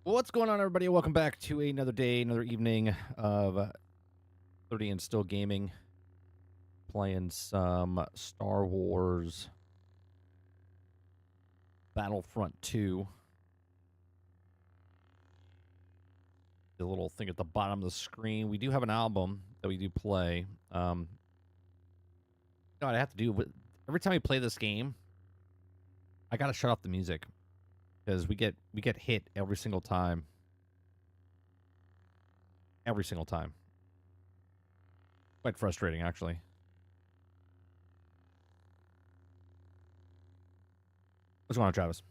What's going on, everybody? Welcome back to another day, another evening of 30 and Still Gaming. Playing some Star Wars Battlefront 2. The little thing at the bottom of the screen. We do have an album that we do play. You know what I have to do? Every time we play this game, I gotta shut off the music because we get hit every single time. Every single time. Quite frustrating, actually. What's going on, Travis?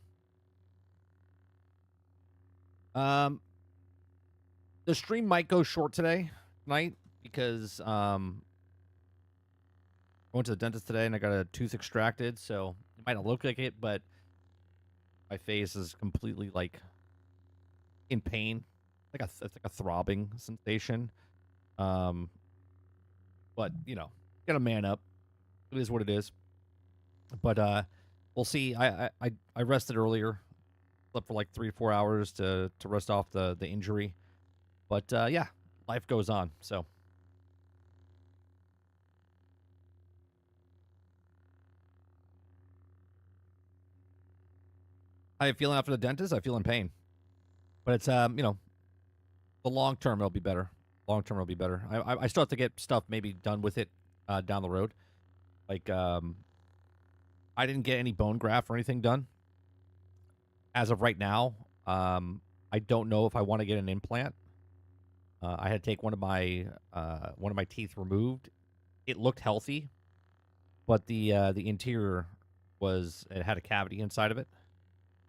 The stream might go short tonight, because I went to the dentist today and I got a tooth extracted, so it might not look like it, but my face is completely like in pain. It's like a throbbing sensation. But you know, gotta man up. It is what it is. But we'll see. I rested earlier, slept for like 3 to 4 hours to rest off the injury. But yeah, life goes on. So how you feeling after the dentist? I feel in pain, but it's the long term it'll be better. Long term it'll be better. I still have to get stuff maybe done with it down the road. Like I didn't get any bone graft or anything done as of right now. I don't know if I want to get an implant. I had to take one of my teeth removed. It looked healthy, but the interior it had a cavity inside of it.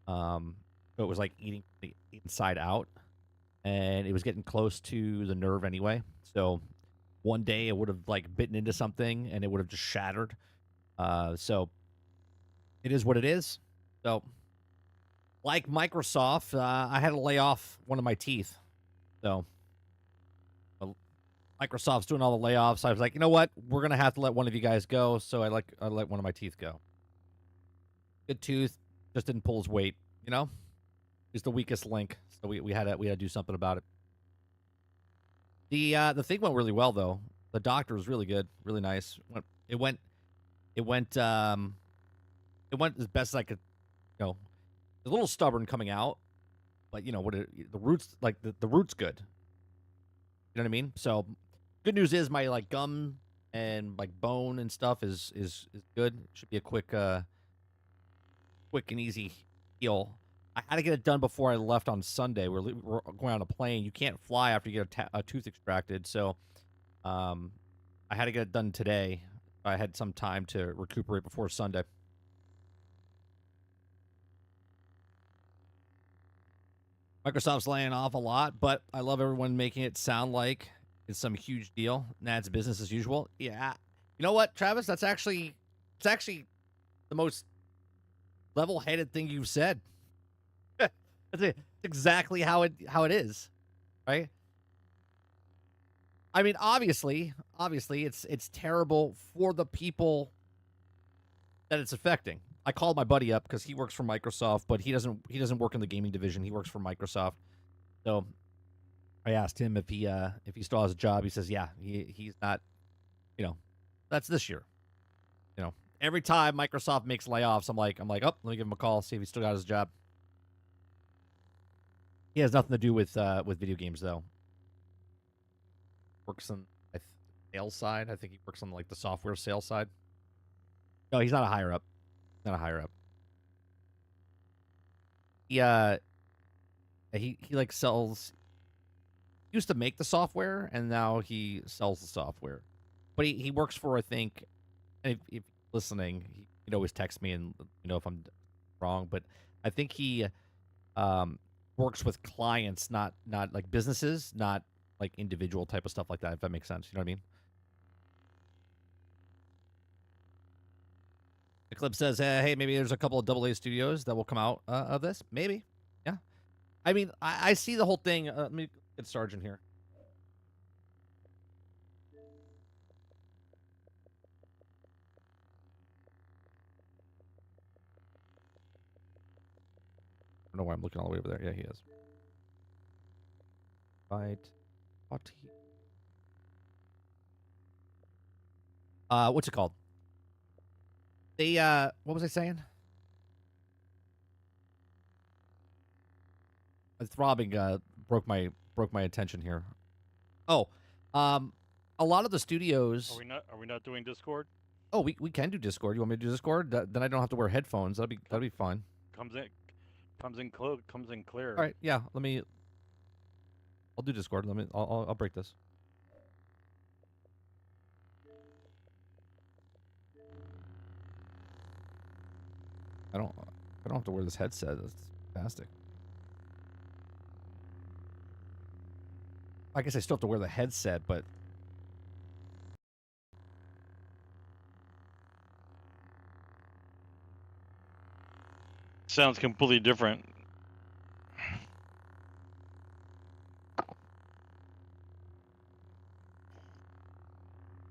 So it was like eating the inside out, and it was getting close to the nerve anyway. So one day it would have like bitten into something and it would have just shattered. So it is what it is. So like Microsoft, I had to lay off one of my teeth. So Microsoft's doing all the layoffs. I was like, you know what? We're gonna have to let one of you guys go. So I let one of my teeth go. Good tooth, just didn't pull his weight. You know, he's the weakest link. So we had to do something about it. The thing went really well though. The doctor was really good, really nice. It went it went it went as best as I could. You know, it was a little stubborn coming out, but you know the roots, like the roots good. You know what I mean? So good news is my like gum and like bone and stuff is good. It should be a quick and easy heal. I had to get it done before I left on Sunday. We're going on a plane. You can't fly after you get a tooth extracted, so I had to get it done today. I had some time to recuperate before Sunday. Microsoft's laying off a lot, but I love everyone making it sound like it's some huge deal. Nah, it's business as usual. Yeah, you know what, Travis? It's actually the most level-headed thing you've said. That's exactly how it is, right? I mean, obviously, it's terrible for the people that it's affecting. I called my buddy up because he works for Microsoft, but he doesn't work in the gaming division. He works for Microsoft. So I asked him if he still has a job. He says, yeah, he's not. You know, that's this year. You know, every time Microsoft makes layoffs, I'm like, oh, let me give him a call, see if he still got his job. He has nothing to do with video games though. Works on the sales side. I think he works on like the software sales side. No, he's not a higher up. Not a higher up. He like sells. He used to make the software, and now he sells the software. But he works for, I think, if listening, he'd always text me and if I'm wrong. But I think he works with clients, not like businesses, not like individual type of stuff like that. If that makes sense, you know what I mean? The clip says, "Hey, maybe there's a couple of AA studios that will come out of this. Maybe, yeah. I mean, I see the whole thing. Let me get Sergeant here. I don't know why I'm looking all the way over there. Yeah, he is. Right. What's it called? They what was I saying? Throbbing broke my attention here. Oh, a lot of the studios. Are we not doing Discord? Oh, we can do Discord. You want me to do Discord? Then I don't have to wear headphones. That'd be fine. Comes in comes in clear. All right, yeah. I'll do Discord. I'll break this. I don't have to wear this headset. That's fantastic. I guess I still have to wear the headset, but Sounds completely different.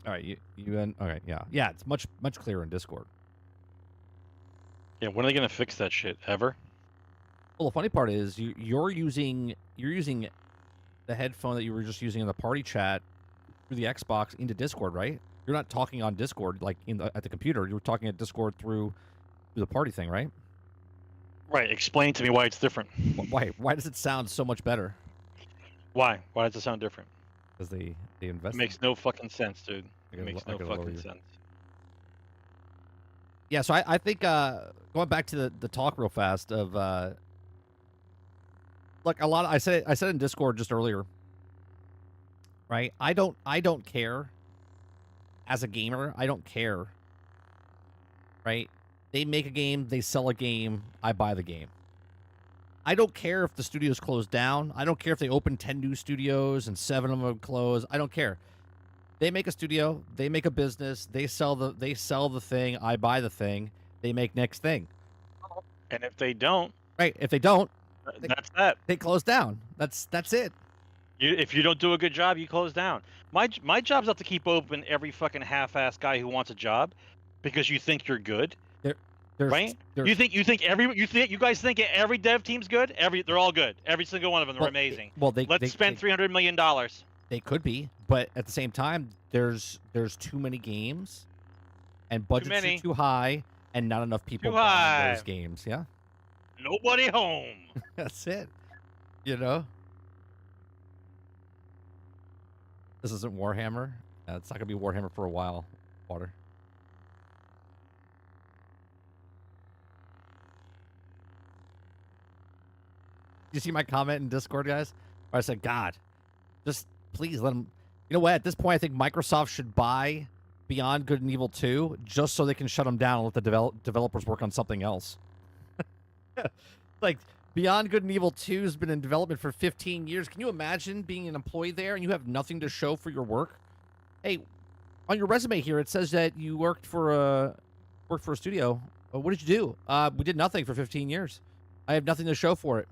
all right, you and okay, yeah. It's much clearer in Discord. Yeah, when are they gonna fix that shit? Ever? Well, the funny part is you're using the headphone that you were just using in the party chat through the Xbox into Discord, right? You're not talking on Discord like at the computer. You were talking at Discord through the party thing, right? Right. Explain to me why it's different. Why does it sound so much better? Why? Why does it sound different? Because they invest. It makes no fucking sense, dude. It gotta makes no fucking sense. Yeah, so I think going back to the talk real fast of like a lot of, I said in Discord just earlier, right? I don't care as a gamer. I don't care. Right? They make a game, they sell a game, I buy the game. I don't care if the studios close down. I don't care if they open 10 new studios and 7 of them close. I don't care. They make a studio, they make a business, they sell the thing, I buy the thing, they make next thing. And if they don't, right? If they don't, that's that. They close down. That's it. If you don't do a good job, you close down. My job's not to keep open every fucking half-ass guy who wants a job because you think you're good. Right? You guys think every dev team's good? They're all good. Every single one of them are amazing. Let's spend $300 million. They could be, but at the same time, there's too many games, and budgets are too high, and not enough people buying those games. Yeah. Nobody home. That's it. You know. This isn't Warhammer. It's not gonna be Warhammer for a while. Water. You see my comment in Discord, guys? Where I said, God, just please let them. You know what? At this point, I think Microsoft should buy Beyond Good and Evil 2 just so they can shut them down and let the developers work on something else. Like, Beyond Good and Evil 2 has been in development for 15 years. Can you imagine being an employee there and you have nothing to show for your work? Hey, on your resume here, it says that you worked for a studio. What did you do? We did nothing for 15 years. I have nothing to show for it.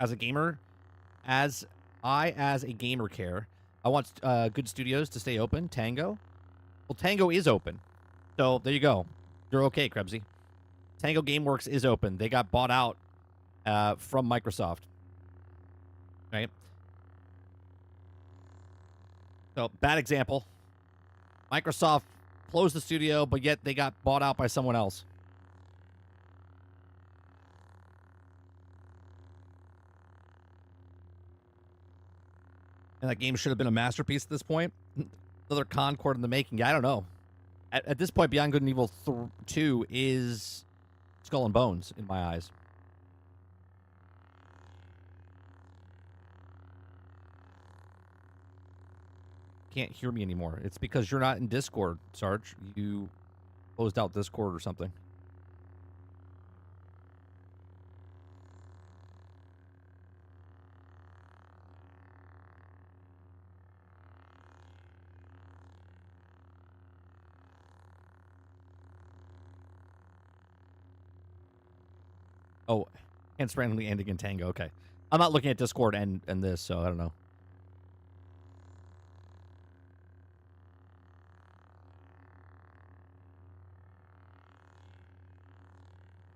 As a gamer, as a gamer care, I want good studios to stay open. Tango? Well, Tango is open. So, there you go. You're okay, Krebsy. Tango Gameworks is open. They got bought out from Microsoft. Right? So, bad example. Microsoft closed the studio, but yet they got bought out by someone else. And that game should have been a masterpiece at this point. Another Concord in the making. Yeah, I don't know. At this point, Beyond Good and Evil 2 is Skull and Bones in my eyes. Can't hear me anymore. It's because you're not in Discord, Sarge. You closed out Discord or something. Oh, hence randomly ending in Tango. Okay. I'm not looking at Discord and this, so I don't know.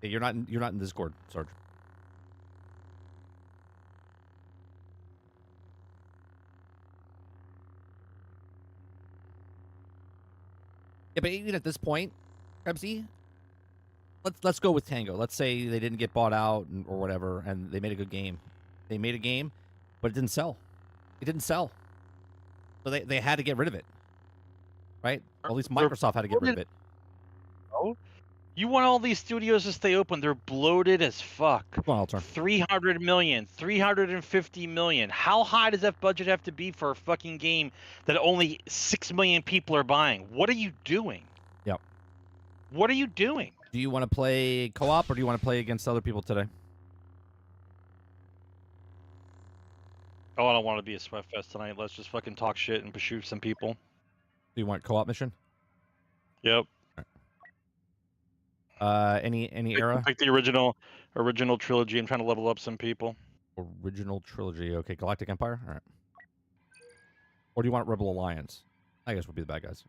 Hey, you're not in Discord, Sarge. Yeah, but even at this point, Krebsy, let's go with Tango. Let's say they didn't get bought out or whatever, and they made a good game. They made a game, but it didn't sell. It didn't sell, so they had to get rid of it, right? Or at least Microsoft had to get rid of it. Oh, you want all these studios to stay open? They're bloated as fuck. Come on, I'll turn. 300 million, 350 million. How high does that budget have to be for a fucking game that only 6 million people are buying? What are you doing? Yep. What are you doing? Do you want to play co-op or do you want to play against other people today? Oh, I don't want to be a sweatfest tonight. Let's just fucking talk shit and shoot some people. Do you want co-op mission? Yep. Any era? Pick the original trilogy. I'm trying to level up some people. Original trilogy. Okay, Galactic Empire. All right. Or do you want Rebel Alliance? I guess we'll be the bad guys.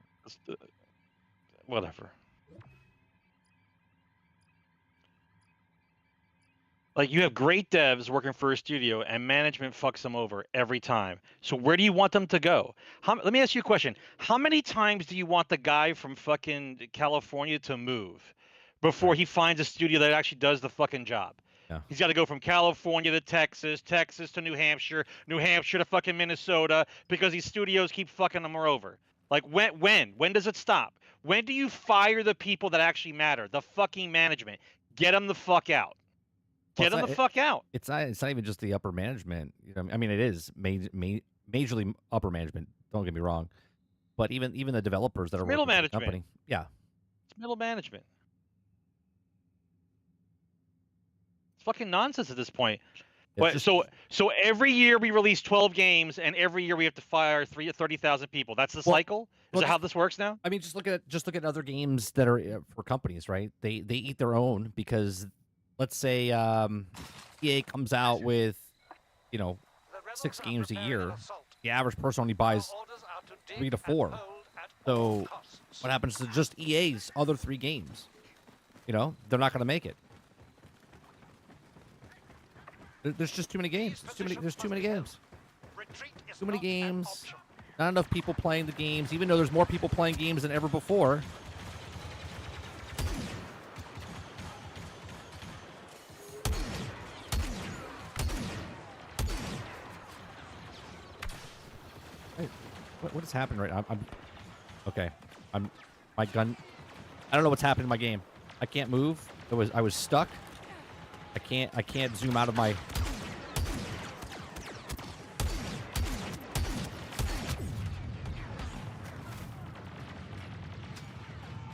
Whatever. Like, you have great devs working for a studio, and management fucks them over every time. So where do you want them to go? Let me ask you a question. How many times do you want the guy from fucking California to move before he finds a studio that actually does the fucking job? Yeah. He's got to go from California to Texas, Texas to New Hampshire, New Hampshire to fucking Minnesota, because these studios keep fucking them over. Like, when does it stop? When do you fire the people that actually matter? The fucking management. Get them the fuck out. Get them the fuck out. It's not even just the upper management. I mean, it is majorly upper management. Don't get me wrong, but even the developers that are middle working management. for the company, yeah, it's middle management. It's fucking nonsense at this point. But so every year we release 12 games, and every year we have to fire 30,000 people. That's the cycle. Is that how this works now? I mean, just look at other games that are for companies, right? They eat their own because. Let's say EA comes out with, 6 games a year. The average person only buys 3 to 4. So what happens to just EA's other 3 games? They're not going to make it. There's just too many games. There's too many games. Too many games. Not enough people playing the games, even though there's more people playing games than ever before. What has happened right now? Okay. My gun. I don't know what's happened in my game. I can't move. I was stuck. I can't zoom out of my.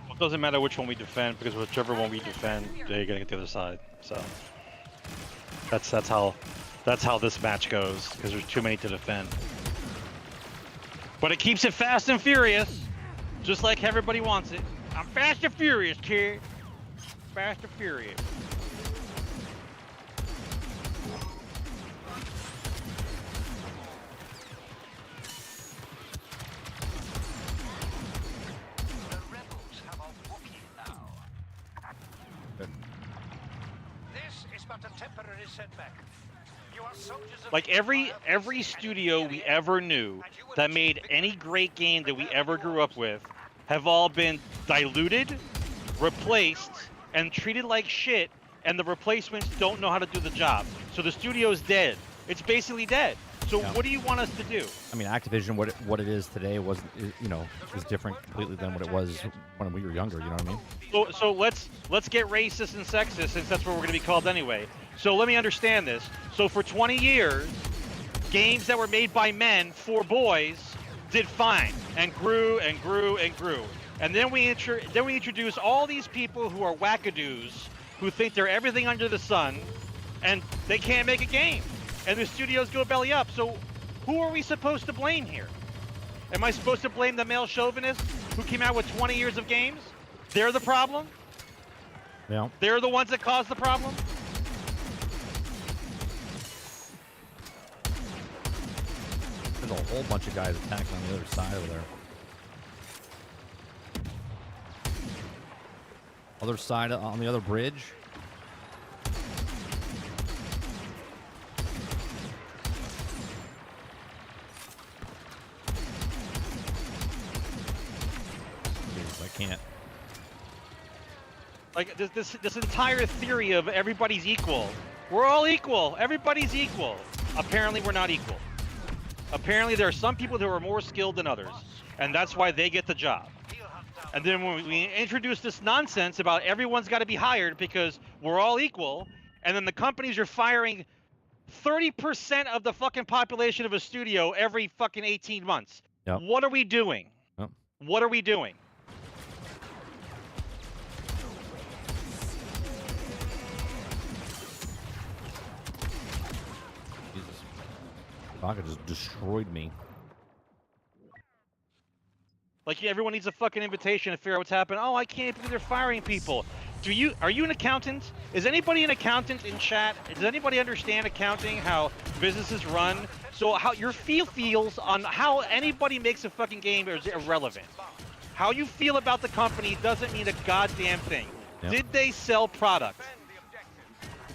Well, it doesn't matter which one we defend, because whichever one we defend, they're gonna get the other side. So that's how this match goes, because there's too many to defend. But it keeps it fast and furious, just like everybody wants it. I'm fast and furious, kid. Fast and furious. The rebels have a Wookiee now. This is but a temporary setback. Like every studio we ever knew that made any great game that we ever grew up with have all been diluted, replaced, and treated like shit, and the replacements don't know how to do the job. So the studio's dead. It's basically dead. So what do you want us to do? I mean, Activision, what it is today is different completely than what it was when we were younger. You know what I mean? So let's get racist and sexist, since that's what we're going to be called anyway. So let me understand this. So for 20 years, games that were made by men for boys did fine and grew and grew and grew. And then we introduce all these people who are wackadoos, who think they're everything under the sun, and they can't make a game. And the studios go belly up. So who are we supposed to blame here? Am I supposed to blame the male chauvinists who came out with 20 years of games? They're the problem? Yeah. They're the ones that caused the problem? There's a whole bunch of guys attacking on the other side over there. Other side on the other bridge. Like this entire theory of everybody's equal. We're all equal. Everybody's equal. Apparently, we're not equal. Apparently, there are some people who are more skilled than others, and that's why they get the job. And then when we introduce this nonsense about everyone's got to be hired because we're all equal, and then the companies are firing 30% of the fucking population of a studio every fucking 18 months. Yep. What are we doing? Yep. What are we doing? Jesus. Saga just destroyed me. Like everyone needs a fucking invitation to figure out what's happening. Oh, I can't believe they're firing people. Are you an accountant? Is anybody an accountant in chat? Does anybody understand accounting, how businesses run? So how your feels on how anybody makes a fucking game is irrelevant. How you feel about the company doesn't mean a goddamn thing. Yep. Did they sell product?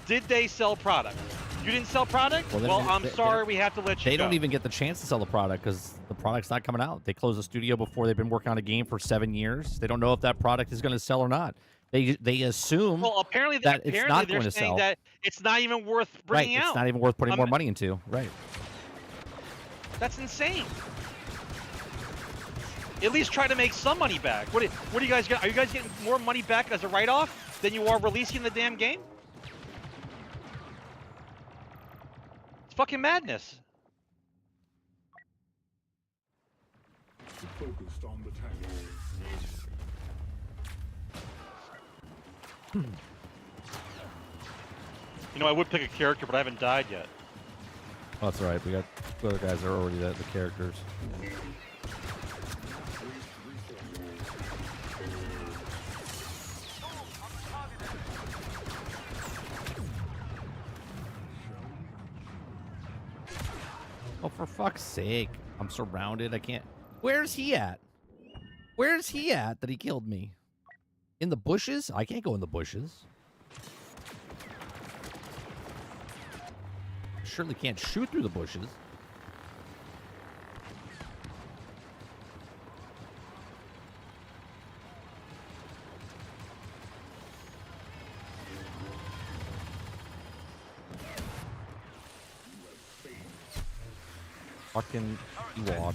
Did they sell product? You didn't sell product? Well, I'm sorry, we have to let you go. They don't even get the chance to sell the product because the product's not coming out. They closed the studio before they've been working on a game for 7 years. They don't know if that product is going to sell or not. They assume apparently that it's not going to sell. That it's not even worth bringing out. It's not even worth putting more money into. Right. That's insane. At least try to make some money back. What do you guys get? Are you guys getting more money back as a write-off than you are releasing the damn game? It's fucking madness. Focused on the tank. You know, I would pick a character, but I haven't died yet. Oh, that's all right. We got two other guys that are already the characters. Oh, for fuck's sake. I'm surrounded. I can't... Where's he at? Where's he at that he killed me? In the bushes? I can't go in the bushes. Surely can't shoot through the bushes. Fucking Ewok. Oh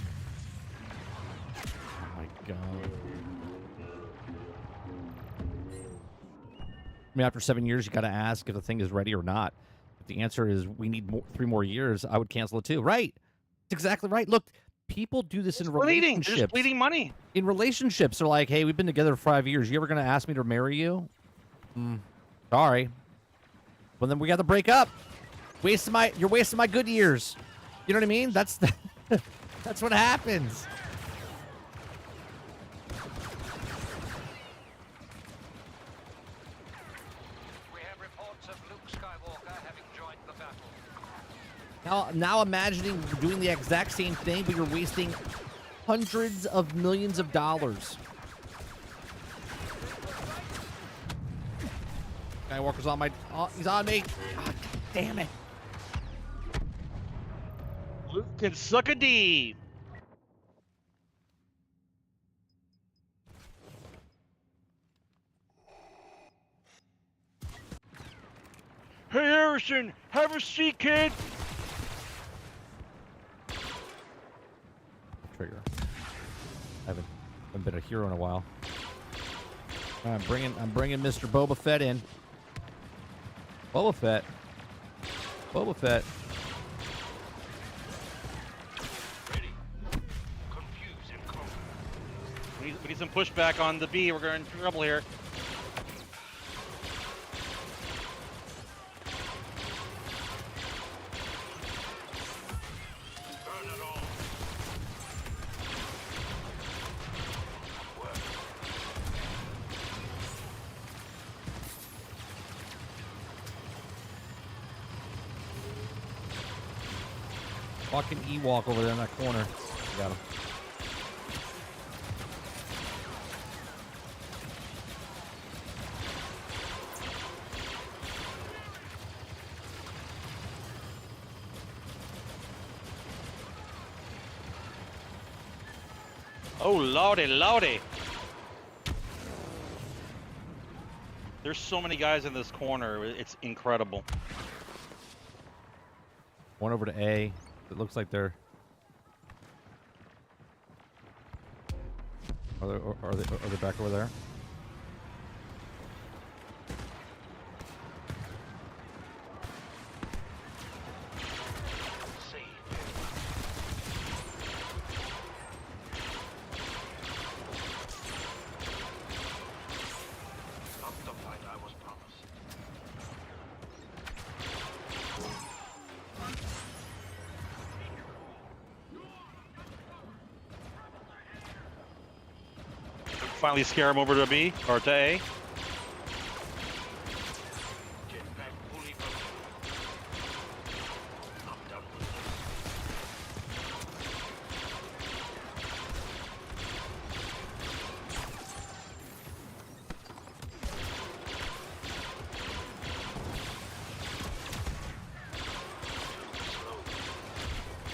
my god. I mean, after 7 years, you got to ask if the thing is ready or not. If the answer is we need 3 more years, I would cancel it too. Right. That's exactly right. Look, people do this in relationships. They're just bleeding money. In relationships, they're like, hey, we've been together for 5 years. You ever going to ask me to marry you? Sorry. Well, then we got to break up. You're wasting my good years. You know what I mean? That's what happens. We have reports of Luke Skywalker having joined the battle. Now imagining doing the exact same thing, but you're wasting hundreds of millions of dollars. Skywalker's on my... Oh, he's on me. Oh, damn it. Luke can suck a D. Hey, Harrison, have a seat, kid. Trigger. I haven't been a hero in a while. I'm bringing Mr. Boba Fett in. Boba Fett. Boba Fett. We need some pushback on the B. We're going into trouble here. Fucking Ewok over there in that corner. Got him. Oh, lordy, lordy. There's so many guys in this corner. It's incredible. One over to A. It looks like they're. Are they back over there? Finally scare him over to B or to A.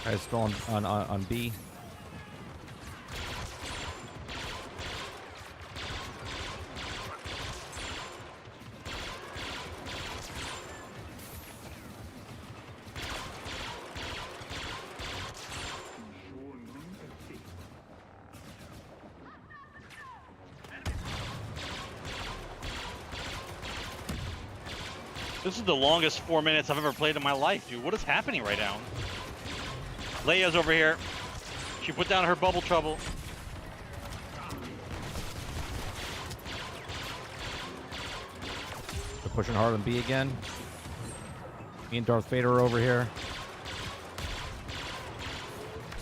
Guys still on B. This is the longest 4 minutes I've ever played in my life, dude. What is happening right now? Leia's over here. She put down her bubble trouble. They're pushing hard on B again. Me and Darth Vader are over here.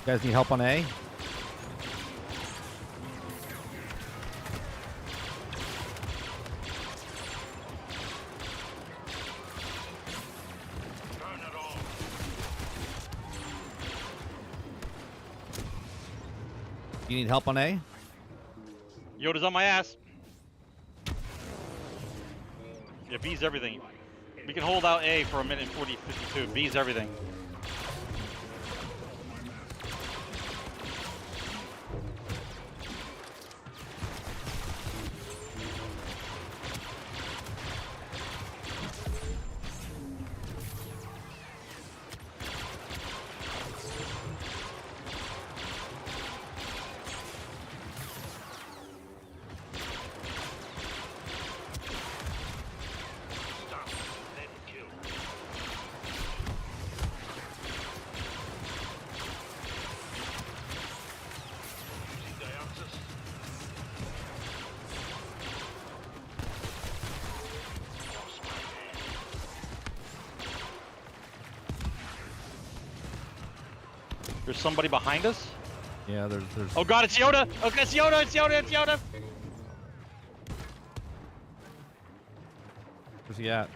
You guys need help on A? You need help on A? Yoda's on my ass. Yeah, B's everything. We can hold out A for a minute and 52. B's everything. There's somebody behind us? Yeah, there's... Oh god, it's Yoda! Okay, it's Yoda, it's Yoda, it's Yoda! Where's he at?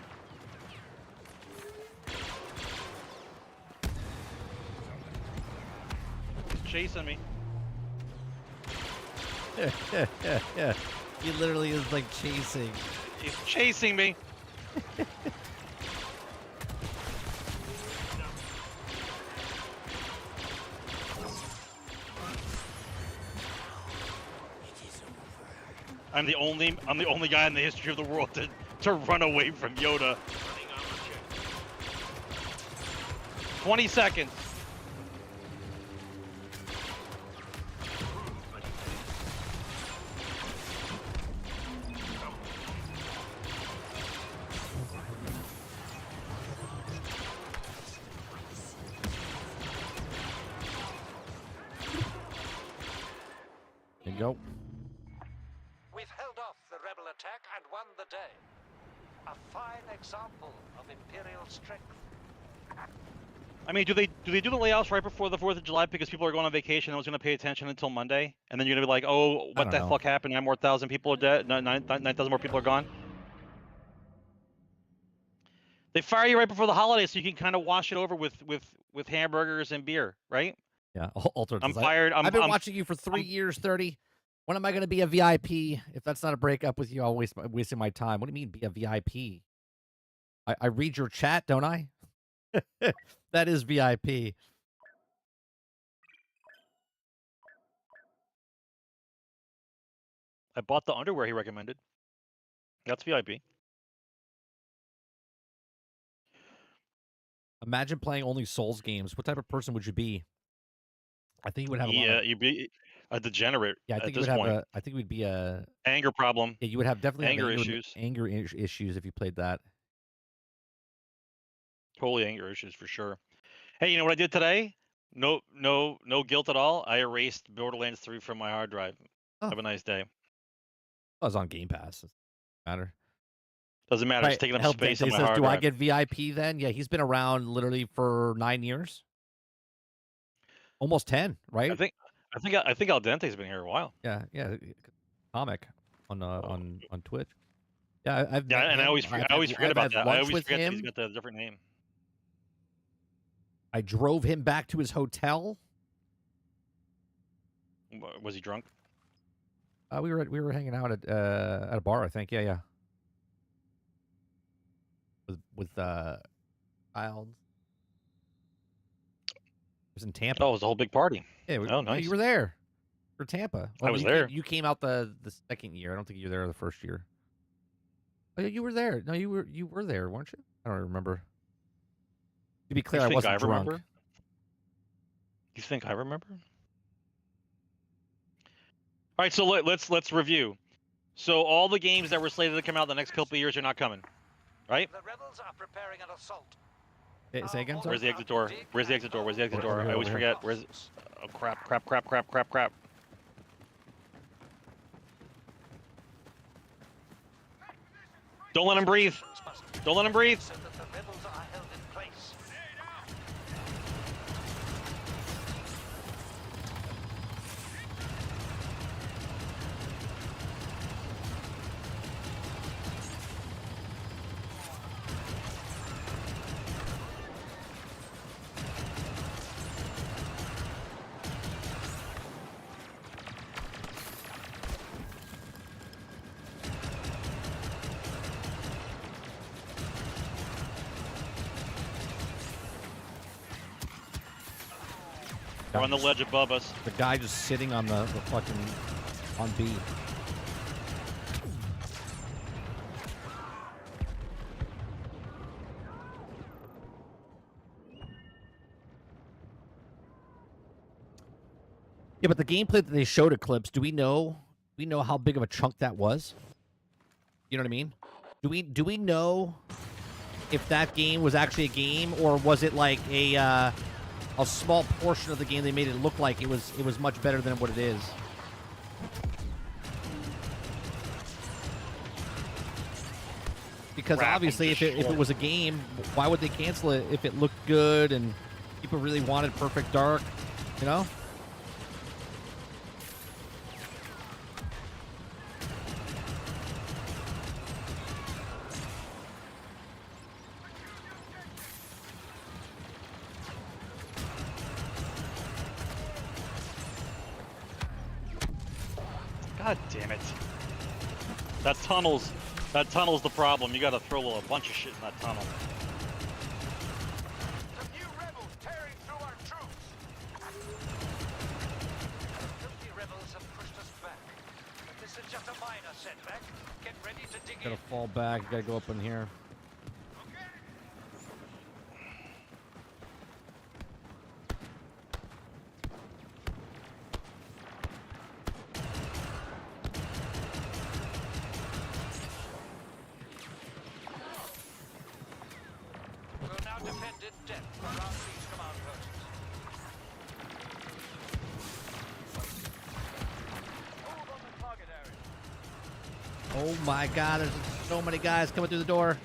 He's chasing me. Yeah. He literally is like chasing. He's chasing me. I'm the only guy in the history of the world to run away from Yoda. 20 seconds. There you go. We've held off the rebel attack and won the day. A fine example of imperial strength. I mean, do they do the layouts right before the 4th of July because people are going on vacation and no one's going to pay attention until Monday? And then you're going to be like, oh, what the fuck happened? 9,000 more people are dead. 9,000 more people are gone. They fire you right before the holidays so you can kind of wash it over with hamburgers and beer, right? Yeah, altered. I'm tired. I've been watching you for 3 years, 30. When am I going to be a VIP? If that's not a breakup with you, I'll wasting my time. What do you mean be a VIP? I read your chat, don't I? That is VIP. I bought the underwear he recommended. That's VIP. Imagine playing only Souls games. What type of person would you be? I think you would have a lot Yeah, of. you'd be a degenerate Yeah, I at think you this would have point. a. I think we'd be a. Anger problem, Yeah, you would have definitely have anger issues, issues if you played that. totally anger issues for sure. Hey, you know what I did today? No guilt at all. I erased Borderlands 3 from my hard drive. Oh, Have a nice day. I was on Game Pass. Doesn't matter. Doesn't matter. It's Right. taking up Help space on Dante my says, hard "Do I drive. get VIP then?" Yeah, he's been around literally for 9 years, almost 10, I right? think I think Al Dente's been here a while. Yeah, yeah. Comic on Twitch. Yeah, I've Yeah, met and I him. always forget I've about had that. I lunch always with forget that he's him. got a different name. I drove him back to his hotel. Was he drunk? We were hanging out at a bar, I think. Yeah, yeah. With Kyle. It was in Tampa. Oh, it was a whole big party. Yeah, Oh, yeah, nice. you were there for Tampa. I was there. You came out the second year. I don't think you were there the first year. Oh, yeah, you were there. No, you were there, weren't you? I don't remember. To be clear, You I think wasn't I drunk. remember? You think I remember? All right, so let's review. So all the games that were slated to come out the next couple of years are not coming, right? The rebels are preparing an assault. Say again, Where's the exit door? Where's the exit door? Where's the exit door? I always forget. Where's? Oh crap! Crap! Crap! Crap! Crap! Crap! Don't let him breathe. Don't let him breathe. So that the rebels are held in place. We're on the ledge above us. The guy just sitting on the fucking on B. Yeah, but the gameplay that they showed at Clips, do we know how big of a chunk that was? You know what I mean? Do we know if that game was actually a game, or was it like a small portion of the game they made it look like it was much better than what it is? Because obviously, if it was a game, why would they cancel it if it looked good and people really wanted Perfect Dark? You know? God damn it! That tunnel's the problem. You got to throw a bunch of shit in that tunnel. The new rebels tearing through our troops. The filthy rebels have pushed us back. But this is just a minor setback. Get ready to dig in. Gotta fall back. Gotta go up in here. We'll now defend in depth around these command posts. Move on the target area. Oh my God! There's so many guys coming through the door.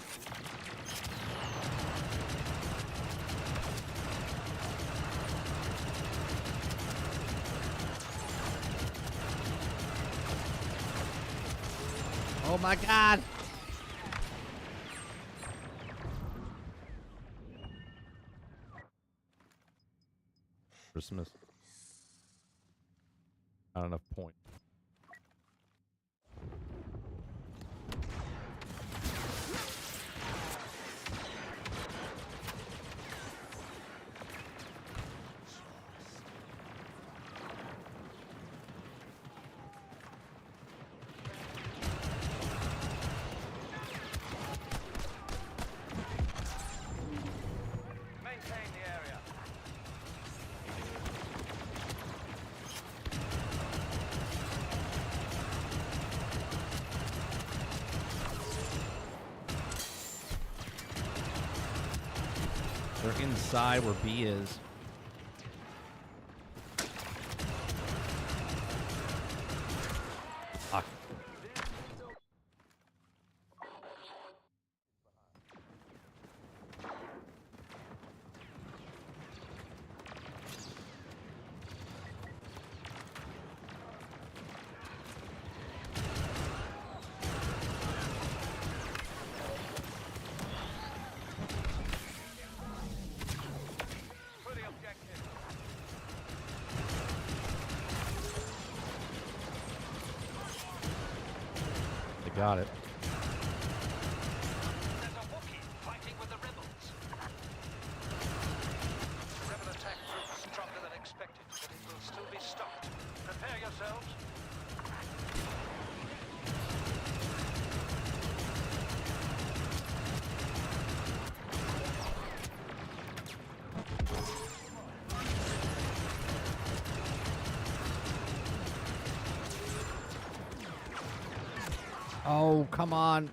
Oh my God! Christmas. Not enough points. They're inside where B is. Fuck. Got it. There's a Wookiee fighting with the rebels. The rebel attack proved stronger than expected, but it will still be stopped. Prepare yourselves. Oh, come on.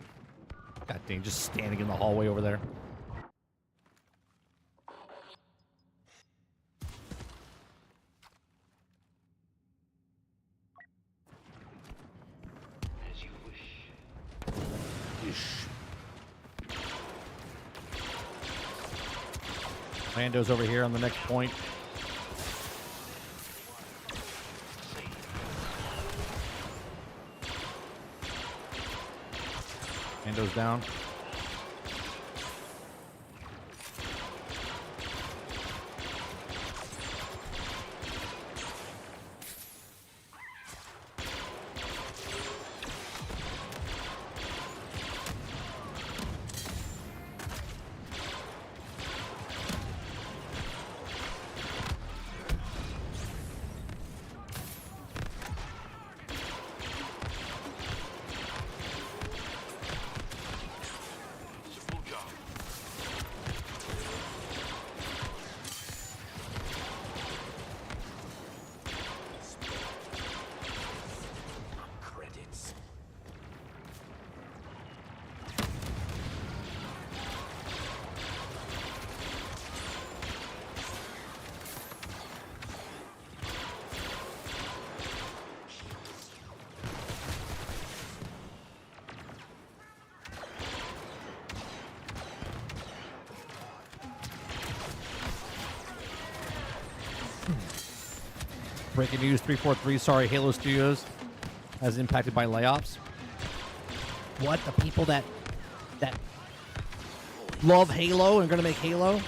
God dang, just standing in the hallway over there. As you wish. Lando's over here on the next point. Lando's down. Breaking news, 343, sorry, Halo Studios has impacted by layoffs. What? The people that love Halo and are going to make Halo?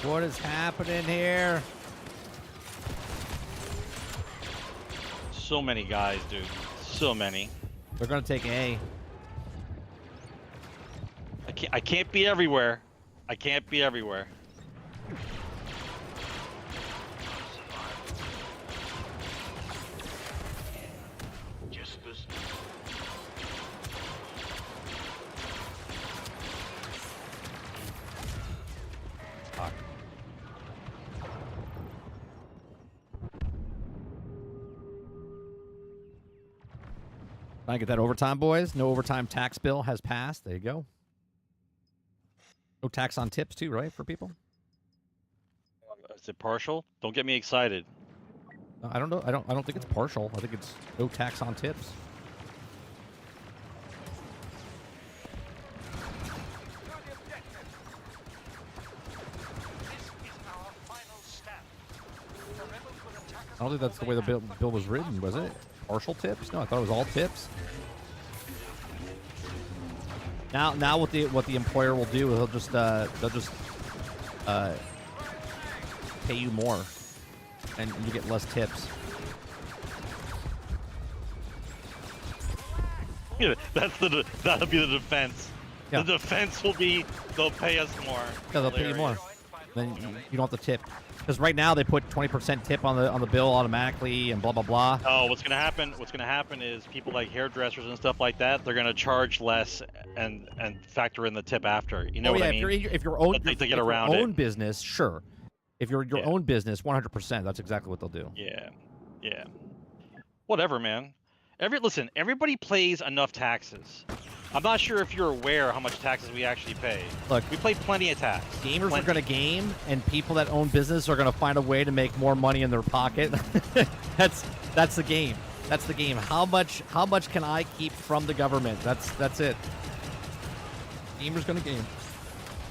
What is happening here? So many guys, dude. So many. They're gonna take A. I can't be everywhere. I can't be everywhere. Trying to get that overtime, boys. No overtime tax bill has passed. There you go. No tax on tips too, right, for people? Is it partial? Don't get me excited. I don't know. I don't think it's partial. I think it's no tax on tips. I don't think that's the way the bill was written, was it? Partial tips? No, I thought it was all tips. Now what the employer will do is they'll just pay you more. and you get less tips. Yeah, that'll be the defense. Yeah. The defense will be they'll pay us more. Yeah, they'll pay you more. Then you don't have to tip. Because right now they put 20% tip on the bill automatically and blah blah blah. Oh, what's gonna happen? What's gonna happen is people like hairdressers and stuff like that. They're gonna charge less and factor in the tip after. You know what I mean? If you're own to get your around own it. business, sure. If you're your own business, 100%. That's exactly what they'll do. Yeah, yeah. Whatever, man. Listen, everybody pays enough taxes. I'm not sure if you're aware how much taxes we actually pay. Look, we pay plenty of tax. Gamers are going to game, and people that own business are going to find a way to make more money in their pocket. That's the game. That's the game. How much can I keep from the government? That's it. Gamers going to game.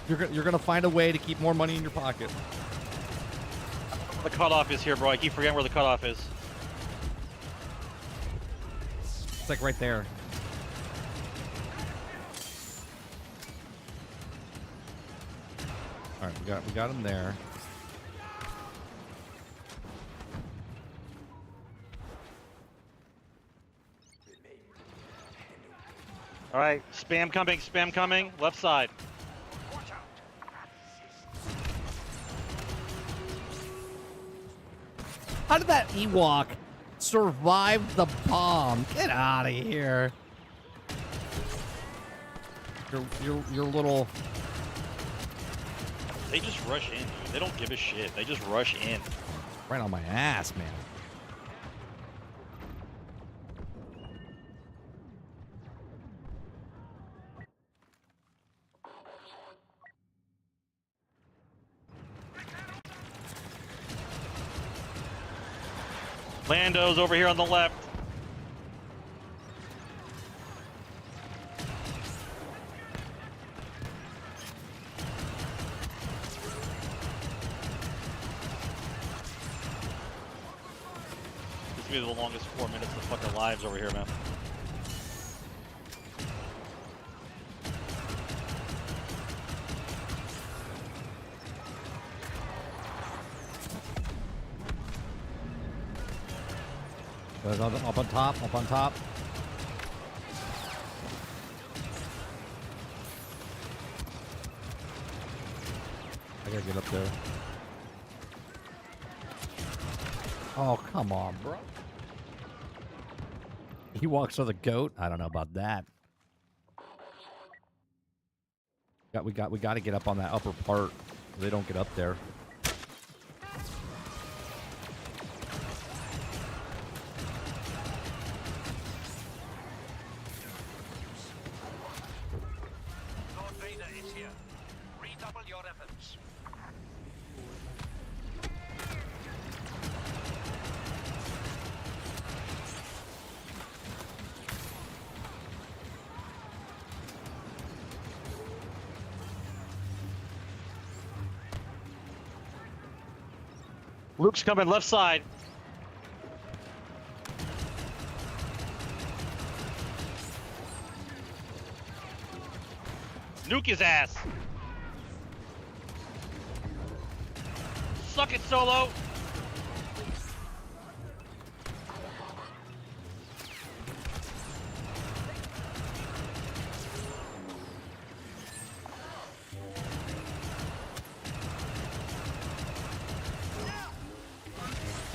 You're going to find a way to keep more money in your pocket. The cutoff is here, bro. I keep forgetting where the cutoff is. It's like right there. All right, we got him there. All right, spam coming, left side. How did that Ewok survive the bomb? Get out of here. Your little... They just rush in, dude. They don't give a shit. They just rush in. Right on my ass, man. Lando's over here on the left. This will be the longest 4 minutes of fucking lives over here, man. Up on top, up on top. I gotta get up there. Oh, come on, bro. He walks with a goat? I don't know about that. We got to get up on that upper part. They don't get up there. Luke's coming left side. Nuke his ass. Suck it, Solo.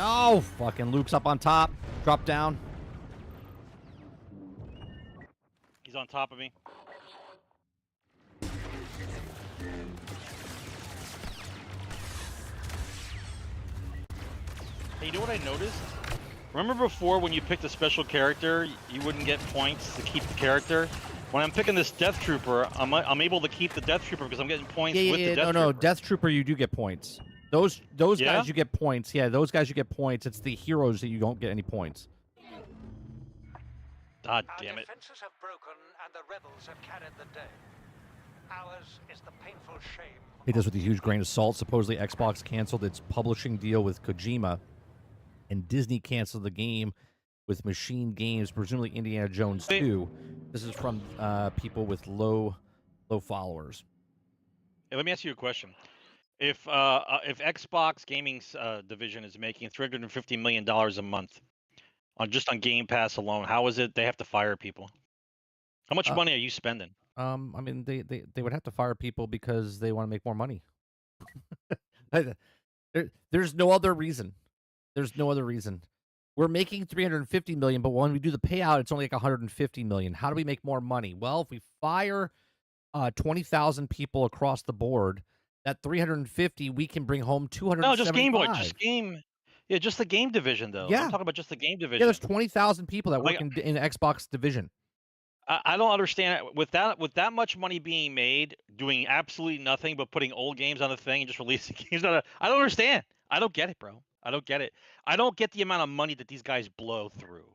Oh, fucking Luke's up on top. Drop down. He's on top of me. Hey, you know what I noticed? Remember before when you picked a special character, you wouldn't get points to keep the character? When I'm picking this Death Trooper, I'm able to keep the Death Trooper because I'm getting points with the Death Trooper. No, Death Trooper, you do get points. Those guys you get points. Yeah, those guys you get points. It's the heroes that you don't get any points. God damn it. Our defenses have broken and the rebels have carried the day. Ours is the painful shame. He does with a huge grain of salt. Supposedly Xbox canceled its publishing deal with Kojima, and Disney canceled the game with Machine Games, presumably Indiana Jones 2. This is from people with low followers. Hey, let me ask you a question. If Xbox gaming division is making $350 million a month on just on Game Pass alone, how is it they have to fire people? How much money are you spending? I mean, they would have to fire people because they want to make more money. There's no other reason. There's no other reason. We're making 350 million, but when we do the payout, it's only like 150 million. How do we make more money? Well, if we fire 20,000 people across the board, that 350, we can bring home No, just Game Boy, 275. yeah, just the game division though. I'm Yeah. talking about just the game Yeah, division. there's 20,000 people that Like, work in the Xbox division. I don't understand with that much money being made, doing absolutely nothing but putting old games on the thing and just releasing games on it. I don't understand. I don't get it, bro. I don't get it. I don't get the amount of money that these guys blow through,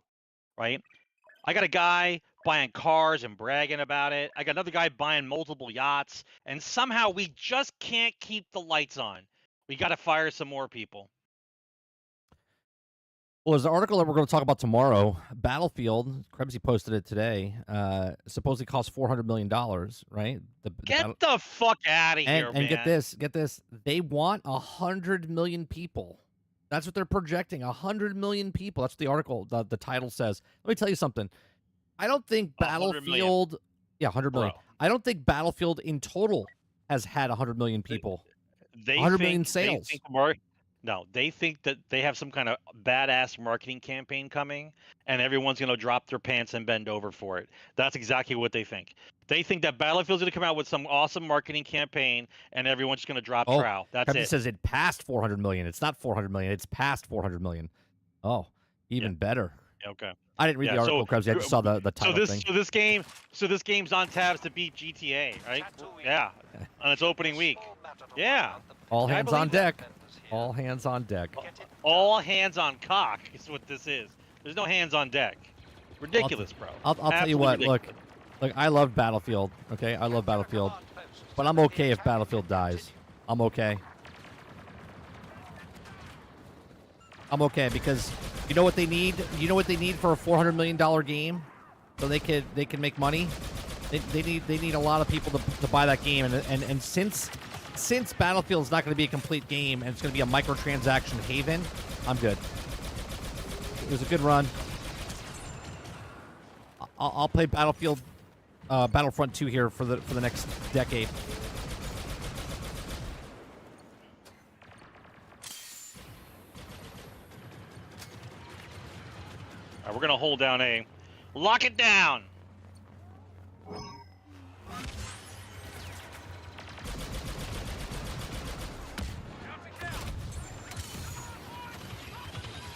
right? I got a guy buying cars and bragging about it. I got another guy buying multiple yachts, and somehow we just can't keep the lights on. We got to fire some more people. Well, there's an article that we're going to talk about tomorrow. Battlefield, Krebsy posted it today. Supposedly costs $400 million, right? Get the fuck out of here, man. And get this. They want 100 million people. That's what they're projecting. 100 million people. That's what the article, the title says. Let me tell you something. I don't think Battlefield. Yeah, 100 million. Bro. I don't think Battlefield in total has had 100 million people. 100 million sales. They think that they have some kind of badass marketing campaign coming, and everyone's going to drop their pants and bend over for it. That's exactly what they think. They think that Battlefield's going to come out with some awesome marketing campaign, and everyone's just going to drop trow. That's it. It says it passed 400 million. It's not 400 million. It's past 400 million. Oh, even better. Okay. I didn't read the article, Krebsy. I just saw the title thing. So this game's on tabs to beat GTA, right? Yeah, on its opening week. Yeah. All hands on deck. All hands on deck. All hands on cock is what this is. There's no hands on deck. Ridiculous, bro. I'll tell you what. Look, I love Battlefield. Okay, I love Battlefield, but I'm okay if Battlefield dies. I'm okay. I'm okay because you know what they need. You know what they need for a $400 million game, so they can make money. They need a lot of people to buy that game, and since Battlefield's not going to be a complete game and it's going to be a microtransaction haven, I'm good. It was a good run. I'll play Battlefront 2 here for the next decade. All right, we're gonna hold down A. Lock it down.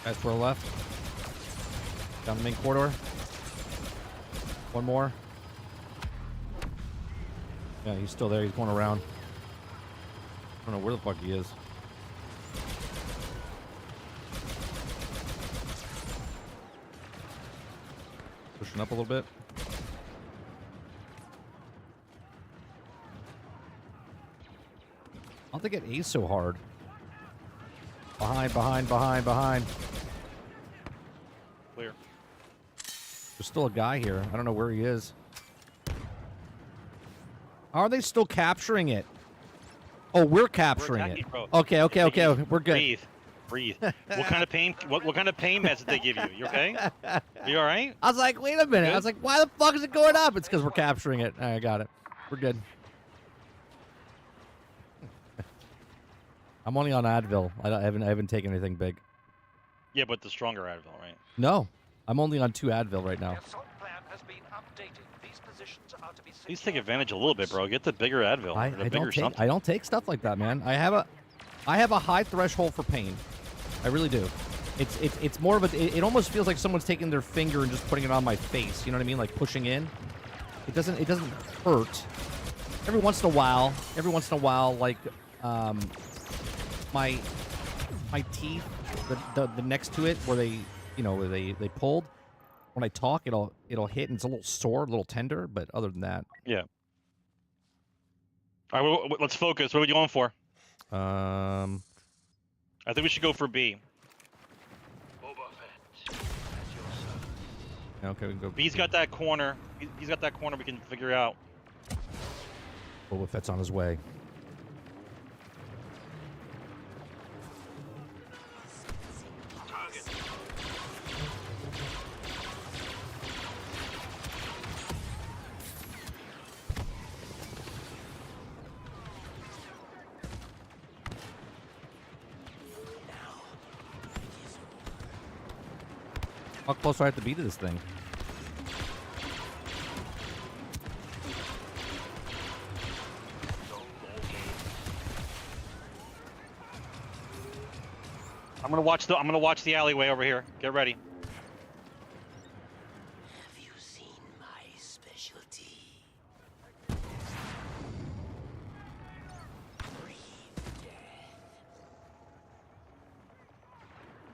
Guys to the left. Down the main corridor. One more. Yeah, he's still there. He's going around. I don't know where the fuck he is. Pushing up a little bit. I don't think it A's so hard. Behind. Clear. There's still a guy here. I don't know where he is. Are they still capturing it? Oh, we're capturing it. Okay. We're good. Breathe. What kind of pain? What kind of pain meds did they give you? You okay? You all right? I was like, wait a minute. Good? I was like, why the fuck is it going up? It's because we're capturing it. I got it. We're good. I'm only on Advil. I haven't taken anything big. Yeah, but the stronger Advil, right? No, I'm only on 2 Advil right now. Please take advantage a little bit, bro. Get the bigger Advil. I don't take stuff like that, man. I have a high threshold for pain. I really do. It's more of a. It almost feels like someone's taking their finger and just putting it on my face. You know what I mean? Like pushing in. It doesn't hurt. Every once in a while, like my teeth, the next to it where they pulled. When I talk, it'll hit and it's a little sore, a little tender, but other than that, yeah. All right, let's focus. What are we going for? I think we should go for B. Okay, we can go. B's got that corner. He's got that corner we can figure out. Boba Fett's on his way. How close do I have to be to this thing? I'm gonna watch the alleyway over here. Get ready. Have you seen my specialty? Breathe death.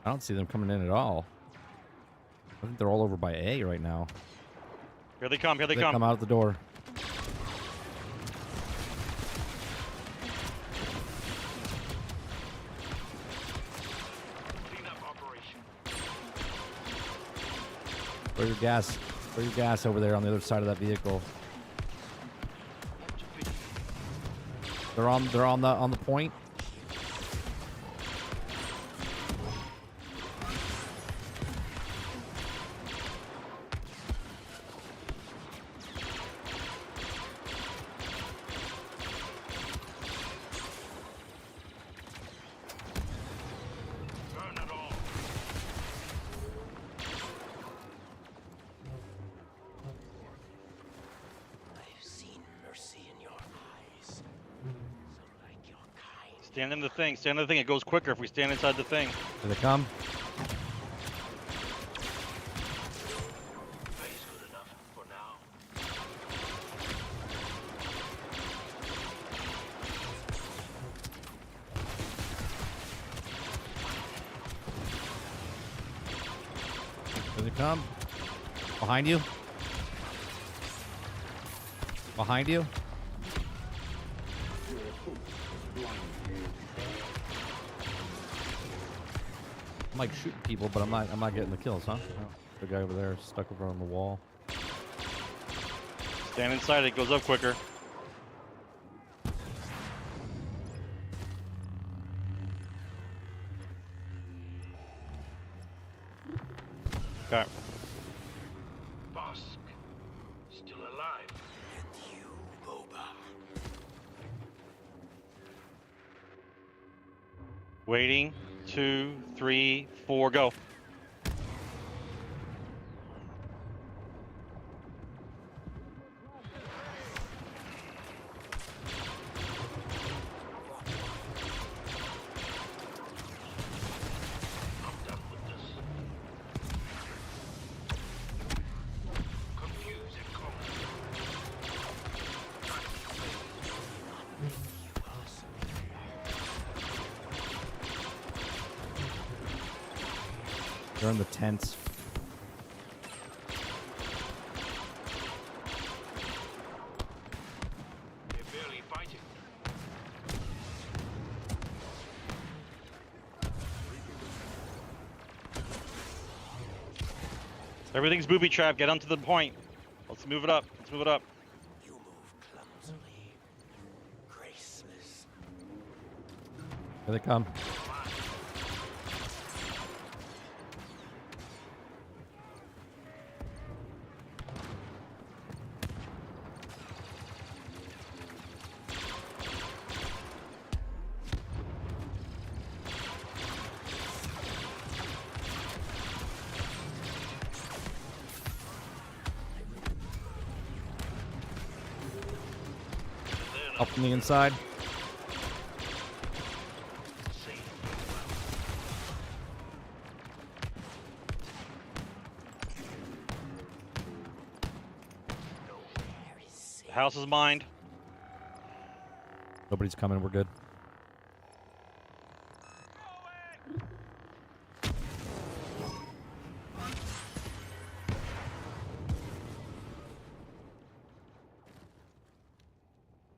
I don't see them coming in at all. I think they're all over by A right now. Here they come. Here they They come. come out the door. Throw your gas. Throw your gas over there on the other side of that vehicle. They're on the point. Stand in the thing. Stand in the thing. It goes quicker if we stand inside the thing. Here they come. Here they come. Behind you. Behind you. I'm like shooting people, but I'm not getting the kills, huh? Oh, the guy over there is stuck over on the wall. Stand inside it. Goes up quicker. Okay. Bosk, still alive. And you, Boba. Waiting. 2, 3, 4, go. They're in the tents. They're barely fighting. Everything's booby trapped. Get onto the point. Let's move it up. Let's move it up. You move clumsily, graceless. Here they come. Up from the inside. The house is mined. Nobody's coming. We're good.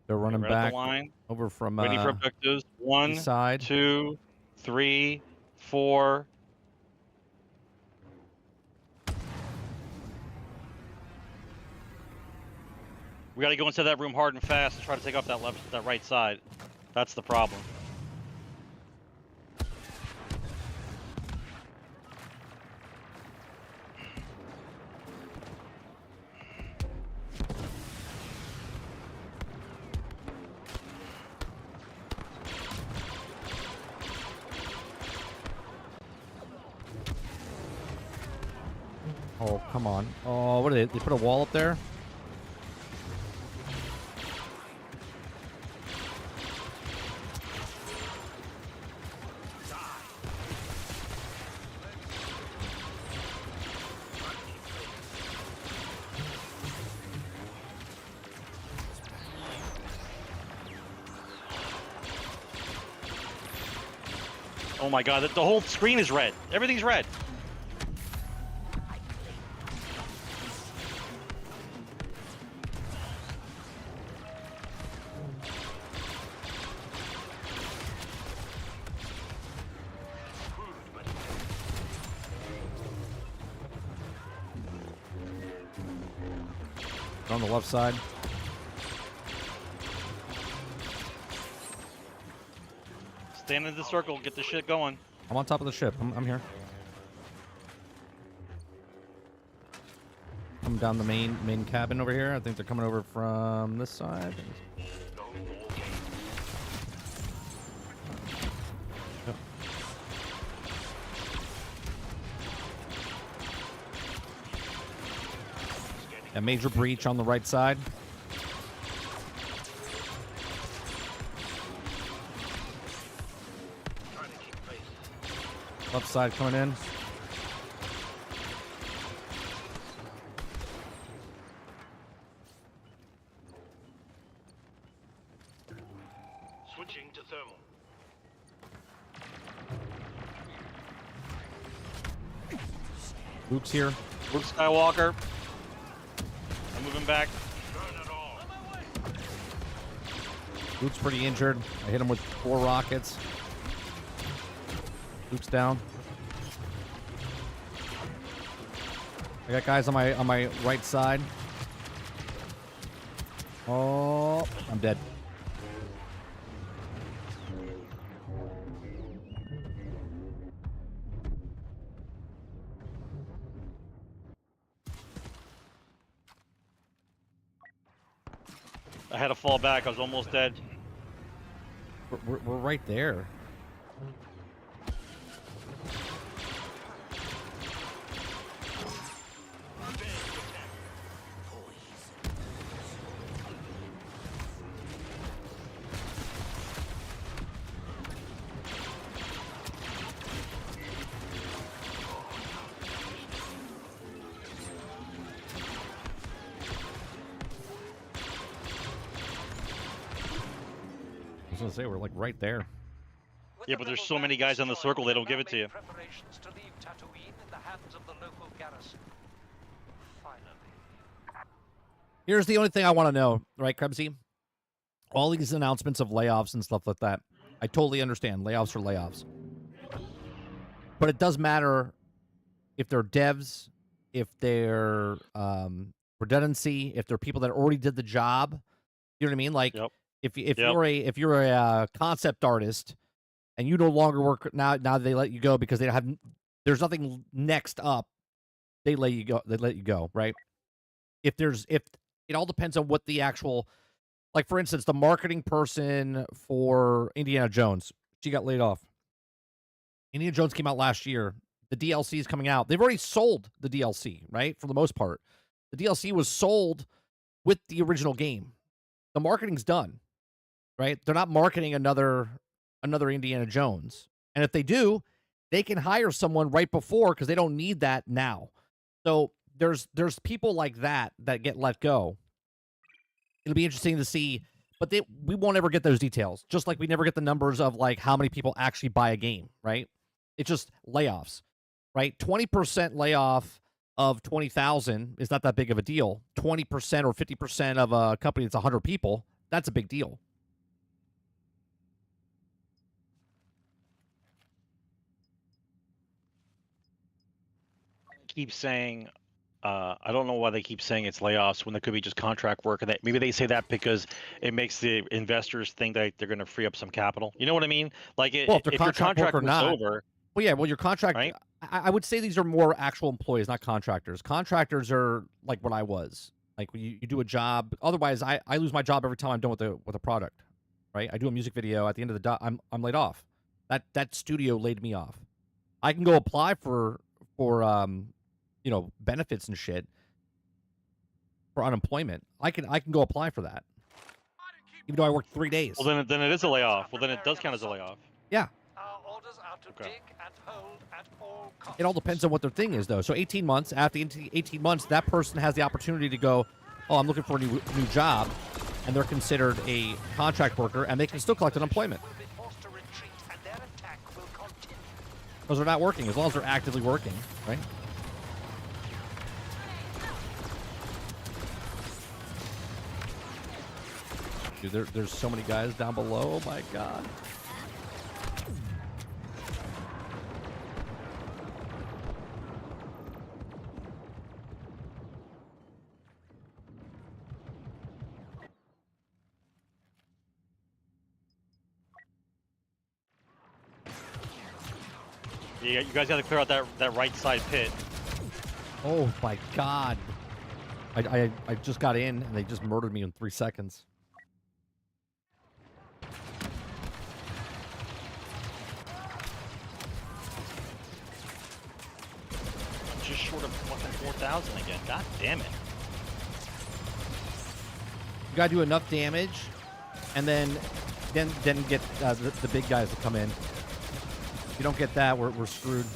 They're running Right up back the line. over from Waiting for objectives. 1, side. 2, 3, 4. We got to go inside that room hard and fast and try to take off that right side. That's the problem. Oh, come on. Oh, what did they put a wall up there? Oh my god, the whole screen is red. Everything's red. On the left side. Stand in the circle, get the shit going. I'm on top of the ship. I'm here. Come down the main cabin over here. I think they're coming over from this side. Yep. A major breach on the right side. Left side coming in. Switching to thermal. Luke's here. Luke Skywalker. I'm moving back. Luke's pretty injured. I hit him with 4 rockets. Luke's down. I got guys on my right side. Oh, I'm dead. I had to fall back. I was almost dead. We're right there. I was gonna say we're like right there. Yeah, but there's so many guys on the circle, they don't give it to you. Preparations to leave Tatooine in the hands of the local garrison. Finally. Here's the only thing I want to know, right, Krebsy? All these announcements of layoffs and stuff like that. I totally understand. Layoffs are layoffs. But it does matter if they're devs, if they're redundancy, if they're people that already did the job. You know what I mean? Like, Yep. if you're a concept artist and you no longer work now they let you go because there's nothing next up. They let you go. They let you go, right? If it all depends on what the actual, like for instance, the marketing person for Indiana Jones, she got laid off. Indiana Jones came out last year. The DLC is coming out. They've already sold the DLC, right? For the most part, the DLC was sold with the original game. The marketing's done, right? They're not marketing another Indiana Jones. And if they do, they can hire someone right before because they don't need that now. So there's people like that get let go. It'll be interesting to see, but we won't ever get those details. Just like we never get the numbers of like how many people actually buy a game, right? It's just layoffs, right? 20% layoff of 20,000 is not that big of a deal. 20% or 50% of a company that's 100 people, that's a big deal. Keep saying, I don't know why they keep saying it's layoffs when there could be just contract work, and maybe they say that because it makes the investors think that they're going to free up some capital. You know what I mean? Like, well, if your contract or was not. over, Well, yeah. Well, your contract. right? I would say these are more actual employees, not contractors. Contractors are like what I was. Like when you do a job. Otherwise, I lose my job every time I'm done with a product. Right? I do a music video. At the end of the day, I'm laid off. That studio laid me off. I can go apply for benefits and shit for unemployment, I can go apply for that, even though I worked 3 days. Well, then it is a layoff. Well, then it does count as a layoff. Yeah. Our orders are to dig and hold at all costs. It all depends on what their thing is, though. So 18 months, after 18 months, that person has the opportunity to go, oh, I'm looking for a new job, and they're considered a contract worker, and they can still collect unemployment. Will be forced to retreat, and their attack will continue. Because they're not working, as long as they're actively working, right? Dude, there's so many guys down below. Oh my god. Yeah, you guys got to clear out that right side pit. Oh my god. I just got in and they just murdered me in 3 seconds. Just short of fucking 4,000 again. God damn it. You gotta do enough damage, and then get the big guys to come in. If you don't get that, we're screwed.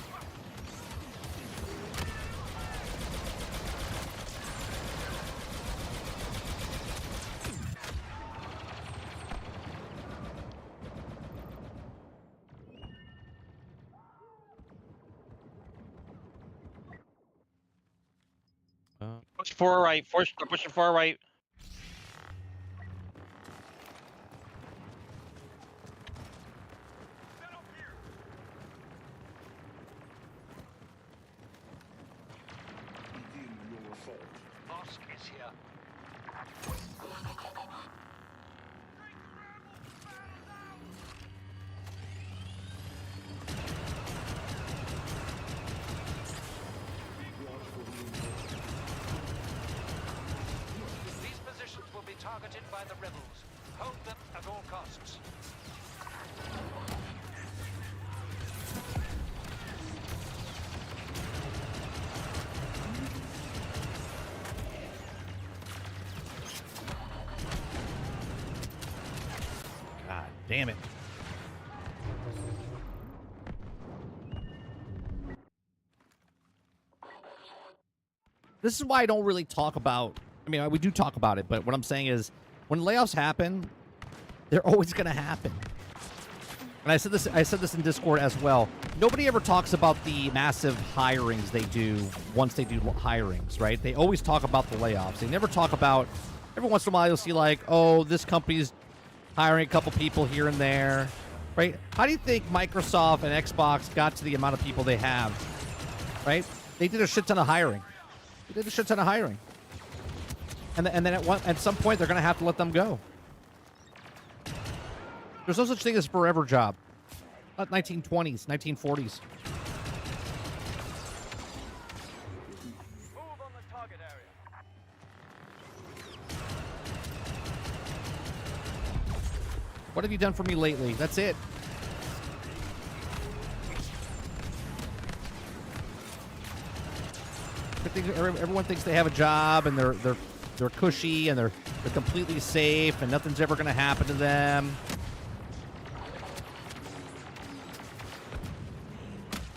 Push far right. Push far right. Bosk is here. These positions will be targeted by the rebels. Hold them at all costs. God damn it. This is why I don't really talk about, I mean, we do talk about it, but what I'm saying is when layoffs happen, they're always going to happen. And I said this in Discord as well. Nobody ever talks about the massive hirings they do once they do hirings, right? They always talk about the layoffs. They never talk about, every once in a while you'll see like, oh, this company's hiring a couple people here and there, right? How do you think Microsoft and Xbox got to the amount of people they have, right? They did a shit ton of hiring. They did a shit ton of hiring. And then at some point, they're going to have to let them go. There's no such thing as forever job. Not 1920s, 1940s. Move on the target area. What have you done for me lately? That's it. Everyone thinks they have a job and they're cushy and they're completely safe and nothing's ever going to happen to them.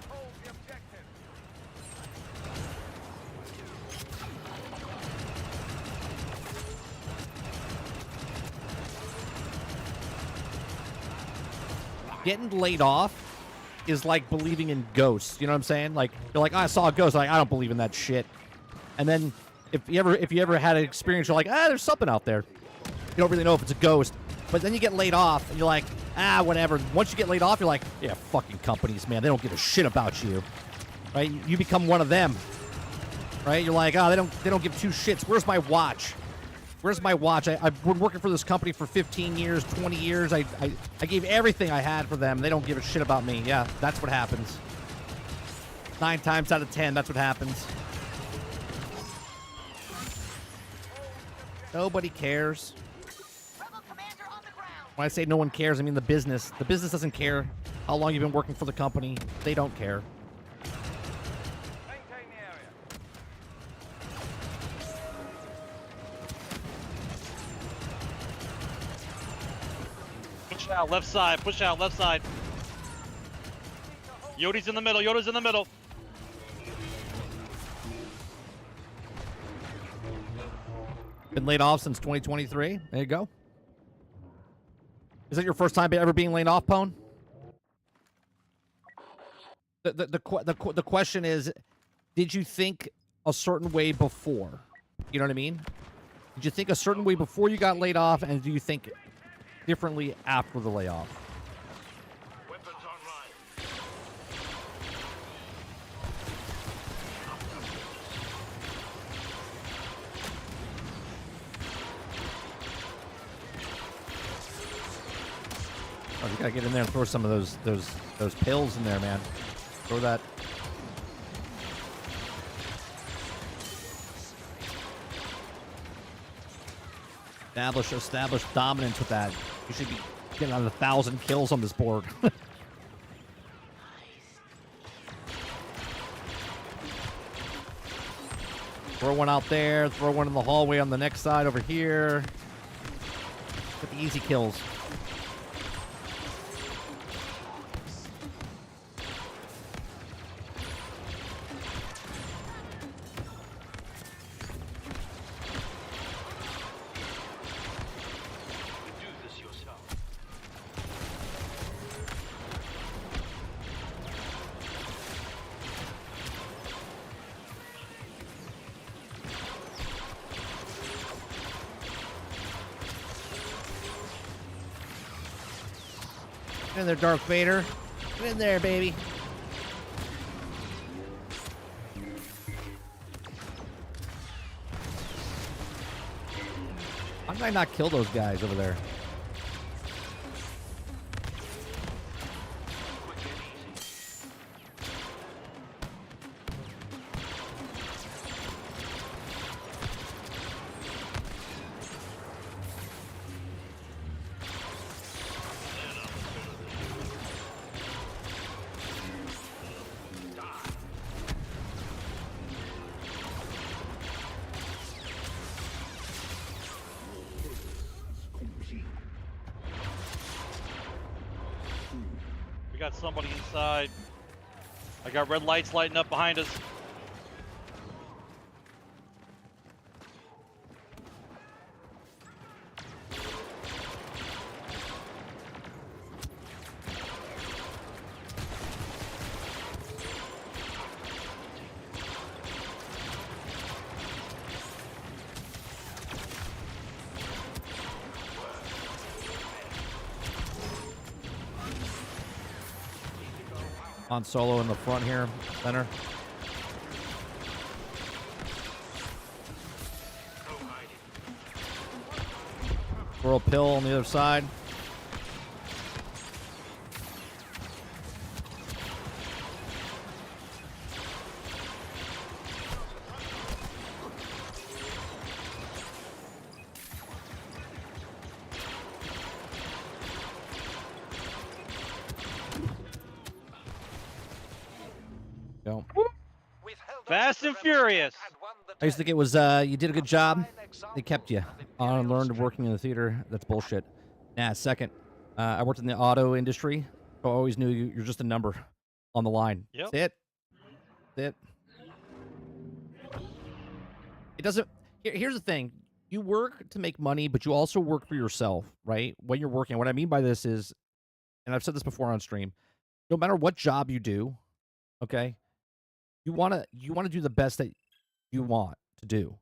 Hold the objective. Getting laid off is like believing in ghosts. You know what I'm saying? Like, you're like, oh, I saw a ghost. Like, I don't believe in that shit. And then if you ever had an experience, you're like, there's something out there. You don't really know if it's a ghost. But then you get laid off, and you're like, whatever. Once you get laid off, you're like, yeah, fucking companies, man. They don't give a shit about you. Right? You become one of them. Right? You're like, they don't give two shits. Where's my watch? Where's my watch? I've been working for this company for 15 years, 20 years. I gave everything I had for them. They don't give a shit about me. Yeah, that's what happens. 9 times out of 10, that's what happens. Nobody cares. Rebel commander on the ground. When I say no one cares, I mean the business. The business doesn't care how long you've been working for the company. They don't care. Maintain the area. Push out, left side. Push out, left side. Yoda's in the middle. Yoda's in the middle. Been laid off since 2023. There you go. Is that your first time ever being laid off, Pone? The question is, did you think a certain way before? You know what I mean? Did you think a certain way before you got laid off, and do you think differently after the layoff? Weapons online. Oh, you gotta get in there and throw some of those pills in there, man. Throw that. Establish dominance with that. You should be getting on 1,000 kills on this board. Throw one out there. Throw one in the hallway on the next side over here. Get the easy kills. Do this yourself. Get in there, Darth Vader. Get in there, baby. How did I not kill those guys over there? Quick and easy. We got somebody inside. I got red lights lighting up behind us. Han Solo in the front here, center. Throw a pill on the other side. Go. We've held off Fast the and rebel furious. attack and won the I used to day. think it was you did a good job. They kept you. I learned working in the theater. That's bullshit. Nah, second. I worked in the auto industry. So I always knew you're just a number on the line. Yep. That's it. That's it. It doesn't. Here's the thing. You work to make money, but you also work for yourself, right? When you're working. What I mean by this is, and I've said this before on stream, no matter what job you do, okay, you wanna do the best that you want to do,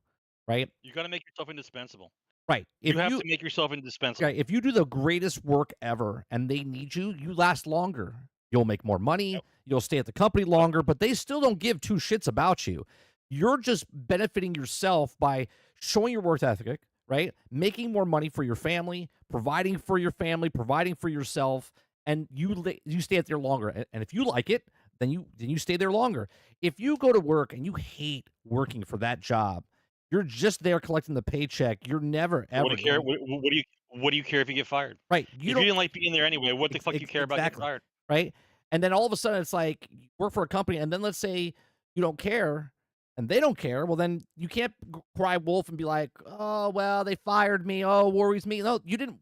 right? You got to make yourself indispensable. Right. You have to make yourself indispensable. Okay, if you do the greatest work ever and they need you, you last longer. You'll make more money. Yep. You'll stay at the company longer, but they still don't give two shits about you. You're just benefiting yourself by showing your work ethic, right? Making more money for your family, providing for your family, providing for yourself, and you stay at there longer. And if you like it, then you stay there longer. If you go to work and you hate working for that job, you're just there collecting the paycheck. You're never ever. What do you care? What do you care if you get fired? Right. If you didn't like being there anyway, what the fuck you care about getting exactly. fired? Right. And then all of a sudden it's like you work for a company, and then let's say you don't care and they don't care. Well, then you can't cry wolf and be like, oh, well, they fired me. Oh, worries me. No, you didn't.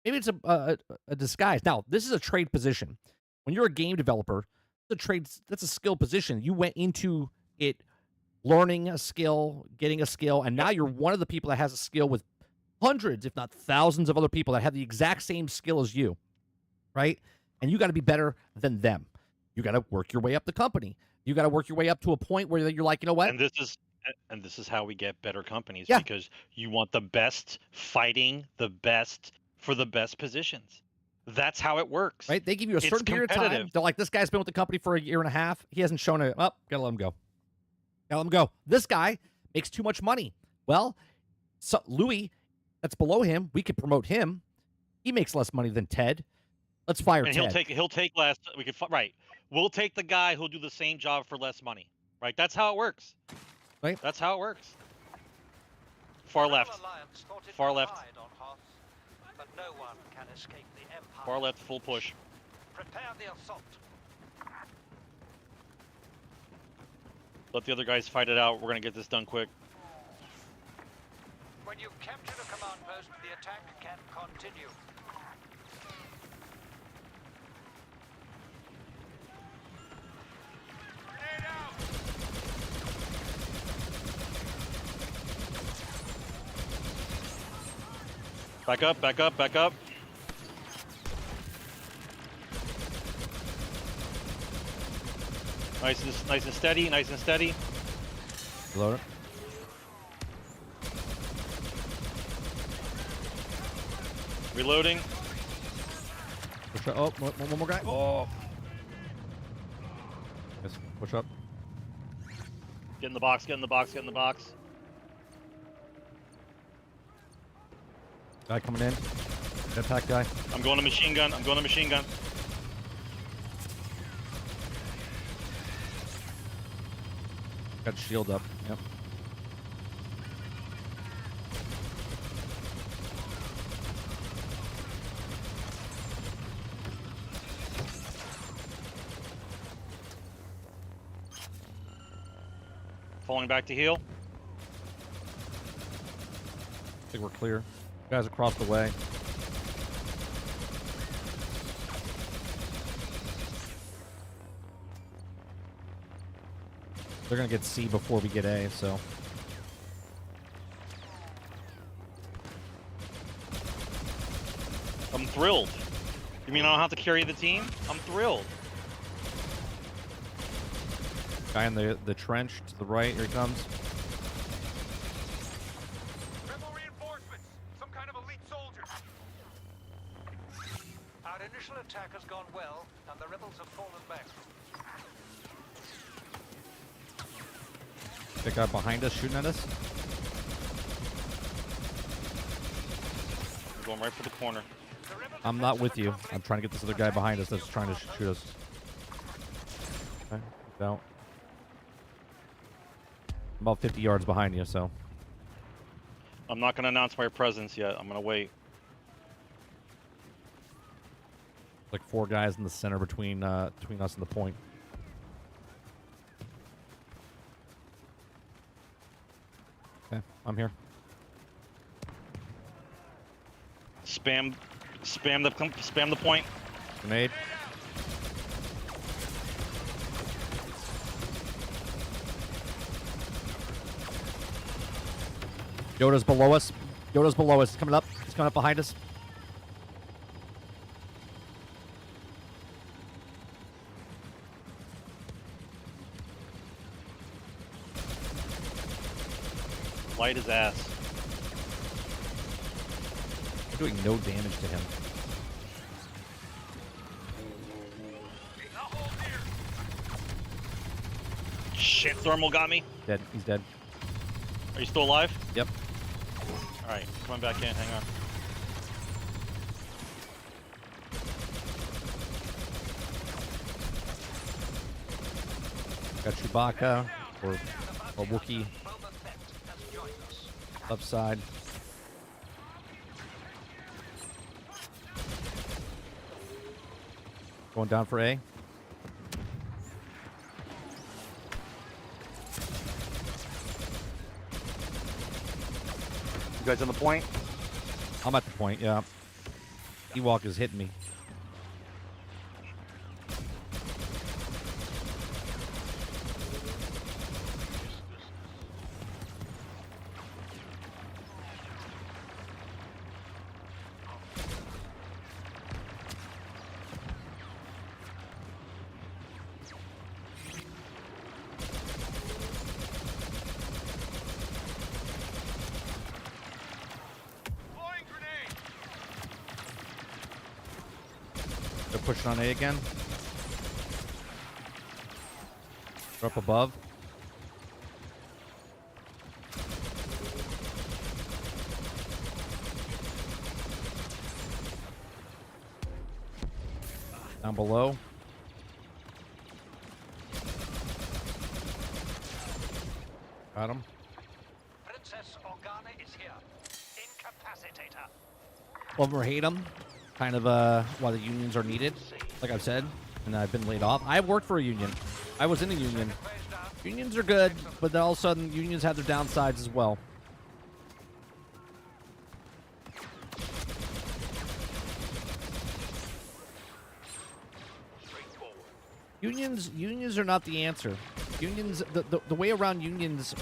maybe it's a disguise. Now, this is a trade position. When you're a game developer, it's a trade. That's a skill position. You went into it learning a skill, getting a skill, and now you're one of the people that has a skill with hundreds, if not thousands, of other people that have the exact same skill as you, right? And you got to be better than them. You got to work your way up the company. You got to work your way up to a point where you're like, you know what? And this is how we get better companies, Yeah. because you want the best fighting the best for the best positions. That's how it works. Right? They give you a certain period of time. They're like, this guy's been with the company for a year and a half. He hasn't shown it. Oh, gotta let him go. Gotta let him go. This guy makes too much money. Well, so Louis, that's below him, we could promote him. He makes less money than Ted. Let's fire And Ted. he'll take less. We could right. We'll take the guy who'll do the same job for less money. Right? That's how it works. Right? That's how it works. Far left. Far left. On Hoth, but no one can escape the Empire. Far left, full push. Prepare the assault. Let the other guys fight it out. We're gonna get this done quick. When you capture the command post, the attack can continue. Back up, back up, back up. Nice and steady, nice and steady. Load it. Reloading. Push up. Oh, one more guy. Oh. Yes, push up. Get in the box, get in the box, get in the box. Guy coming in. Jetpack guy. I'm going to machine gun, I'm going to machine gun. Got shield up. Yep. Falling back to heal. I think we're clear. Guys across the way. They're gonna get C before we get A, so. I'm thrilled. You mean I don't have to carry the team? I'm thrilled. Guy in the trench to the right, here he comes. Rebel reinforcements! Some kind of elite soldiers! Our initial attack has gone well, and the rebels have fallen back. That guy behind us shooting at us. I'm going right for the corner. I'm not with you. I'm trying to get this other guy behind us that's trying to shoot us. Okay, out. I'm about 50 yards behind you, so. I'm not going to announce my presence yet. I'm going to wait. Like 4 guys in the center between us and the point. Okay, I'm here. Spam the point. Grenade. Yoda's below us. Yoda's below us. He's coming up. He's coming up behind us. Light his ass. We're doing no damage to him. Shit, thermal got me. Dead. He's dead. Are you still alive? Yep. Alright, come on back in, hang on. Got Chewbacca or a Wookiee. Left side. Going down for A. You guys on the point? I'm at the point, yeah. Ewok is hitting me. They're pushing on A again. They're up above. Down below. Got him. Princess Organa is here. Incapacitate her. Love them or hate them. Kind of why the unions are needed, like I've said, and I've been laid off. I worked for a union. I was in a union. Unions are good, but then all of a sudden unions have their downsides as well. Unions are not the answer. Unions, the way around unions.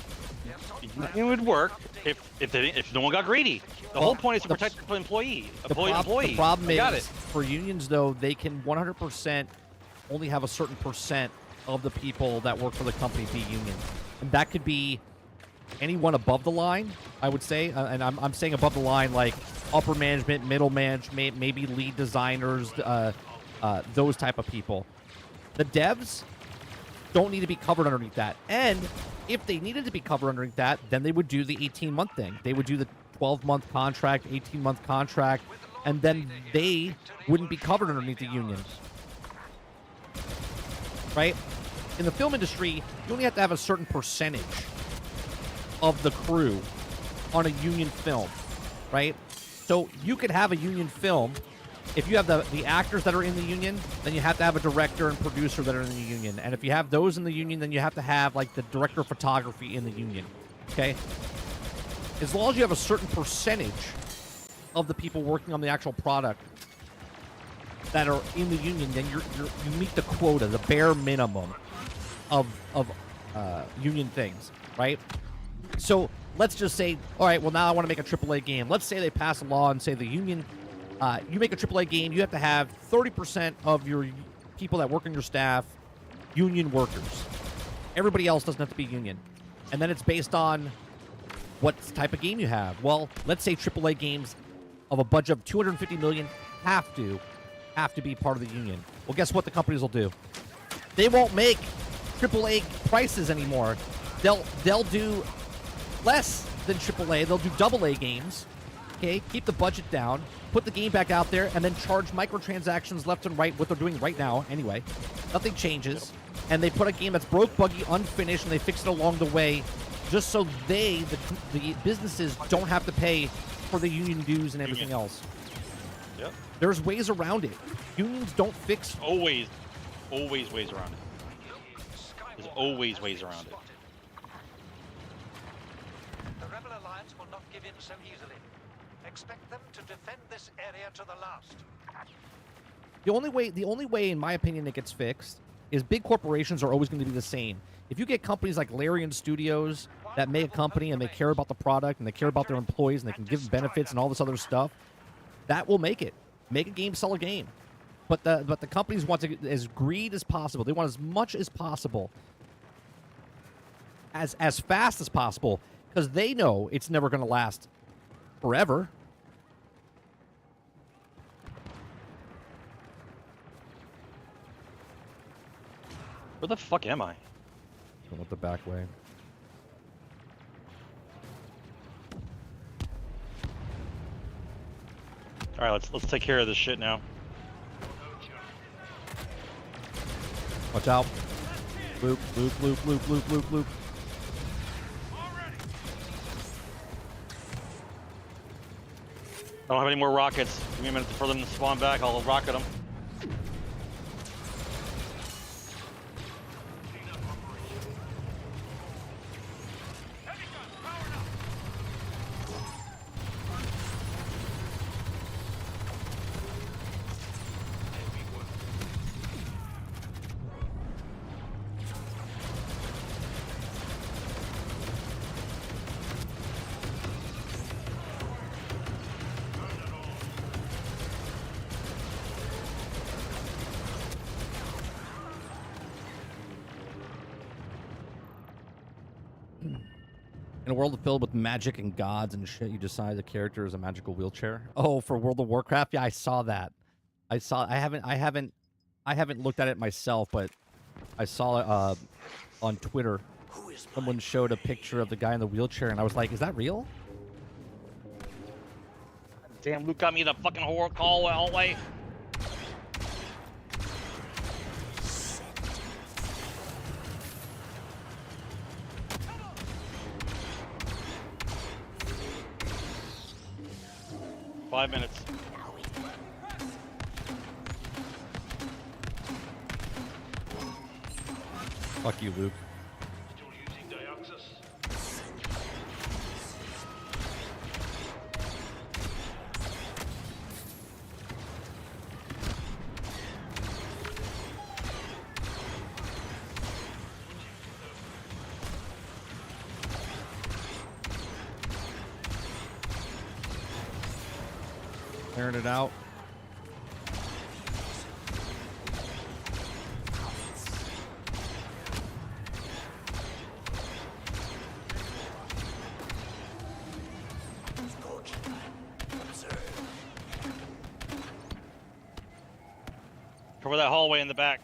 It would work if no one got greedy. The whole point is to protect the employee. The problem is, for unions, though, they can 100% only have a certain percent of the people that work for the company be union. And that could be anyone above the line, I would say. And I'm saying above the line, like upper management, middle management, maybe lead designers, those type of people. The devs don't need to be covered underneath that. And if they needed to be covered underneath that, then they would do the 18-month thing. They would do the 12-month contract, 18-month contract, and then they wouldn't be covered underneath the union. Right? In the film industry, you only have to have a certain percentage of the crew on a union film, right? So you could have a union film. If you have the actors that are in the union, then you have to have a director and producer that are in the union. And if you have those in the union, then you have to have, like, the director of photography in the union, okay? As long as you have a certain percentage of the people working on the actual product that are in the union, then you meet the quota, the bare minimum of union things, right? So let's just say, all right, well, now I want to make a AAA game. Let's say they pass a law and say the union, you make a AAA game, you have to have 30% of your people that work on your staff union workers. Everybody else doesn't have to be union. And then it's based on what type of game you have. Well, let's say AAA games of a budget of $250 million have to be part of the union. Well, guess what the companies will do? They won't make AAA prices anymore. They'll do less than AAA. They'll do AA games. Okay, keep the budget down, put the game back out there, and then charge microtransactions left and right, what they're doing right now anyway. Nothing changes. And they put a game that's broke, buggy, unfinished, and they fix it along the way just so the businesses don't have to pay for the union dues and everything else. Yep. There's ways around it. Unions don't fix... Always ways around it. There's always ways around it. The Rebel Alliance will not give in so easily. Expect them to defend this area to the last. The only way, in my opinion, it gets fixed is big corporations are always going to be the same. If you get companies like Larian Studios that make a company and they care about the product and they care about their employees and they can give them benefits and all this other stuff, that will make it. Make a game, sell a game. But the companies want to as greed as possible. They want as much as possible, as fast as possible, because they know it's never going to last forever. Where the fuck am I? Going up the back way. All right, let's take care of this shit now. Watch out. Loop, loop, loop, loop, loop, loop, loop. I don't have any more rockets. Give me a minute for them to spawn back. I'll rocket them. In a world filled with magic and gods and shit, you decide the character is a magical wheelchair. Oh, for World of Warcraft, yeah, I saw that. I haven't looked at it myself, but I saw it on Twitter. Someone showed a picture of the guy in the wheelchair, and I was like, "Is that real?" Damn, Luke got me the fucking horror call hallway. Five minutes. Fuck you, Luke. Still using Dioxis? Clearing it out. Cover that hallway in the back.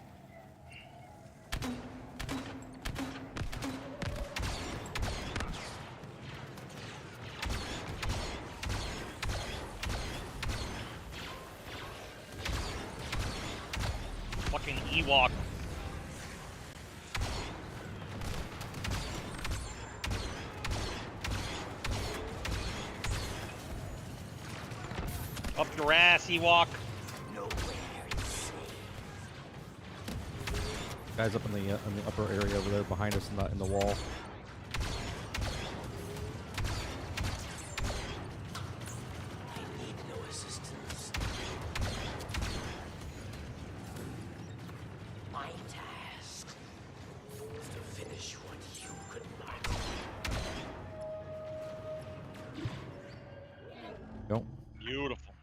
Fucking Ewok. Up your ass, Ewok. Guys up in the upper area over there behind us in the wall. Nope. Beautiful.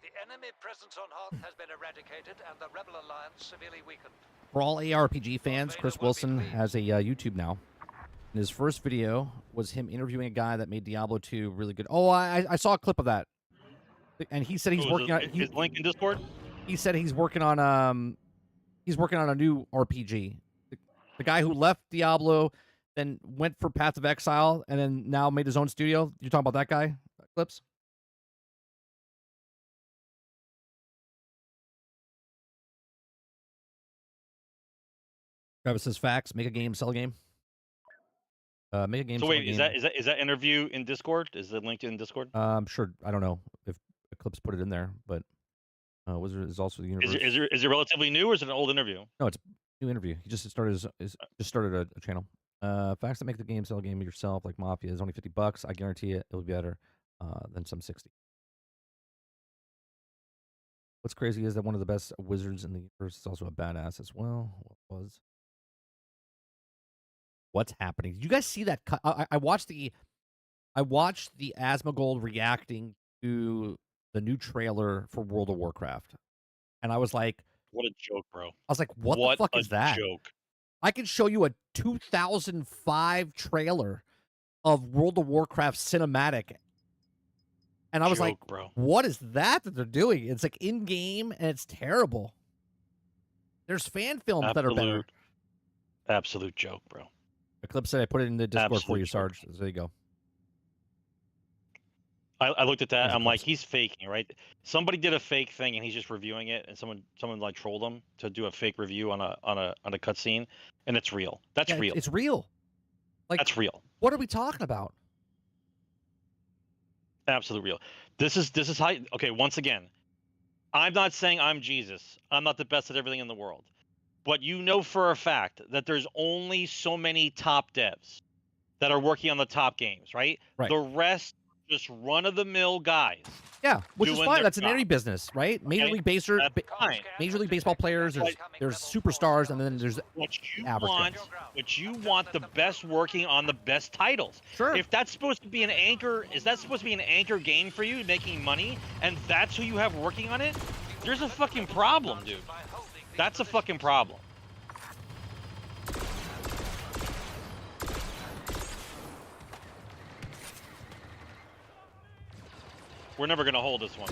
The enemy presence on Hoth has been eradicated and the Rebel Alliance severely weakened. For all ARPG fans, Chris Wilson has a YouTube now. And his first video was him interviewing a guy that made Diablo 2 really good. Oh, I saw a clip of that. And he said he's working on his link in Discord. He said he's working on a new RPG. The guy who left Diablo, then went for Path of Exile, and then now made his own studio. You talking about that guy? Clips? Travis says facts. Make a game, sell a game. Make a game. So wait, is that interview in Discord? Is it linked in Discord? Sure. I don't know if Eclipse put it in there, but Wizard is also the universe. Is it relatively new or is it an old interview? No, it's a new interview. He just started a channel. Facts that make the game, sell a game yourself, like Mafia, is only $50. I guarantee it. It'll be better than some 60. What's crazy is that one of the best wizards in the universe is also a badass as well. What was? What's happening? Did you guys see that? I watched the Asmongold reacting to the new trailer for World of Warcraft, and I was like, "What a joke, bro!" I was like, "What the fuck is that?" Joke. I can show you a 2005 trailer of World of Warcraft cinematic, and I was like, bro. "What is that they're doing?" It's like in game, and it's terrible. There's fan films that are better. Absolute joke, bro. Eclipse said I put it in the Discord for you, Sarge. There you go. I looked at that. I'm like, he's faking, right? Somebody did a fake thing, and he's just reviewing it, and someone like trolled him to do a fake review on a cutscene, and it's real. That's real. It's real. Like, that's real. What are we talking about? Absolute real. This is how. Okay, once again, I'm not saying I'm Jesus. I'm not the best at everything in the world. But you know for a fact that there's only so many top devs that are working on the top games, right? Right. The rest just run-of-the-mill guys. Yeah, which is fine. That's in any business, right? Major League Baseball players. There's superstars, and then there's average guys. But you want the best working on the best titles. Sure. If that's supposed to be an anchor, is that supposed to be an anchor game for you, making money, and that's who you have working on it? There's a fucking problem, dude. That's a fucking problem. We're never gonna hold this one.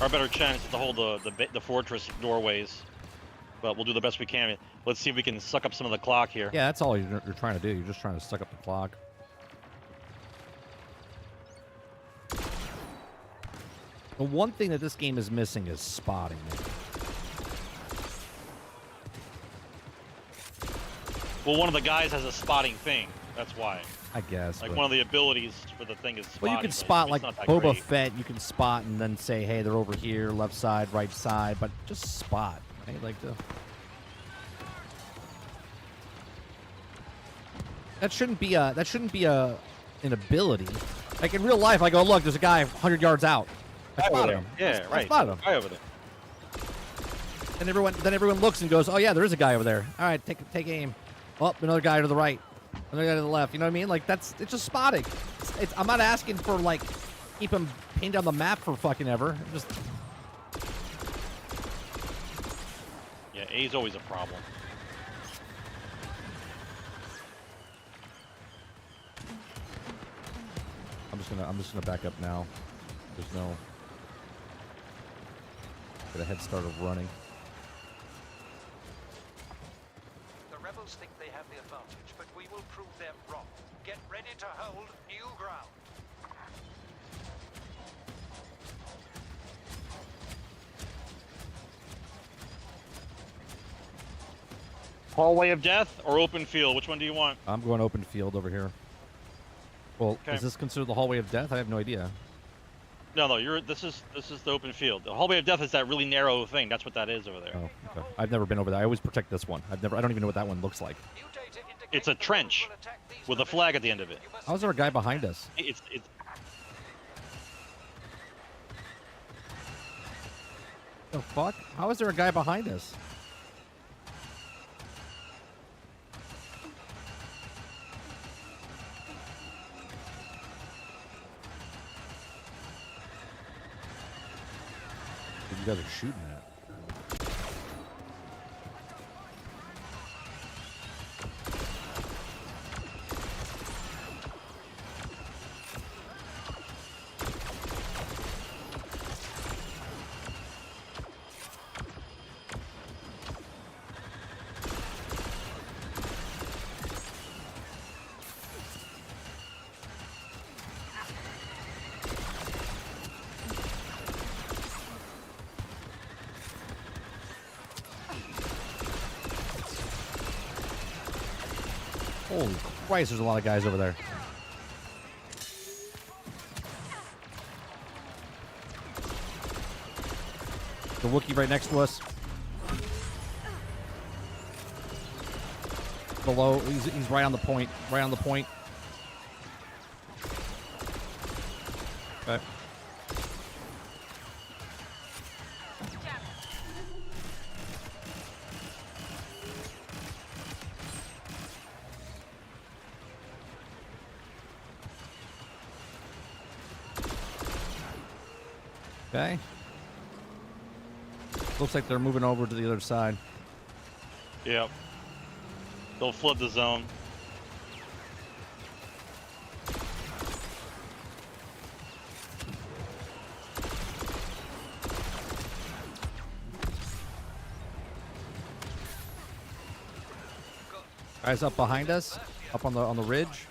Our better chance is to hold the fortress doorways, but we'll do the best we can. Let's see if we can suck up some of the clock here. Yeah, that's all you're trying to do. You're just trying to suck up the clock. The one thing that this game is missing is spotting, man. Well, one of the guys has a spotting thing. That's why. I guess. Like one of the abilities for the thing is spotting. Well, you can spot like Boba great. Fett. You can spot and then say, "Hey, they're over here, left side, right side," but just spot. Right? Like the. That shouldn't be an ability. Like in real life, I go, "Look, there's a guy 100 yards out." I spotted him. Yeah, right. I spotted him. Guy over there. And everyone looks and goes, "Oh yeah, there is a guy over there. All right, take aim." Oh, another guy to the right. Another guy to the left. You know what I mean? Like it's just spotting. I'm not asking for like keep him pinned on the map for fucking ever. Just Yeah, A's always a problem. I'm just gonna back up now. There's no get a head start of running. The rebels think they have the advantage, but we will prove them wrong. Get ready to hold new ground. Hallway of Death or open field? Which one do you want? I'm going open field over here. Well, Okay. is this considered the hallway of death? I have no idea. No. This is the open field. The Hallway of Death is that really narrow thing. That's what that is over there. Oh, okay. I've never been over there. I always protect this one. I don't even know what that one looks like. New data indicates It's a the trench rebels will attack these with a positions. flag at the end of it. You must How is there a guy behind us? It's The fuck? How is there a guy behind us? You guys are shooting at. Holy Christ, there's a lot of guys over there. The Wookiee right next to us. Below, he's right on the point. Right on the point. Okay. Okay. Looks like they're moving over to the other side. Yep. They'll flood the zone. Guys up behind us, up on the ridge.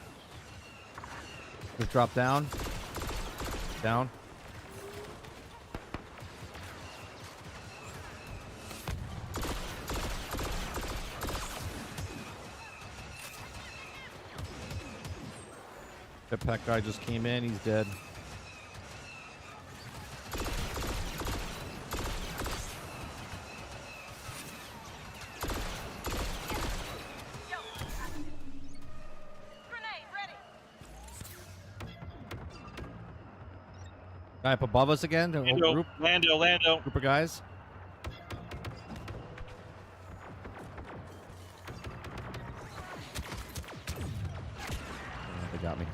Just drop down. Down. Jetpack guy just came in. He's dead. Grenade ready. Guy up above us again. A whole group Lando. of guys. They got me.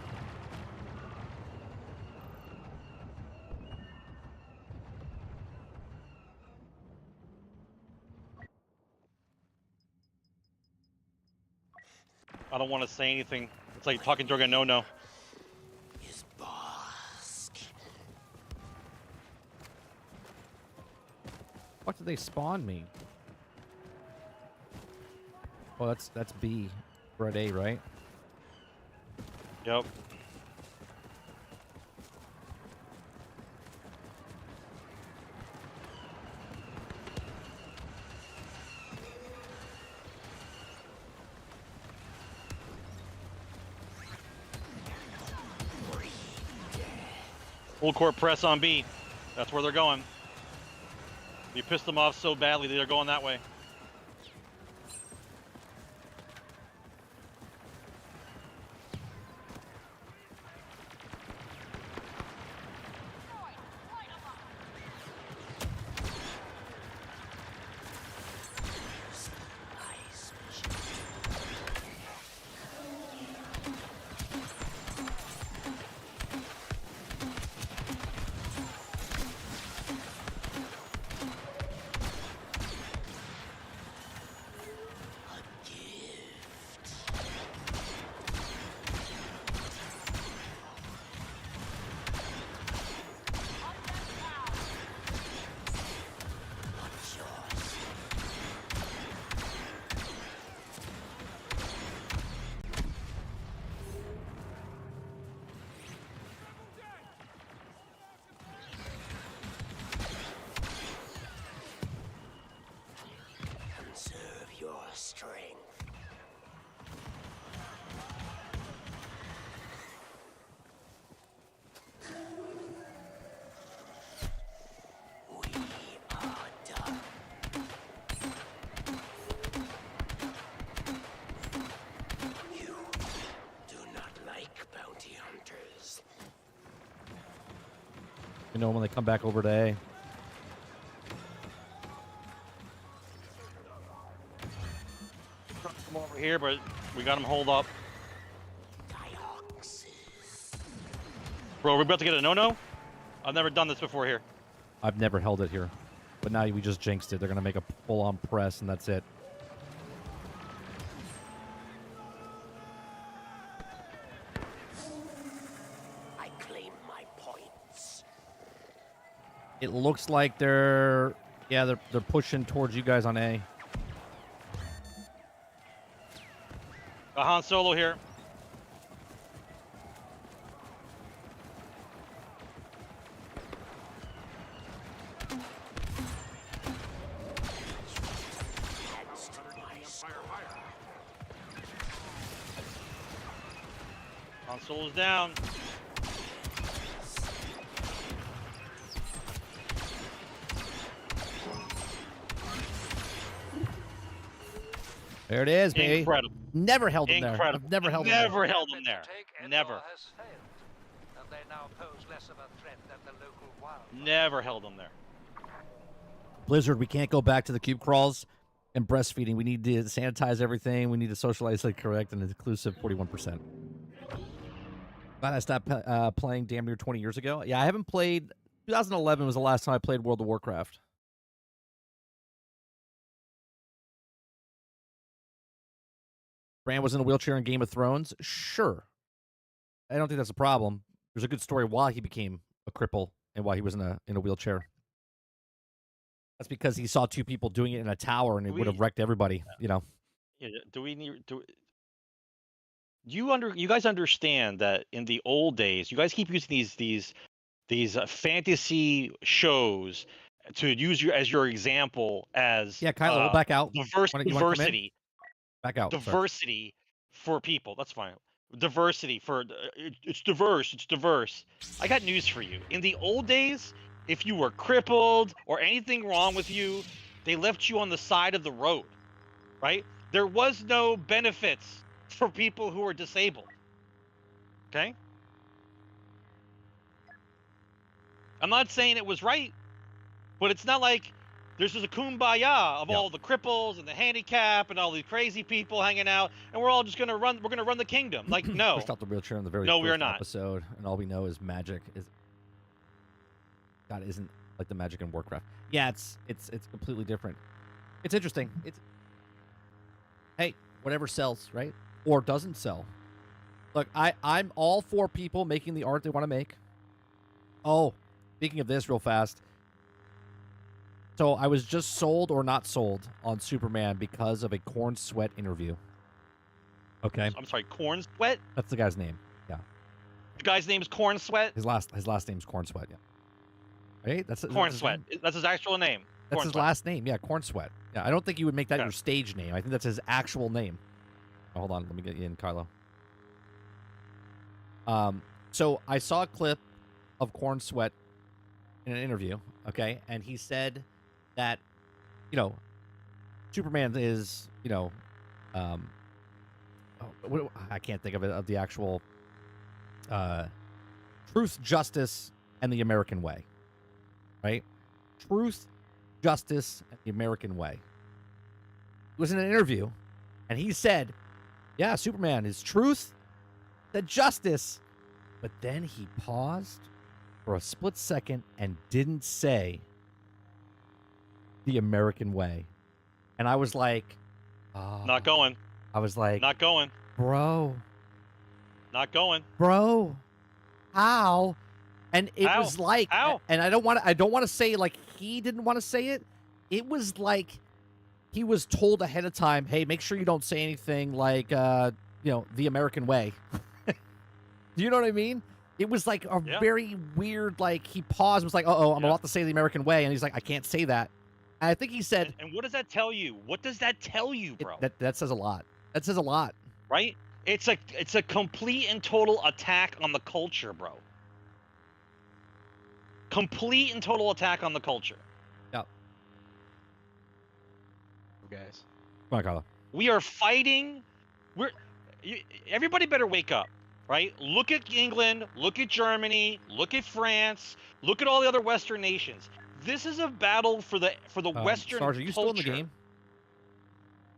I don't want to say anything. It's like talking during a no-no. What did they spawn me? Oh, that's B. We're at A, right? Yep. Full court press on B. That's where they're going. You pissed them off so badly they're going that way. You know when they come back over to A. Come over here, but we got them holed up. Bro, we're about to get a no-no? I've never done this before here. I've never held it here. But now we just jinxed it. They're going to make a full-on press, and that's it. I claim my points. It looks like they're pushing towards you guys on A. Han Solo here. Han Solo's down. There it is, baby. Incredible. Never held him there. Incredible. I've never held him Never there. held him there. Never. Has failed, and they now pose less of a threat than the local wildlife. Never held him there. Blizzard, we can't go back to the cube crawls and breastfeeding. We need to sanitize everything. We need to socialize like correct and inclusive 41%. Glad I stopped playing damn near 20 years ago. Yeah, I haven't played. 2011 was the last time I played World of Warcraft. Bran was in a wheelchair in Game of Thrones? Sure. I don't think that's a problem. There's a good story why he became a cripple and why he was in a wheelchair. That's because he saw two people doing it in a tower and it would have wrecked everybody, you know. Yeah, do we need you guys understand that in the old days, you guys keep using these fantasy shows to use you as your example as Kylo, we'll back out. Diversity. Back out. Diversity for people. That's fine. Diversity for it's diverse. It's diverse. I got news for you. In the old days, if you were crippled or anything wrong with you, they left you on the side of the road, right? There was no benefits for people who were disabled. Okay? I'm not saying it was right, but it's not like there's just a kumbaya of all the cripples and the handicap and all these crazy people hanging out, and we're all just gonna run. We're gonna run the kingdom. Like no, pushed out the wheelchair in the very we're first not. episode, and all we know is magic is. God, isn't like the magic in Warcraft. Yeah, it's completely different. It's interesting. It's hey, whatever sells, right? Or doesn't sell. Look, I'm all for people making the art they want to make. Oh, speaking of this real fast. So I was just sold or not sold on Superman because of a Corn Sweat interview. Okay. I'm sorry, Corn Sweat? That's the guy's name. Yeah. The guy's name is Corn Sweat? His last name's Corn Sweat, yeah. Right? Corn Sweat. That's his actual name. That's his last name. Yeah, Corn Sweat. Yeah, I don't think you would make that your stage name. I think that's his actual name. Oh, hold on, let me get you in, Kylo. So I saw a clip of Corn Sweat in an interview, okay, and he said that, Superman is, I can't think of it, of the actual truth, justice, and the American way, right? Truth, justice, and the American way. He was in an interview, and he said, yeah, Superman is truth, the justice, but then he paused for a split second and didn't say the American way. And I was like, oh. Not going. I was like, not going. Bro. Not going. Bro. How? And it was like, and I don't want to say like he didn't want to say it. It was like he was told ahead of time, hey, make sure you don't say anything like, the American way. Do you know what I mean? It was like a very weird, like he paused, was like, I'm about to say the American way. And he's like, I can't say that. And I think he said. And what does that tell you? What does that tell you, bro? That says a lot. That says a lot. Right? It's a complete and total attack on the culture, bro. Complete and total attack on the culture. Yep. Guys. Come on, Carlo. We are fighting. Everybody better wake up, right? Look at England, look at Germany, look at France, look at all the other Western nations. This is a battle for the Western Sarge, are you still in the game?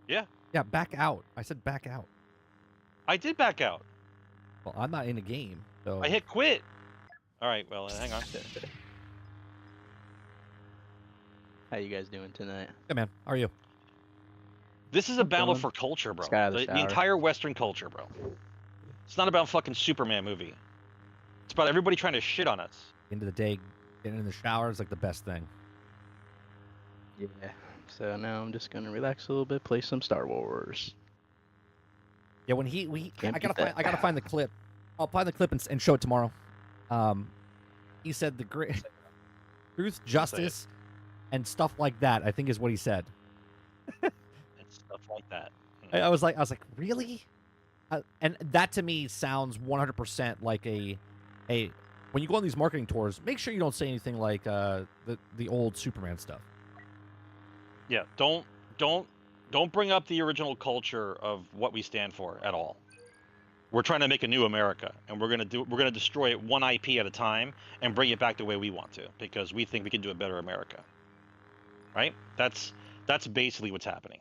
Yeah. Yeah, back out. I said back out. I did back out. Well, I'm not in the game, so. I hit quit. All right, well, hang on. How you guys doing tonight? Hey, man. How are you? This is a battle for culture, bro. The entire Western culture, bro. It's not about fucking Superman movie. It's about everybody trying to shit on us. End of the day, getting in the shower is like the best thing. Yeah. So now I'm just gonna relax a little bit, play some Star Wars. Yeah, when I gotta find the clip. I'll find the clip and show it tomorrow. He said the great truth, justice, and stuff like that. I think is what he said. And stuff like that. I was like, really? And that to me sounds 100% like a when you go on these marketing tours, make sure you don't say anything like the old Superman stuff. Yeah, don't bring up the original culture of what we stand for at all. We're trying to make a new America, and we're gonna destroy it one IP at a time and bring it back the way we want to, because we think we can do a better America. Right? That's basically what's happening.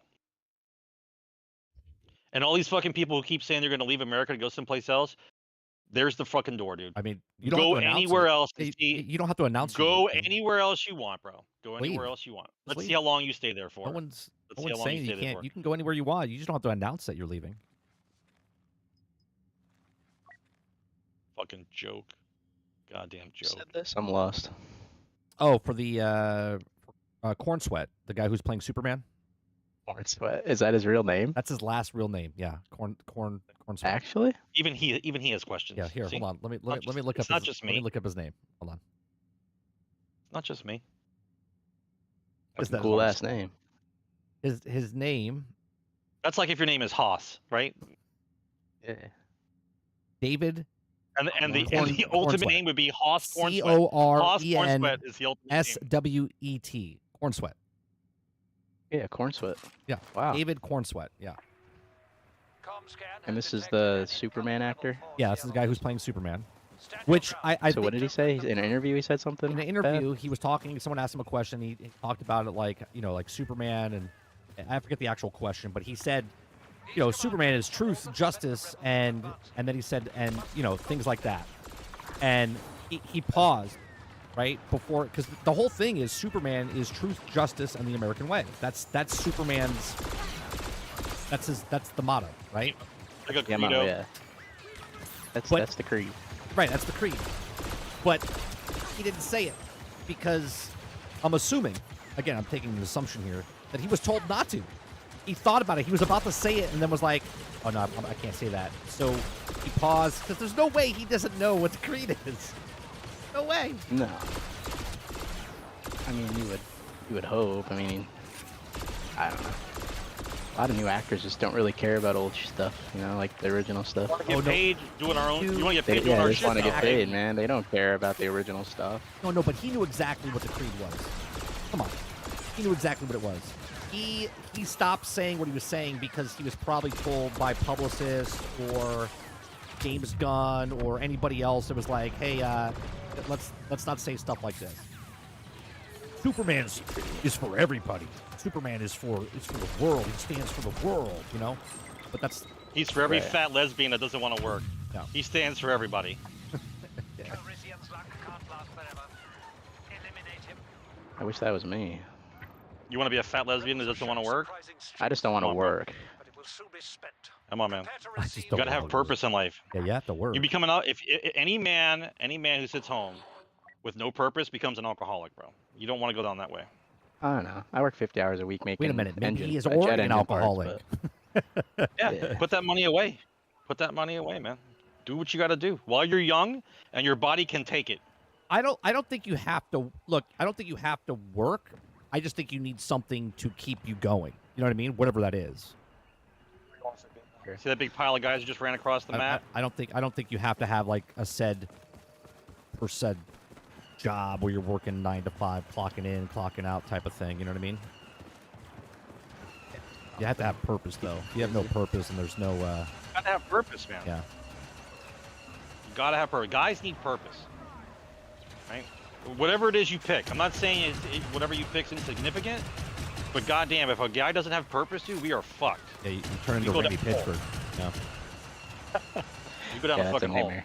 And all these fucking people who keep saying they're gonna leave America to go someplace else, there's the fucking door, dude. I mean, you don't go have to anywhere it. else. You don't have to announce. Go anywhere else you want, bro. Go Leave. anywhere else you want. Let's leave. see how long you stay there for. No one's Let's see how long saying you can't. You can go anywhere you want. You just don't have to announce that you're leaving. Fucking joke. Goddamn joke. Said this? I'm lost. Oh, for the Corn Sweat, the guy who's playing Superman. Corn Sweat. Is that his real name? That's his last real name. Yeah, Corn Sweat. Actually? Even he has questions. Yeah, here, See? hold on. Let me look up. It's not just me. Let me look up his name. Hold on. It's not just me. That's a cool ass name. His name. That's like if your name is Hoth, right? Yeah. David. And the ultimate name would be Hoth Corn Sweat. Cornswet is the ultimate name. SWET. Corn Sweat. Yeah, Corn Sweat. Yeah. Wow. David Corn Sweat. Yeah. And this is the Superman actor? Yeah, this is the guy who's playing Superman. Which I So what did he say? In an interview he said something? In an interview, he was talking, someone asked him a question, he talked about it like Superman, and I forget the actual question, but he said, Superman is truth, justice, and then he said, and things like that. And he paused, right, before, because the whole thing is Superman is truth, justice, and the American way. That's Superman's, that's the motto, right? Like a credo. Yeah. That's the creed. Right, that's the creed. But he didn't say it because I'm assuming again, I'm taking an assumption here, that he was told not to. He thought about it. He was about to say it and then was like, oh, no, I can't say that. So he paused, because there's no way he doesn't know what the creed is. No way. No. I mean, you would hope. I mean, I don't know. A lot of new actors just don't really care about old stuff, you know, like the original stuff. Get paid doing our own. You want to get paid doing Yeah, our they shit? just want to now. get paid, man. They don't care about the original stuff. No, but he knew exactly what the creed was. Come on. He knew exactly what it was. He stopped saying what he was saying because he was probably told by publicists or James Gunn or anybody else that was like, hey, let's not say stuff like this. Superman is for everybody. Superman is for the world. He stands for the world, you know? But that's... He's for every fat lesbian that doesn't want to work. No. He stands for everybody. Calrissian's luck can't last forever. Eliminate him. I wish that was me. You want to be a fat lesbian that doesn't want to work? I just don't want to work. But it will soon be spent. Come on, man. Prepare to I just receive don't You gotta have want purpose in life. Yeah, you have to work. You become an if any man who sits home with no purpose becomes an alcoholic, bro. You don't want to go down that way. I don't know. I work 50 hours a week making Wait a minute. Maybe engine, he is jet already an engine parts, alcoholic. but- Yeah, Yeah. put that money away. Put that money away, man. Do what you got to do while you're young and your body can take it. I don't think you have to look. I don't think you have to work. I just think you need something to keep you going. You know what I mean? Whatever that is. See that big pile of guys who just ran across the map? I don't think you have to have like a said job where you're working 9 to 5, clocking in, clocking out type of thing. You know what I mean? You have to have purpose, though. If you have no purpose and there's no, You gotta have purpose, man. yeah. You gotta have purpose. Guys need purpose, right? Whatever it is you pick. I'm not saying whatever you pick's insignificant, but goddamn, if a guy doesn't have purpose, dude, we are fucked. Yeah, you turn into go Randy down the hole. Pitchford. Yeah. You go down Yeah, the that's a fucking hole. nightmare.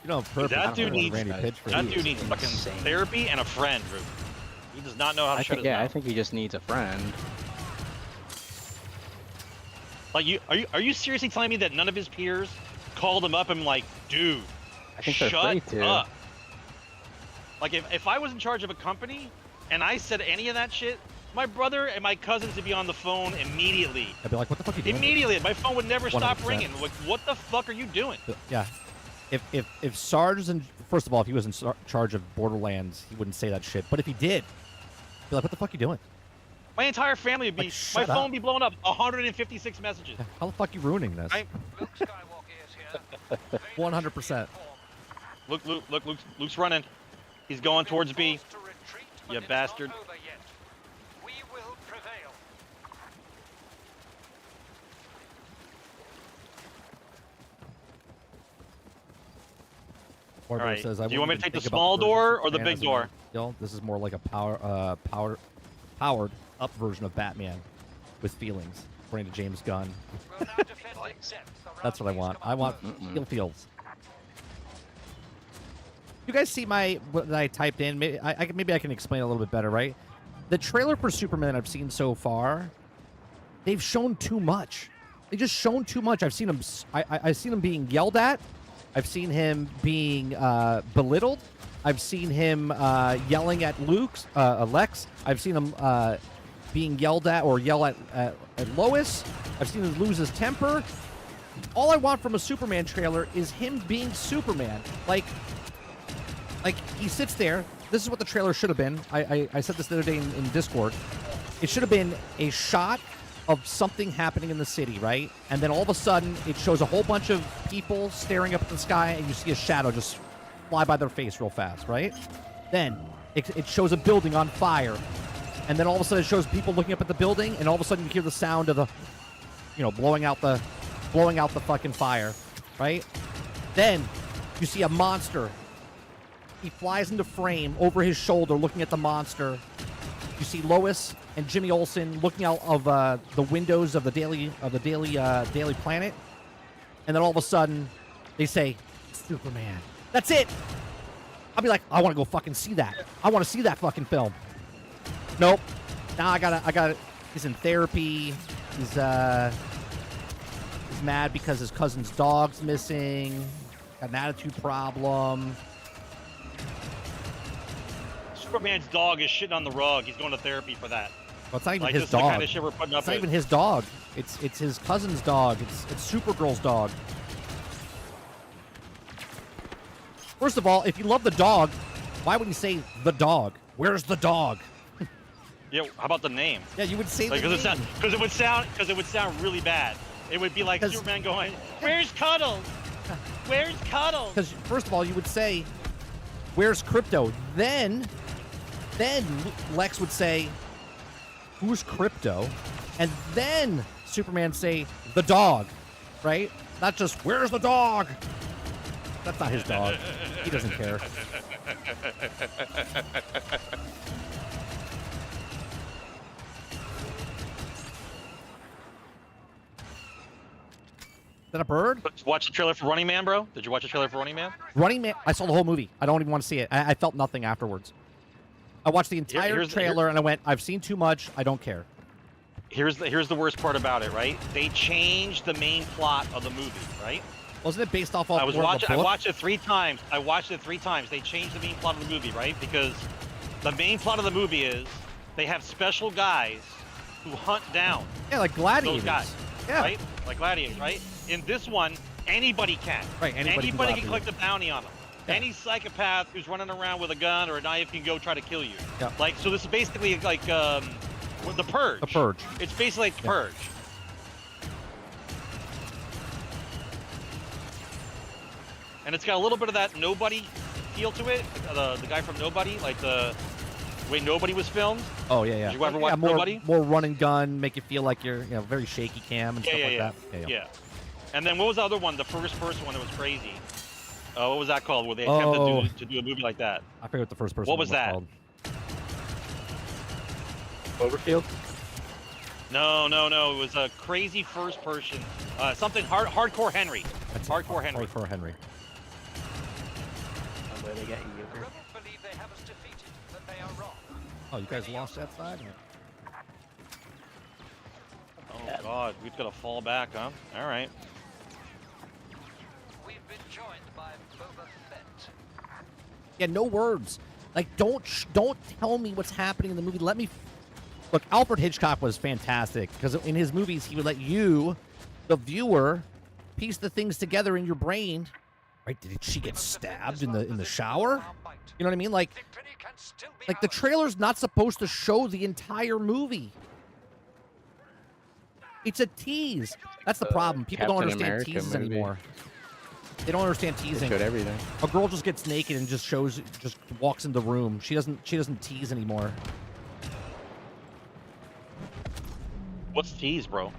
You don't have purpose. That you dude turn into needs- Randy Pitchford. That He dude is needs fucking insane. therapy and a friend, dude. He does not know how to shut his I mouth. think he just needs a friend. Like, are you seriously telling me that none of his peers called him up and like, dude, I think they're shut free to. up? Like, if I was in charge of a company and I said any of that shit, my brother and my cousins would be on the phone immediately. I'd be like, what the fuck are you doing? Immediately, my phone would never stop 100%. ringing. Like, what the fuck are you doing? Yeah. If Sarge is in, first of all, if he was in charge of Borderlands, he wouldn't say that shit. But if he did, he'd be like, what the fuck are you doing? My entire family would be, Like, my shut phone up. would be blowing up 156 messages. How the fuck are you ruining this? Right? Luke Skywalker is here. 100%. Luke's running. He's going towards B. To retreat, You but it's bastard. not over yet. We will prevail. Or All right. says, Do I you want me to wouldn't take the think about small version door of or the Superman big as a door? deal. This is more like a powered up version of Batman with feelings, according to James Gunn. We'll now defend in depth around That's what I these want. I want commanders. feel feels. You guys see what I typed in? Maybe I can explain a little bit better, right? The trailer for Superman I've seen so far, they've shown too much. They just shown too much. I've seen him. I've seen him being yelled at. I've seen him being belittled. I've seen him yelling at Lex. I've seen him being yelled at or yell at Lois. I've seen him lose his temper. All I want from a Superman trailer is him being Superman. Like he sits there. This is what the trailer should have been. I said this the other day in Discord. It should have been a shot of something happening in the city, right? And then all of a sudden, it shows a whole bunch of people staring up at the sky, and you see a shadow just fly by their face real fast, right? Then it shows a building on fire, and then all of a sudden it shows people looking up at the building, and all of a sudden you hear the sound of the, blowing out the fucking fire, right? Then you see a monster. He flies into frame over his shoulder, looking at the monster. You see Lois and Jimmy Olsen looking out of the windows of the Daily Planet, and then all of a sudden, they say, "Superman." That's it. I'll be like, I want to go fucking see that. I want to see that fucking film. Nope. Now I gotta. He's in therapy. He's mad because his cousin's dog's missing. Got an attitude problem. Superman's dog is shitting on the rug. He's going to therapy for that. Well, it's not even Like, his this is the dog. kind of shit we're putting up It's not with. even his dog. It's his cousin's dog. It's Supergirl's dog. First of all, if you love the dog, why would you say the dog? Where's the dog? Yeah, how about the name? Yeah, you would say Like, the name. because it would sound really bad. It would be like 'Cause- Superman going, "Where's Cuddles? Where's Cuddles?" Because first of all, you would say, "Where's Crypto?" Then Lex would say, "Who's Crypto?" And then Superman say, "The dog," right? Not just, "Where's the dog?" That's not his dog. He doesn't care. Is that a bird? Watch the trailer for Running Man, bro. Did you watch the trailer for Running Man? Running Man. I saw the whole movie. I don't even want to see it. I felt nothing afterwards. I watched the entire here's trailer and I went, I've seen too much. I don't care. Here's the worst part about it, right? They changed the main plot of the movie, right? Wasn't it based off of I book? watched it 3 times. They changed the main plot of the movie, right? Because the main plot of the movie is they have special guys who hunt down Yeah, like gladiators. those guys, Yeah. right? Like gladiators, right? In this one, anybody can. Right, anybody can go can after collect a bounty on them. Yeah. Any psychopath who's running around with a gun or a knife can go try to kill you. Yeah. Like, so this is basically like the Purge. The Purge. It's basically like the Purge. And it's got a little bit of that Nobody feel to it. The guy from Nobody, like the way Nobody was filmed. Oh, yeah, yeah. Did you ever watch more, Nobody? More run and gun, make you feel like you're, very shaky cam and stuff like that. Yeah. And then what was the other one? The first one that was crazy. What was that called? Where they attempted to do a movie like that? I forget what the first person What was that? called. Cloverfield? No. It was a crazy first person. Something Hardcore Henry. Hardcore Henry. Hardcore Henry. Where they got you. The rebels believe they have us defeated, but they are wrong. Oh, you guys lost that side? Oh God, we've got to fall back, huh? All right. We've been joined by Boba Fett. Yeah, no words. Like, don't tell me what's happening in the movie. Let me... Look, Alfred Hitchcock was fantastic because in his movies, he would let you, the viewer, piece the things together in your brain. Right? Did she get stabbed in the shower? You know what I mean? Like the trailer's not supposed to show the entire movie. It's a tease. That's the problem. People don't Captain understand America teases movie. anymore. They don't understand They teasing. showed everything. A girl just gets naked and just walks in the room. She doesn't tease anymore. What's tease, bro?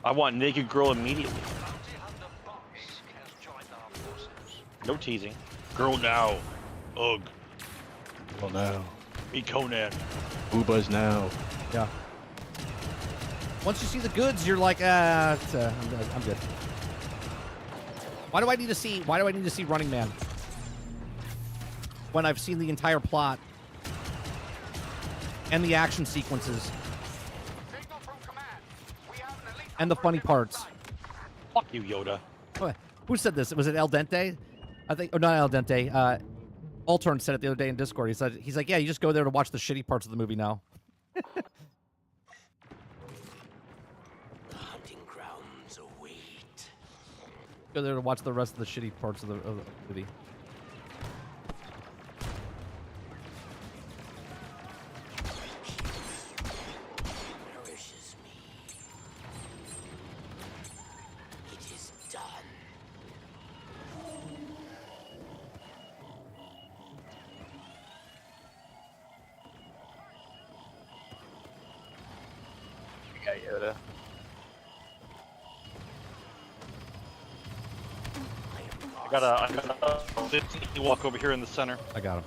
I want naked girl immediately. Bounty hunter Boss has joined our forces. No teasing. Girl now. Ugh. Well, no. Me Conan. Boobas now. Yeah. Once you see the goods, you're like, I'm good. Why do I need to see Running Man when I've seen the entire plot and the action sequences and the funny parts? Fuck you, Yoda. Who said this? Was it El Dente? I think, or not El Dente. Altern said it the other day in Discord. He's like, yeah, you just go there to watch the shitty parts of the movie now. Go there to watch the rest of the shitty parts of the movie. Nourishes me. It is done. We got Yoda. I gotta walk over here in the center. I got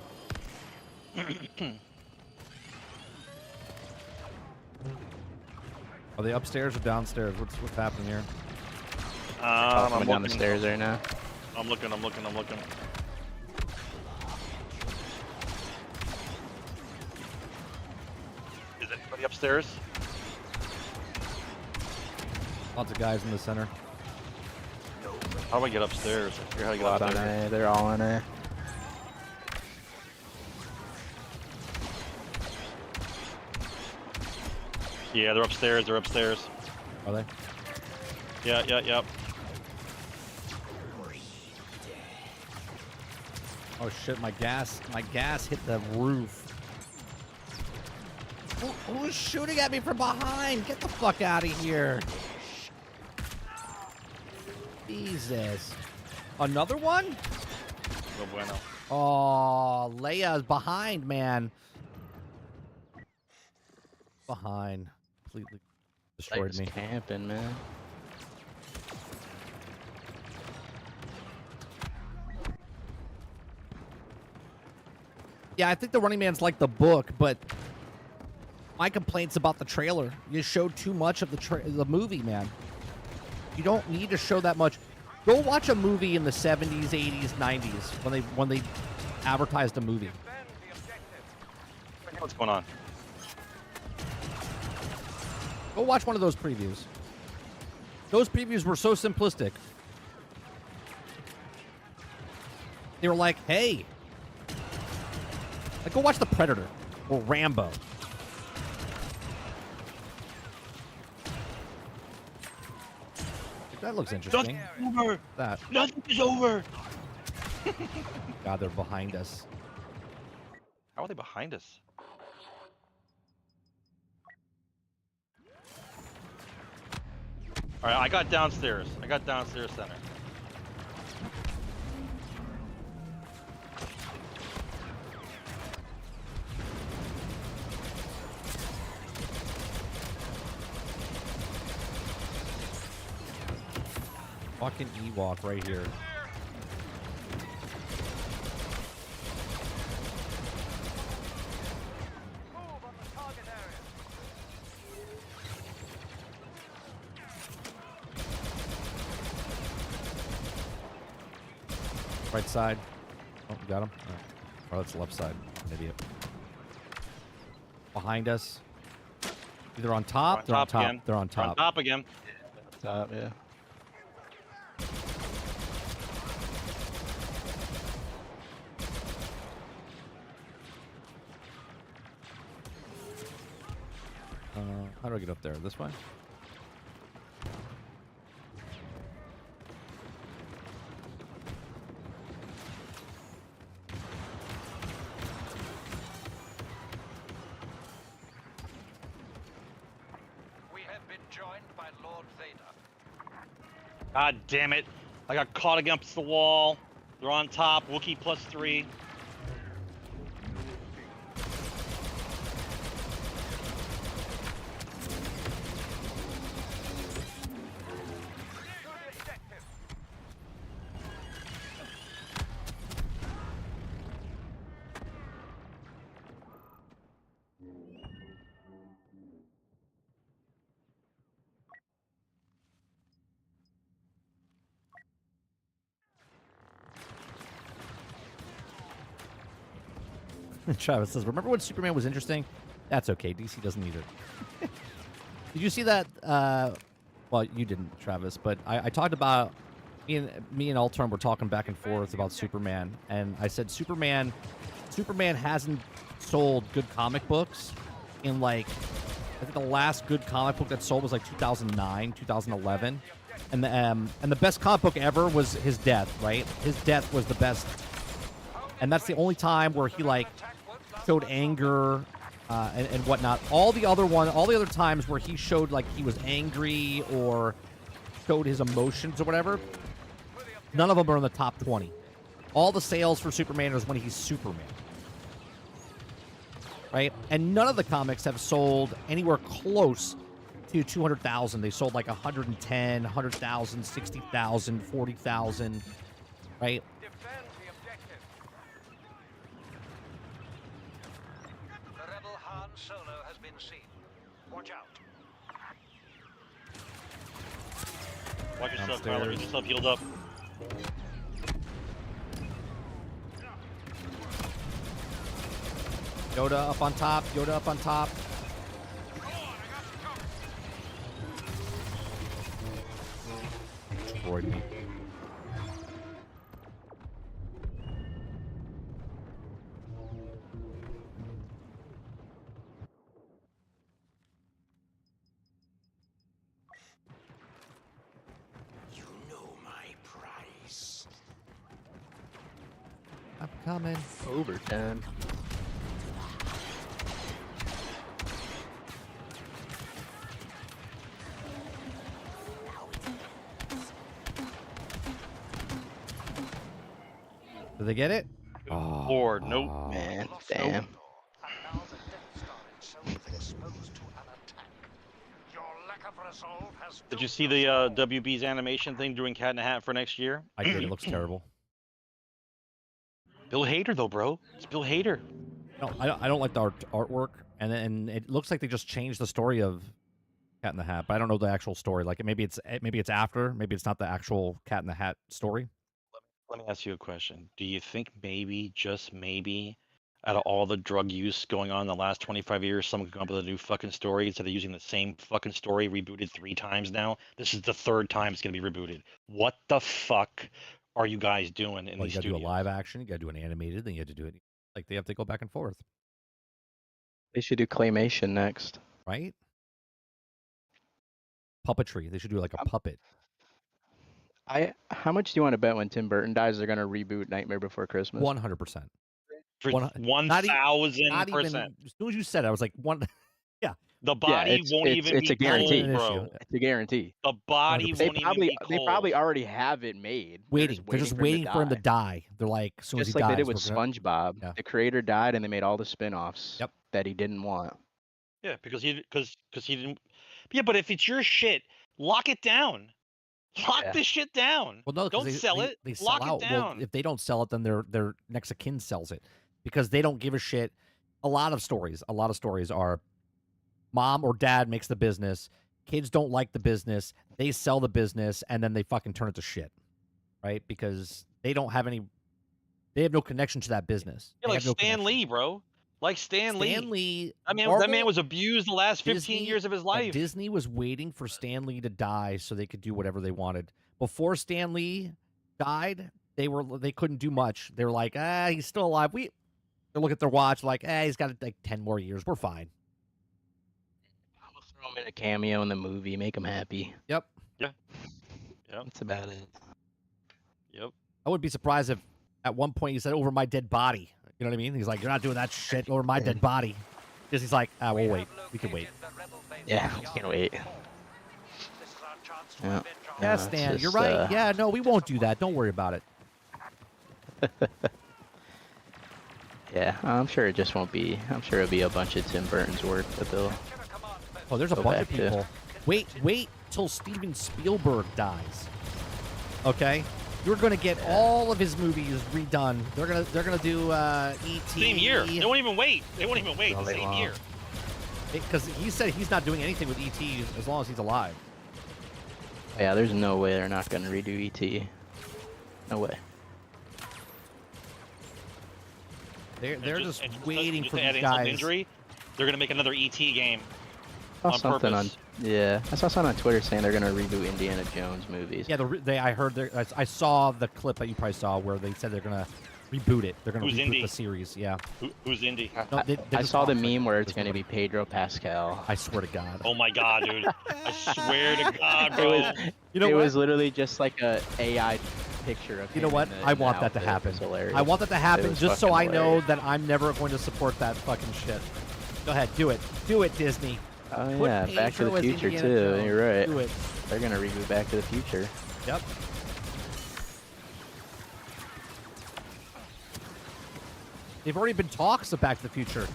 him. Are they upstairs or downstairs? What's happening here? I'm I'm down the looking. stairs right now. I'm looking. Is anybody upstairs? Lots of guys in the center. How do I get upstairs? I forget how to get A lot on upstairs. A. They're all on A. Yeah, they're upstairs. They're upstairs. Are they? Yeah, yeah, yeah. Oh shit! My gas hit the roof. Who's shooting at me from behind? Get the fuck out of here! Jesus! Another one? No bueno. Oh, Leia's behind, man. Behind. Completely destroyed me. Camping, man. Yeah, I think the Running Man's like the book, but my complaint's about the trailer. You showed too much of the movie, man. You don't need to show that much. Go watch a movie in the 70s, 80s, 90s when they advertised a movie. What's going on? Go watch one of those previews. Those previews were so simplistic. They were like, hey. Like, go watch The Predator or Rambo. That looks interesting. Nothing's over. That. Nothing is over. God, they're behind us. How are they behind us? All right, I got downstairs. Center. Fucking Ewok right here. Right side. Oh, you got him? Oh, that's the left side. An idiot. Behind us. Either on top. They're on top. Again. They're on top. On top again. Top, yeah. How do I get up there? This way? We have been joined by Lord Vader. God damn it. I got caught against the wall. They're on top. Wookiee +3. Travis says, remember when Superman was interesting? That's okay. DC doesn't need it. Did you see that? Well, you didn't, Travis, but I talked about, me and Ultron were talking back and forth about Superman, and I said Superman hasn't sold good comic books in, like, I think the last good comic book that sold was like 2009, 2011. And the best comic book ever was his death, right? His death was the best. And that's the only time where he, like, showed anger and whatnot. All the other times where he showed, like, he was angry or showed his emotions or whatever, none of them are in the top 20. All the sales for Superman is when he's Superman. Right? And none of the comics have sold anywhere close to 200,000. They sold like 110, 100,000, 60,000, 40,000, right? The rebel Han Solo has been seen. Watch out. Watch yourself, Downstairs. Tyler. Get yourself healed up. Yoda up on top. Yoda up on top. Destroyed me. coming. Overtime. Did they get it? Oh, Lord, nope. Man, Lost damn. Endor, and now the Death Star itself is exposed to an attack. Your lack of resolve has Did you doomed see us the all. WB's animation thing doing Cat in the Hat for next year? I did. It looks terrible. Bill Hader, though, bro. It's Bill Hader. No, I don't like the artwork, and it looks like they just changed the story of Cat in the Hat, but I don't know the actual story. Like maybe it's after, maybe it's not the actual Cat in the Hat story. Let me ask you a question. Do you think maybe, just maybe, out of all the drug use going on in the last 25 years, someone could come up with a new fucking story instead of using the same fucking story rebooted 3 times now? This is the 3rd time it's going to be rebooted. What the fuck are you guys doing in Well, these you got to do a studios? live action, you got to do an animated, then you have to do it. Like they have to go back and forth, They should do claymation next. right? Puppetry. They should do like a puppet. How much do you want to bet when Tim Burton dies they're gonna reboot Nightmare Before Christmas? 100%. For Not 1,000%. even. As soon as you said it, I was like one. Yeah. The body won't even it's be a guarantee. cold, bro. It's a guarantee. The body 100%. They won't even be they cold. probably already have it made. They're just waiting for him to die. die. They're like, as soon as Just he like dies, they did with we're gonna- SpongeBob. Yeah. The creator died and they made all the spin-offs Yep. that he didn't want. Yeah, because he didn't. Yeah, but if it's your shit, lock it down. Lock Yeah. this shit down. Well, no, 'cause Don't sell it. They sell Lock out. it down. Well, if they don't sell it, then their next of kin sells it because they don't give a shit. A lot of stories are mom or dad makes the business. Kids don't like the business. They sell the business and then they fucking turn it to shit, right? Because they don't have any. They have no connection to that business. Yeah, They like have no Stan connection. Lee, bro. Like Stan Lee. I mean, that Marvel- man was abused the last 15 years of his life. Disney was waiting for Stan Lee to die so they could do whatever they wanted. Before Stan Lee died, they couldn't do much. They were like, he's still alive. They look at their watch like, he's got like 10 more years. We're fine. We'll throw him in a cameo in the movie, make him happy. Yep. Yep. That's about it. Yep. I wouldn't be surprised if at one point he said, over my dead body. You know what I mean? He's like, you're not doing that shit over my dead body. Because he's like, we'll wait. We can wait. Yeah, we can wait. Yeah. Yeah, it's Stan, you're just, right. Yeah, no, we won't do that. Don't worry about it. Yeah, I'm sure it just won't be. I'm sure it'll be a bunch of Tim Burton's work that they'll. Oh, there's a Go bunch of back to- people. Wait till Steven Spielberg dies. Okay? You're gonna get all of his movies redone. They're gonna do E.T. Same year. They won't even wait. They won't even wait. No, The they same won't. year. Because he said he's not doing anything with E.T. as long as he's alive. Yeah, there's no way they're not gonna redo E.T. No way. They're just and waiting just for to add these insult to guys. injury, they're gonna make another ET game. I saw On something purpose. I saw something on Twitter saying they're gonna reboot Indiana Jones movies. Yeah, I heard. I saw the clip that you probably saw where they said they're gonna reboot it. They're gonna Who's reboot Indy? the series. Yeah. Who's Indy? No, they I just saw the talked, like, meme where it's there's gonna be Pedro Pascal. I swear to God. Oh my god, dude! I swear to God, It bro. was, You know it what? was literally just like a AI picture of You him know what? in the- I in the want that to outfit. It happen. was hilarious. I want that to happen was just so I fucking know hilarious. that I'm never going to support that fucking shit. Go ahead, do it. Do it, Disney. Oh Put yeah, Back to Pedro the as Future Indiana too. Jones. You're right. Do it. They're gonna reboot Back to the Future. Yep. They've already been talks of Back to the Future.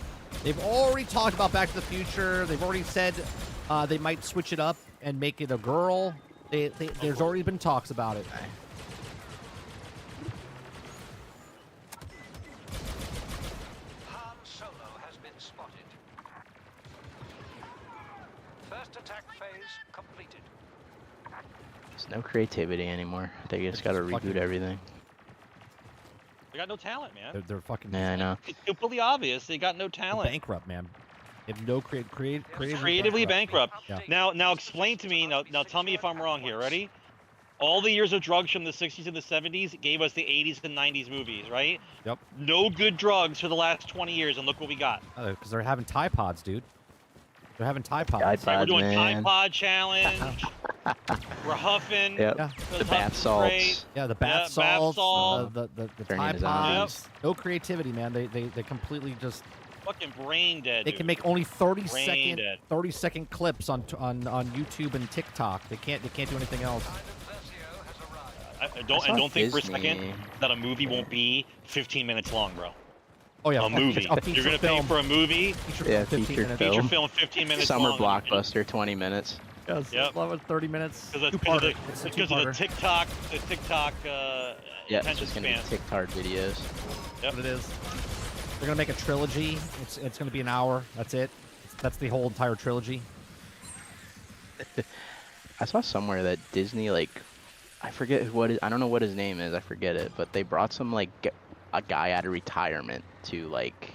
They've already talked about Back to the Future. They've already said they might switch it up and make it a girl. There's already been talks about it. Han Solo has been spotted. First attack phase completed. There's no creativity anymore. They just gotta just reboot fucking- everything. They got no talent, man. They're fucking Yeah, I know. It's completely obvious. They got no talent. bankrupt, man. They have no Creatively bankrupt. Yeah. Now explain to me. Now tell me if I'm wrong here. Ready? All the years of drugs from the 60s and the 70s gave us the 80s and 90s movies, right? Yep. No good drugs for the last 20 years, and look what we got. Because they're having Tide Pods, dude. They're having Tide Pods. Tide We're doing man. Tide Pod Challenge. We're huffing. Yep. Yeah. The bath salts. Yeah, the bath bath salts, salt. the Turning Tide his eyes. Pods. No creativity, man. They completely just. Fucking brain dead. They dude. can make only 30 Brain second dead. 30-second clips on YouTube and TikTok. They can't do anything else. Don't think for a Disney. second that a movie won't be 15 minutes long, bro. Oh yeah, A movie. A feature You're gonna pay film. for a movie. Feature Yeah, film, 15 feature minutes. film. Feature film 15 minutes Summer long. blockbuster, 20 minutes. Yes, Yep. love it. 30 minutes. Because Two-parter. of It's a the two-parter. TikTok, Yeah, it's attention just gonna be span. TikTok videos. That's what it is. They're gonna make a trilogy. It's gonna be an hour. That's it. That's the whole entire trilogy. I saw somewhere that Disney, like, I forget I don't know what his name is, I forget it, but they brought some, like, a guy out of retirement to, like,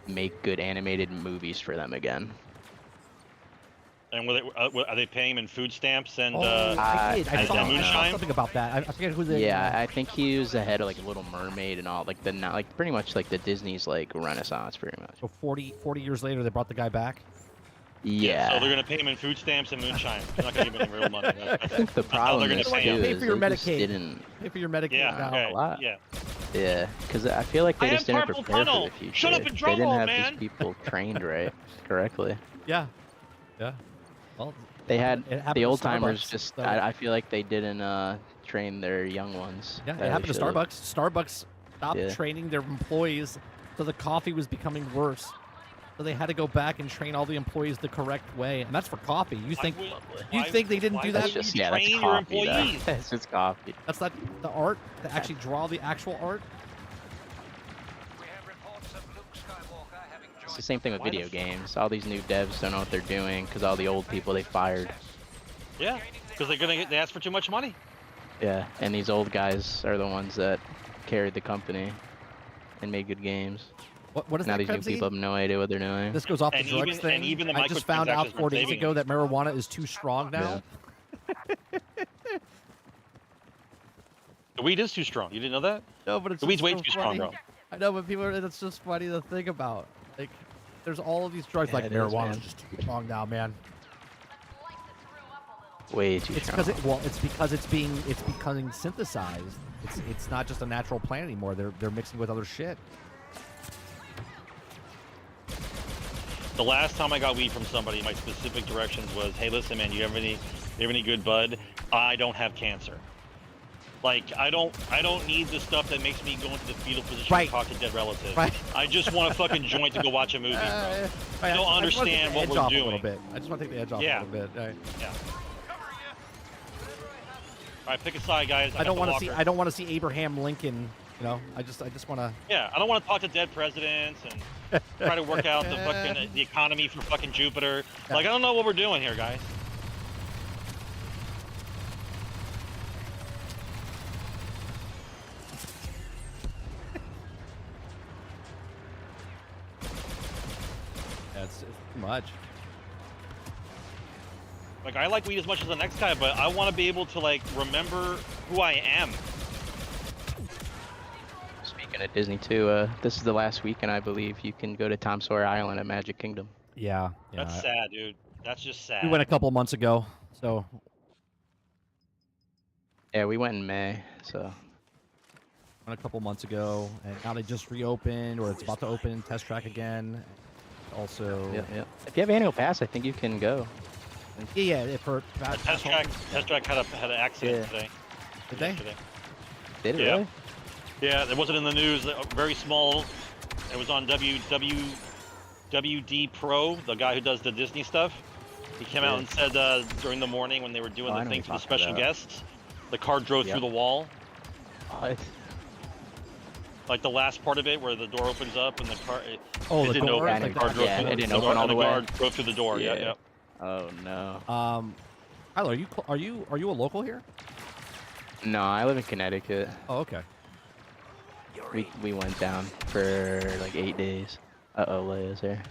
make good animated movies for them again. And are they paying him in food stamps and I did. I I saw don't know. moonshine? something about that. I forget who the. Yeah, I think he was the head of, like, Little Mermaid and all, like, like, pretty much, like, the Disney's, like, Renaissance, pretty much. So 40 years later, they brought the guy back. Yeah. So they're gonna pay him in food stamps and moonshine. They're not gonna give him any real money. I think the That's how they're problem gonna is, pay too, him. Pay is for your they just Medicaid. didn't... Pay for your Medicaid Yeah. now. Okay. a lot. Yeah. Yeah, because I feel like they I just am didn't carpal prepare tunnel. for the future. Shut up and They drum didn't roll, have man. these people trained right, correctly. Yeah. Yeah. Well, They had it happened the to old timers Starbucks, just. so- I feel like they didn't train their young ones. Yeah, that it they happened to should've. Starbucks. Starbucks stopped Yeah. training their employees, so the coffee was becoming worse. So they had to go back and train all the employees the correct way, and that's for coffee. You think they didn't do that? That's just that's train your coffee. Though. employees? That's just coffee. That's not the art to actually draw the actual art. We have reports of Luke Skywalker having It's joined the same thing with Why the video games. All these new devs don't know what they're doing because all the old people they fired. Yeah. Because they ask for too much money. Yeah, and these old guys are the ones that carried the company and made good games. What is Now that, these new Krebsy? people have no idea what they're doing. This goes off the And drugs even- thing. and even the I just found out microtransactions 4 days saving ago you. that marijuana is too strong now. The weed is too strong. You didn't know that? No, but it's The weed's just way so too strong, funny. bro. I know, but people, it's just funny to think about. Like, there's all of these drugs, Yeah, like it is, marijuana is man. just too strong now, man. Way too It's strong. because it's because it's becoming synthesized. It's not just a natural plant anymore. They're mixing with other shit. The last time I got weed from somebody, my specific directions was, "Hey, listen, man, you have any good bud? I don't have cancer. Like, I don't need the stuff that makes me go into the fetal position Right. and talk to dead relatives. Right. I just want a fucking joint to go watch a movie, bro. I don't understand what we're A doing. little bit. I just want to take the edge off Yeah. a little bit. Right. Yeah. All right, pick a side, guys. I don't want want to see. I don't want to see Abraham Lincoln. You know. I just want to. Yeah, I don't want to talk to dead presidents and try to work out the economy for fucking Jupiter. Yeah. Like, I don't know what we're doing here, guys. It's too much. Like, I like weed as much as the next guy, but I want to be able to, like, remember who I am. Speaking of Disney too, this is the last weekend I believe you can go to Tom Sawyer Island at Magic Kingdom. Yeah. That's sad, dude. That's just sad. We went a couple months ago, so Yeah, we went in May, so went a couple months ago, and now they just reopened, or it's about to open Test Track again. Also, yeah. If you have annual pass, I think you can go. yeah. For Test track had an accident today. Did they? Yesterday. Did it Yeah. really? Yeah, it wasn't in the news. Very small. It was on WD Pro, the guy who does the Disney stuff. He came out and said during the morning when they were doing Oh, I the know thing what for the you're talking special about. guests, the car drove Yep. through the wall. What? Like the last part of it where the door opens up and the car. Oh, it the didn't door? open. Like The car that? drove Yeah, through it didn't the open door, all and the way. car drove through the door. Yeah, Yeah. yeah. Oh no. Tyler, are you a local here? No, I live in Connecticut. Oh, okay. We went down for like 8 days. Uh-oh, Leia's here.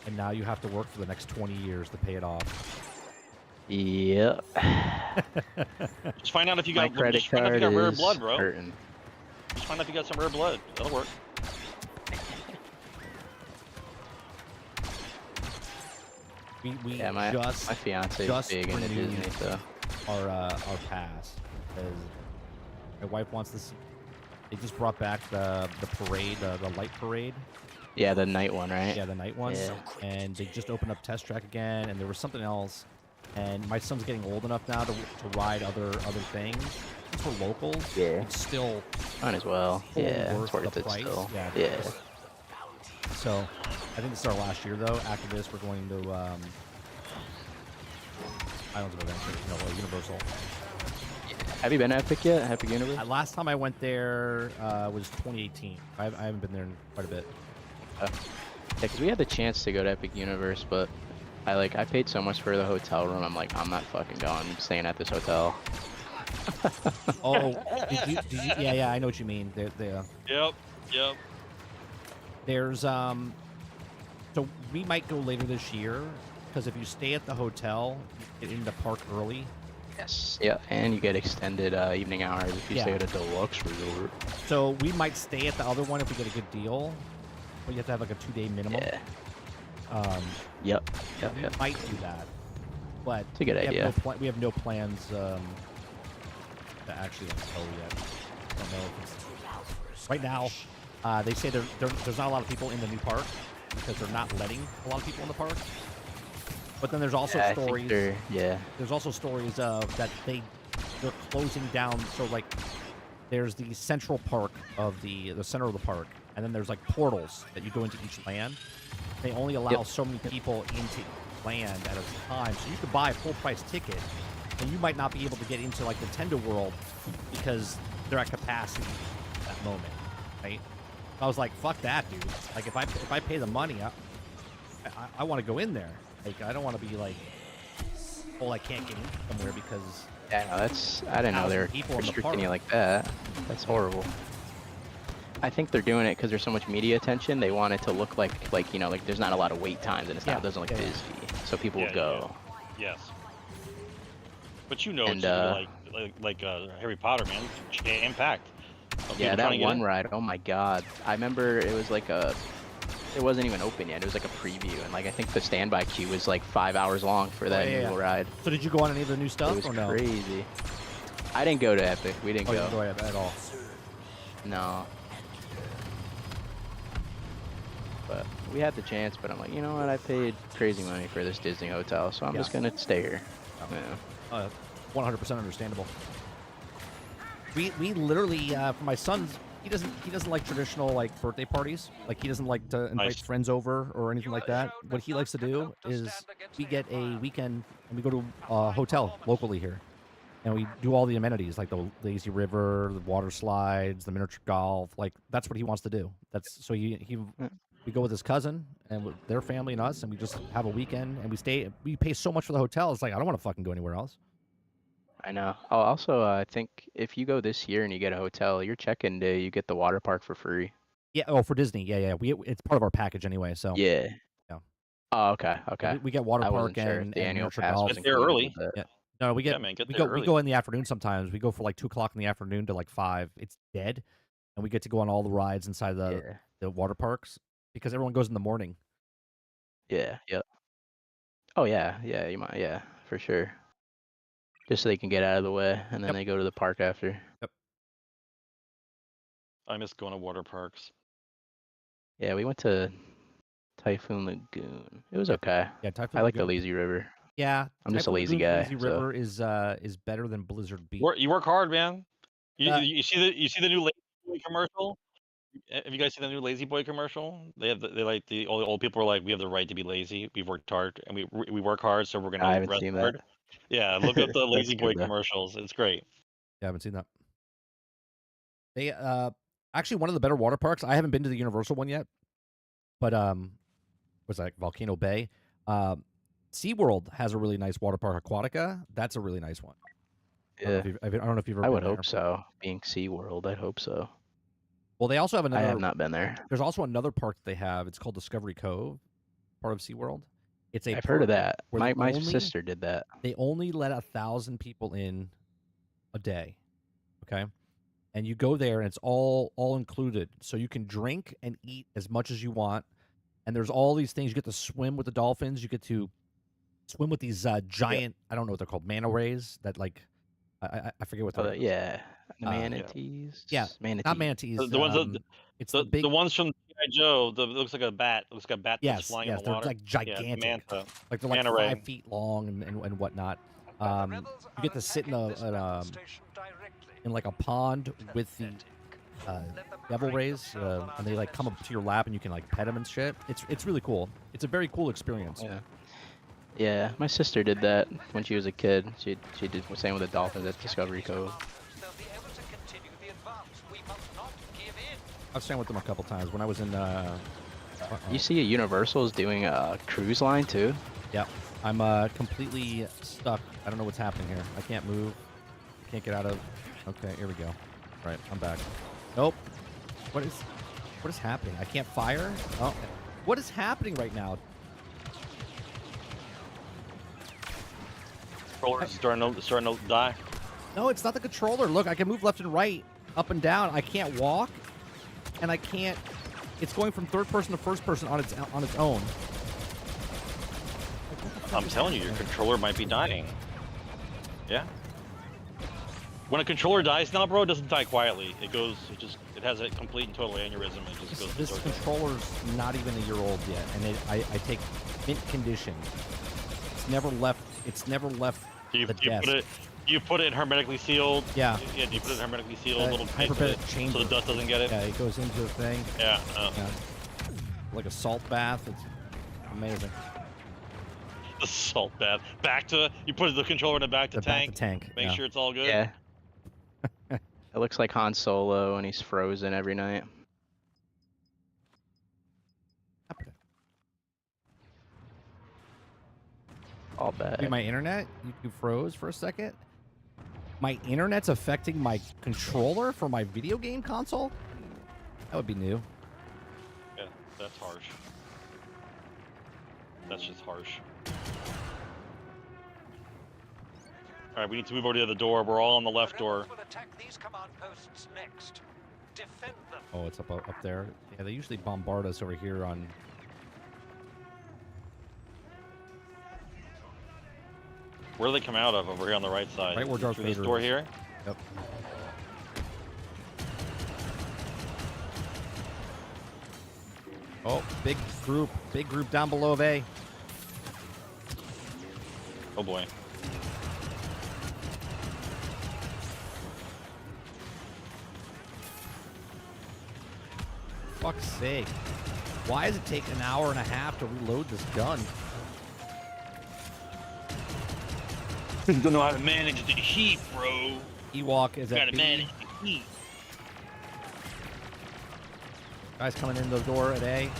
And now you have to work for the next 20 years to pay it off. Yep. Just find out if you My got. credit Just find out if card you got rare is blood, bro. hurting. Just find out if you got some rare blood. That'll work. We Yeah, my fiance is big into renewed Disney, so our pass because my wife wants this. They just brought back the parade, the light parade. yeah, the night one, right? Yeah, the night one. Yeah. And they just opened up Test Track again, and there was something else. And my son's getting old enough now to ride other things. Since we're locals, Yeah. it's still Might as well. totally Yeah, worth it's worth the it price. still. Yeah. Yeah. So, I think this is our last year though. After this, we're going to Islands of Adventure, Universal. Have you been to Epic yet? Epic Universe? Last time I went there was 2018. I haven't been there in quite a bit. Yeah, because we had the chance to go to Epic Universe, but I paid so much for the hotel room. I'm like, I'm not fucking going. I'm staying at this hotel. Oh, did you? Yeah, I know what you mean. Yep. There's so we might go later this year because if you stay at the hotel, you get into the park early. Yes. Yeah, and you get extended evening hours if you stay at a deluxe resort. So we might stay at the other one if we get a good deal, but you have to have like a 2-day minimum. Yeah. Yep. Yep. We might do that, but It's a good idea. We have no plans to actually go yet. I don't know if it's right now. They say there's not a lot of people in the new park because they're not letting a lot of people in the park. But then there's also stories. There's also stories of that they're closing down. So like, there's the central park of the center of the park, and then there's like portals that you go into each land. They only allow so many people into land at a time, so you could buy a full price ticket, and you might not be able to get into like Nintendo World because they're at capacity at that moment, right? I was like, fuck that, dude. Like if I pay the money, I want to go in there. Like I don't want to be like, oh, I can't get in somewhere because yeah, no, I didn't know they were restricting you like that. That's horrible. I think they're doing it because there's so much media attention. They want it to look like there's not a lot of wait times and it doesn't look busy, so people will go. Yes. But and it's Harry Potter, man, impact. Yeah, that one ride. Oh my god, I remember it was like it wasn't even open yet. It was like a preview, and I think the standby queue was like 5 hours long for that new ride. So did you go on any of the new stuff? It was or no? crazy. I didn't go to Epic. We didn't go. You didn't go at all. No. But we had the chance, but I'm like, you know what? I paid crazy money for this Disney hotel, so I'm just gonna stay here. Yeah. 100% understandable. We literally for my son's he doesn't like traditional like birthday parties. Like he doesn't like to invite friends over or anything like that. What he likes to do is we get a weekend and we go to a hotel locally here. And we do all the amenities like the lazy river, the water slides, the miniature golf. Like that's what he wants to do. That's so we go with his cousin and with their family and us, and we just have a weekend and we stay. We pay so much for the hotel. It's like I don't want to fucking go anywhere else. I know. Oh, also, I think if you go this year and you get a hotel, your check-in day, you get the water park for free. Yeah. Oh, for Disney. Yeah. It's part of our package anyway. So yeah. Oh, okay. We get water park and the annual miniature pass golf. was Get there early. Yeah. No, we go in the afternoon sometimes. We go for like 2:00 in the afternoon to like 5. It's dead, and we get to go on all the rides inside the water parks because everyone goes in the morning. Yeah. Yep. Oh yeah. Yeah. You might. Yeah. For sure. Just so they can get out of the way, and then they go to the park after. Yep. I miss going to water parks. Yeah, we went to Typhoon Lagoon. It was okay. Yeah, Typhoon I like Lagoon. the lazy river. Yeah, I'm just a lazy guy. Lazy River is better than Blizzard Beach. You work hard, man. You see the new Lazy Boy commercial? Have you guys seen the new Lazy Boy commercial? All the old people are like, we have the right to be lazy. We've worked hard and we work hard, so we're gonna rest hard. That. Yeah, look up the Lazy Boy commercials. It's great. Yeah, I haven't seen that. They actually one of the better water parks. I haven't been to the Universal one yet, but was that Volcano Bay? SeaWorld has a really nice water park, Aquatica. That's a really nice one. Yeah. I don't know if you've ever. I would hope so. Being SeaWorld, I'd hope so. Well, they also have another. I have not been there. There's also another park that they have. It's called Discovery Cove, part of SeaWorld. I've heard of that. My sister did that. They only let 1,000 people in a day. Okay. And you go there and it's all included. So you can drink and eat as much as you want. And there's all these things. You get to swim with the dolphins. You get to swim with these giant. I don't know what they're called. Manta rays that like. I forget what they're. Yeah, the manatees. Yeah, manatees. not manatees. The ones that it's the big. the ones from G.I. Joe. It looks like a bat. It looks like a bat that's flying in the they're water. like gigantic. Manta. Like they're like Manta ray. 5 feet long and whatnot. You get to sit in in like a pond with the devil rays, and they like come up to your lap and you can like pet them and shit. It's really cool. It's a very cool experience. Yeah, my sister did that when she was a kid. She did the same with the dolphins at Discovery Cove. I've swam with them a couple times when I was in. You see, Universal is doing a cruise line too. Yeah, I'm completely stuck. I don't know what's happening here. I can't move. Can't get out of. Okay, here we go. Right, I'm back. Nope. What is happening? I can't fire. Oh, what is happening right now? Controller's starting to die. No, it's not the controller. Look, I can move left and right, up and down. I can't walk, and I can't. It's going from third person to first person on its own. I'm telling you, your controller might be dying. Yeah. When a controller dies now, bro, it doesn't die quietly. It has a complete and total aneurysm. It just goes. This controller's not even a year old yet, and I take mint condition. It's never left. Do you desk. put it in hermetically sealed? Yeah. Yeah. Do you put it in hermetically sealed little hyperbaric chamber, so the dust doesn't get it? Yeah, it goes into the thing. Yeah. Like a salt bath. It's amazing. The salt bath. You put the controller in the back to tank. Make sure it's all good. Yeah. It looks like Han Solo and he's frozen every night. All bad. My internet? You froze for a second? My internet's affecting my controller for my video game console? That would be new. Yeah, that's harsh. That's just harsh. All right, we need to move over to the other door. We're all on the left door. Oh, it's up there. Yeah, they usually bombard us over here on. Where do they come out of? Over here on the right side. Right where Darth Through this Vader door is. here? Yep. Oh, big group down below of A. Oh boy. Fuck's sake. Why does it take an hour and a half to reload this gun? Don't know how to manage the heat, bro. Ewok is at Gotta B. manage the heat. Guys coming in the door at A.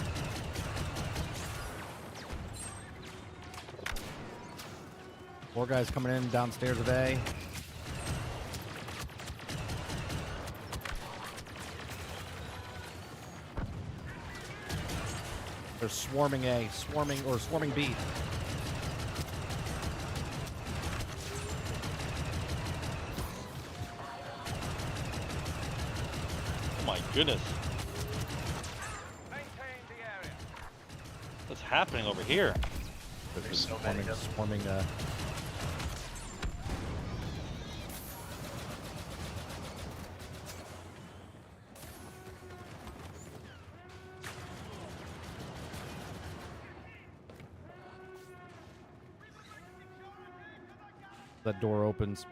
More guys coming in downstairs at A. They're swarming A, swarming B. Oh my goodness. What's happening over here? There's so many swarming. That door opens.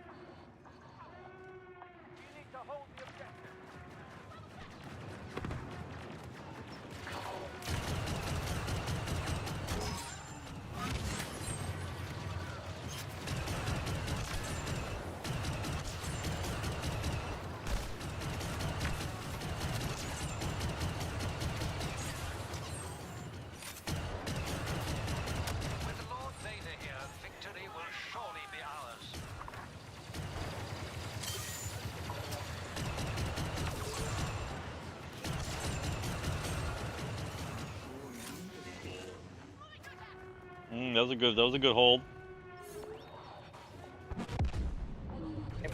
That was a good hold.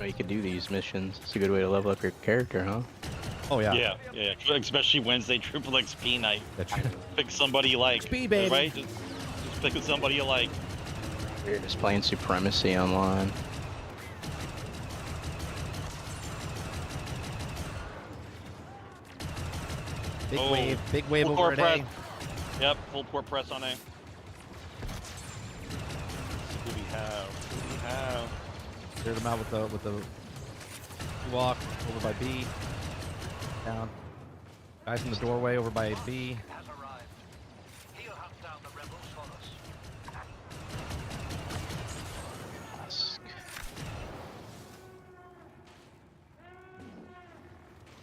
You could do these missions. It's a good way to level up your character, huh? Oh yeah. Yeah. Especially Wednesday triple XP night. That's true. Pick somebody you like. XP, baby. Right? Just pick somebody you like. We're just playing Supremacy online. Big wave full over at press. A. Yep, full port press on A. Who do we have? Who do we have? Cleared them out with the walk over by B. Down. Guys in the doorway over by B. Has arrived. He'll hunt down the rebels for us.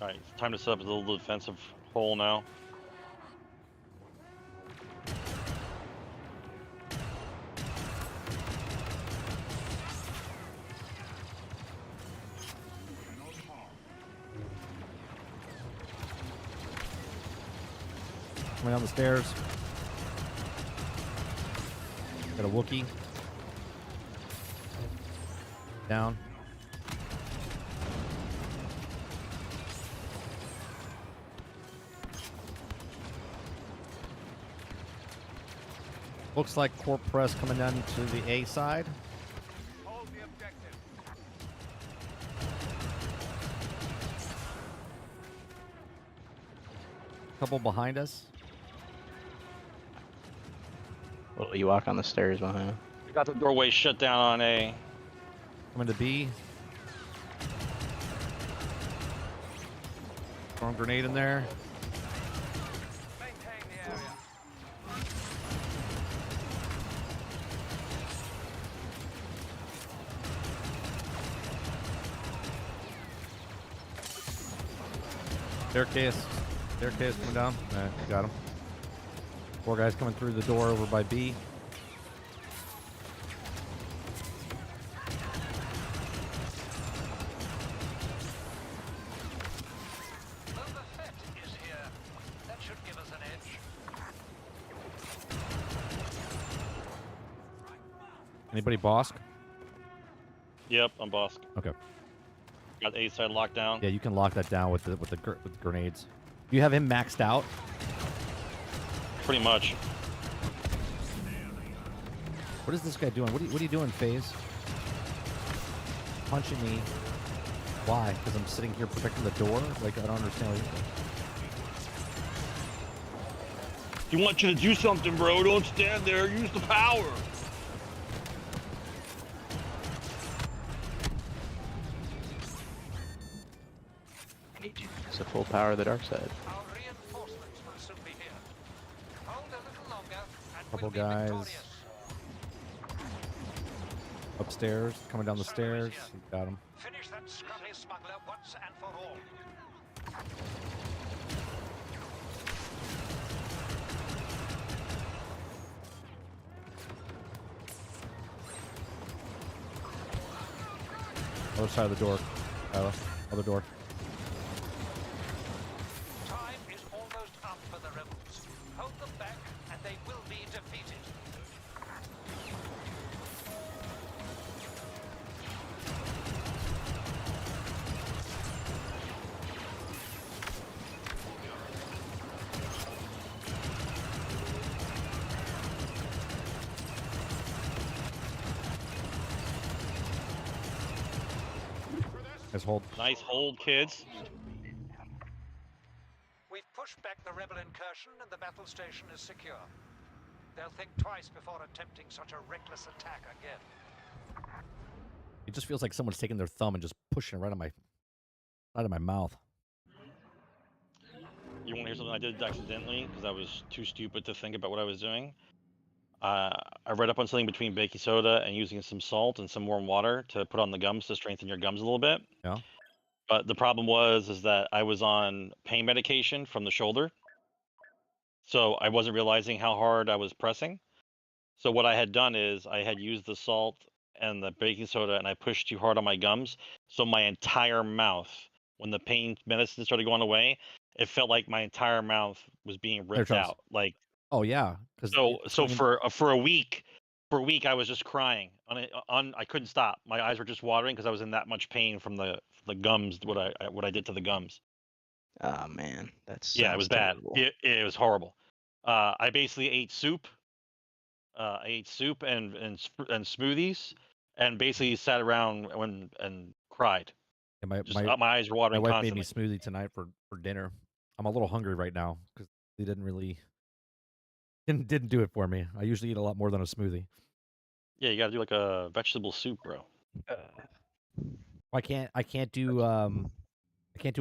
Alright, it's time to set up a little defensive hole now. Coming down the stairs. Got a Wookiee. Down. Looks like Corp Press coming down to the A side. Hold the objective. Couple behind us. Well, you walk on the stairs behind him. We got the doorway shut down on A. Coming to B. Throwing grenade in there. Maintain the area. Staircase. Staircase coming down. Alright, got him. 4 guys coming through the door over by B. Boba Fett is here. That should give us an edge. Anybody Bosk? Yep, I'm boss. Okay. Got A side locked down. Yeah, you can lock that down with the grenades. Do you have him maxed out? Pretty much. What is this guy doing? What are you doing, FaZe? Punching me. Why? Because I'm sitting here protecting the door? Like, I don't understand what you're doing. He wants you to do something, bro. Don't stand there. Use the power. It's the full power of the dark side. Our reinforcements will soon be here. Hold a little longer and Couple we'll be guys. victorious. Upstairs, coming down the stairs. Got him. Finish that scruffy smuggler once and for all. Other side of the door. Other door. Time is almost up for the rebels. Hold them back and they will be defeated. Guys, hold. Nice hold, kids. We've pushed back the rebel incursion and the battle station is secure. They'll think twice before attempting such a reckless attack again. It just feels like someone's taking their thumb and just pushing it right out of my mouth. You want to hear something I did accidentally because I was too stupid to think about what I was doing? I read up on something between baking soda and using some salt and some warm water to put on the gums to strengthen your gums a little bit. Yeah. But the problem was that I was on pain medication from the shoulder, so I wasn't realizing how hard I was pressing. So what I had done is I had used the salt and the baking soda and I pushed too hard on my gums, so my entire mouth, when the pain medicine started going away, it felt like my entire mouth was being ripped Charles. out. Like, Oh yeah. so for a week I was just crying I couldn't stop. My eyes were just watering because I was in that much pain from the gums. What I did to the gums. Oh man, that's Yeah, it was bad. It was horrible. I basically ate soup I ate soup and smoothies, and basically sat around and cried. And my Just my my eyes were my watering wife made me constantly. smoothie tonight for dinner. I'm a little hungry right now because they didn't really didn't do it for me. I usually eat a lot more than a smoothie. Yeah, you gotta do like a vegetable soup, bro. I can't do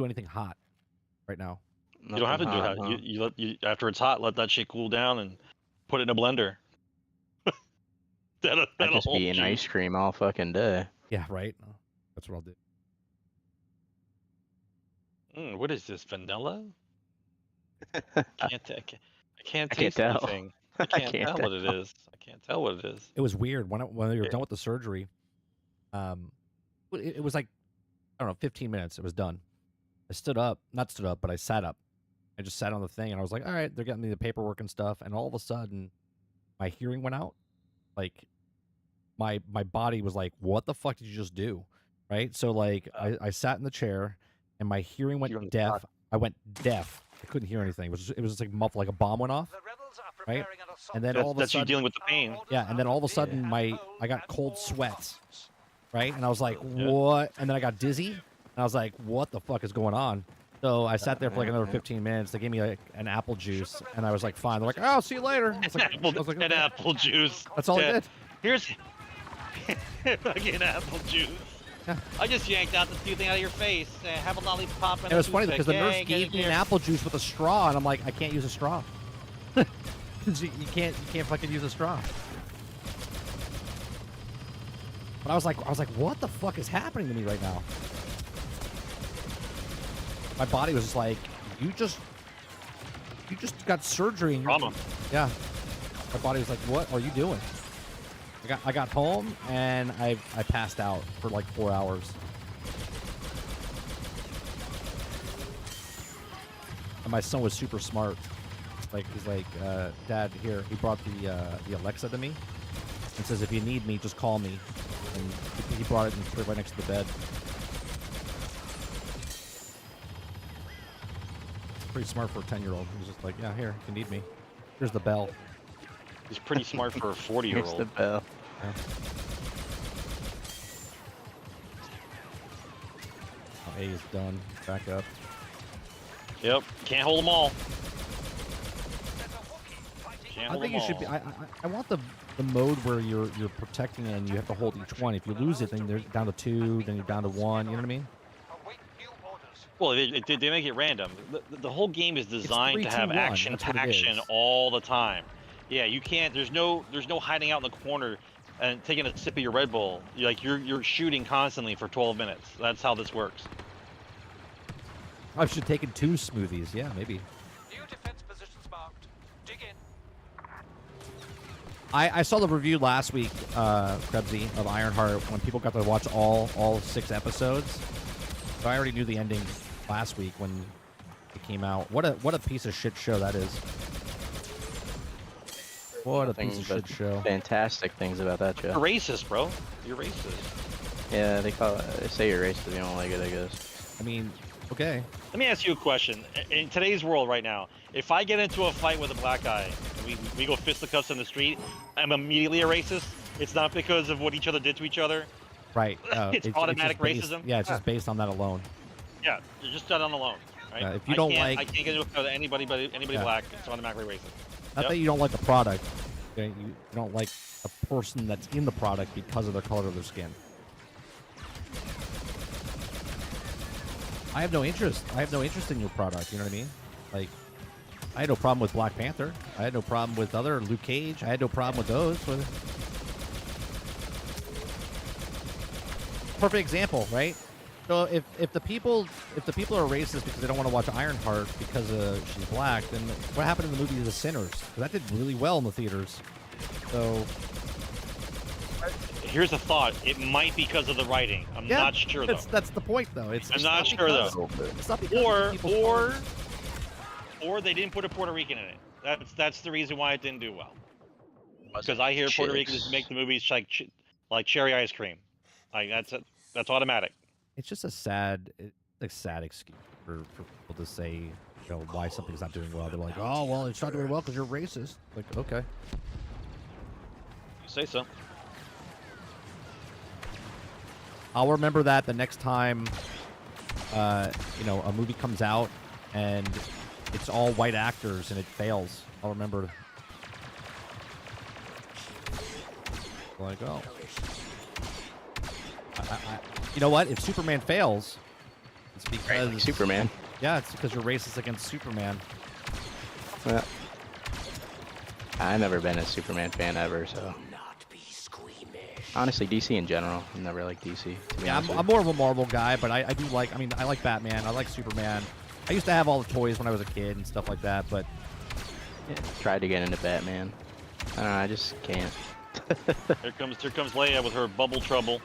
anything hot right now. You don't Nothing have to do it hot, hot. huh? You after it's hot, let that shit cool down and put it in a blender. That'll I that'll just be hold eating ice juice. cream all fucking day. Yeah, right. That's what I'll do. What is this, vanilla? I can't I can't taste tell. anything. I I can't can't tell what it tell. is. I can't tell what it is. It was weird when we were Yeah. done with the surgery. It was like I don't know, 15 minutes. It was done. I stood up, not stood up, but I sat up. I just sat on the thing, and I was like, all right, they're getting me the paperwork and stuff. And all of a sudden, my hearing went out. Like my body was like, what the fuck did you just do? Right. So like I sat in the chair, and my hearing You're on went the deaf. clock. I went deaf. I couldn't hear anything. It was just like muffled, like a bomb went off. The rebels are Right. preparing an assault. And then That's all of a that's you sudden, dealing with the pain. yeah. And then all of a sudden, I got cold sweats. Right. And I was like, what? And then I got dizzy. And I was like, what the fuck is going on? So I sat there for like another 15 minutes. They gave me like an apple juice, and I was like, fine. They're like, oh, see you later. I was like, An okay. apple juice. That's all I Yeah. did. Here's fucking apple juice. Yeah. I just yanked out the few thing out of your face. Have a lollipop and And it was funny because the nurse get gave it me an here. apple juice with a straw, and I'm like, I can't use a straw. you can't fucking use a straw. But I was like, what the fuck is happening to me right now? My body was just like, you just got surgery. And Trauma. yeah. My body was like, what are you doing? I got home and I passed out for like 4 hours. And my son was super smart. Like he's like, Dad, here. He brought the Alexa to me and says, if you need me, just call me. And he brought it and put it right next to the bed. Pretty smart for a 10-year-old. He's just like, yeah, here, if you need me. Here's the bell. He's pretty smart for a Here's 40-year-old. the bell. Yeah. Oh, A is done. Back up. Yep. Can't hold them all. Can't I hold think them you should be. all. I want the mode where you're protecting and you have to hold each one. If you lose it, then they're down to 2, then you're down to 1. You know what I mean? Await new orders. Well, they make it random. The whole game is designed 3, to 2, have 1. action That's what it action is. all the time. Yeah, you can't. There's no hiding out in the corner and taking a sip of your Red Bull. You're shooting constantly for 12 minutes. That's how this works. I should have taken 2 smoothies. Yeah, maybe. New defense positions marked. Dig in. I saw the review last week, Krebsy, of Ironheart when people got to watch all 6 episodes. So I already knew the ending last week when it came out. What a piece of shit show that is. What a piece of shit show. Fantastic things about that show. You're racist, bro. You're racist. Yeah, they say you're racist if you don't like it, I guess. I mean, okay. Let me ask you a question. In today's world right now, if I get into a fight with a black guy, and we go fisticuffs in the street, I'm immediately a racist. It's not because of what each other did to each other. Right. It's automatic just based, racism? Yeah, it's just based on that alone. Yeah, you're just done on alone, right? If you don't I like- can't get into a fight with anybody Yeah. black. It's automatically racist. Not Yep. that you don't like the product. Okay? You don't like a person that's in the product because of the color of their skin. I have no interest. I have no interest in your product. You know what I mean? Like, I had no problem with Black Panther. I had no problem with other Luke Cage. I had no problem with those. Perfect example, right? So if the people are racist because they don't want to watch Ironheart because she's black, then what happened in the movie The Sinners? 'Cause that did really well in the theaters. So Here's a thought. It might be because of the writing. I'm yeah, not sure though. that's the point though. I'm It's not sure because, though. It's not because of people's Or they didn't put a Puerto Rican in it. That's the reason why it didn't do well. Because I hear Puerto Ricans make the movies like cherry ice cream. Like that's automatic. It's just a sad excuse for people to say, you know, why something's not doing well. They're like, oh well, it's not doing well because you're racist. Like, okay. Say so. I'll remember that the next time, you know, a movie comes out and it's all white actors and it fails. I'll remember. Like, oh. You know what? If Superman fails, it's because... Like Superman. Yeah, it's because you're racist against Superman. Well, I've never been a Superman fan ever, so... Honestly, DC in general. I've never liked DC. Yeah, I'm more of a Marvel guy, but I do like... I mean, I like Batman. I like Superman. I used to have all the toys when I was a kid and stuff like that, but... Yeah, tried to get into Batman. I don't know, I just can't. Here comes Leia with her bubble trouble.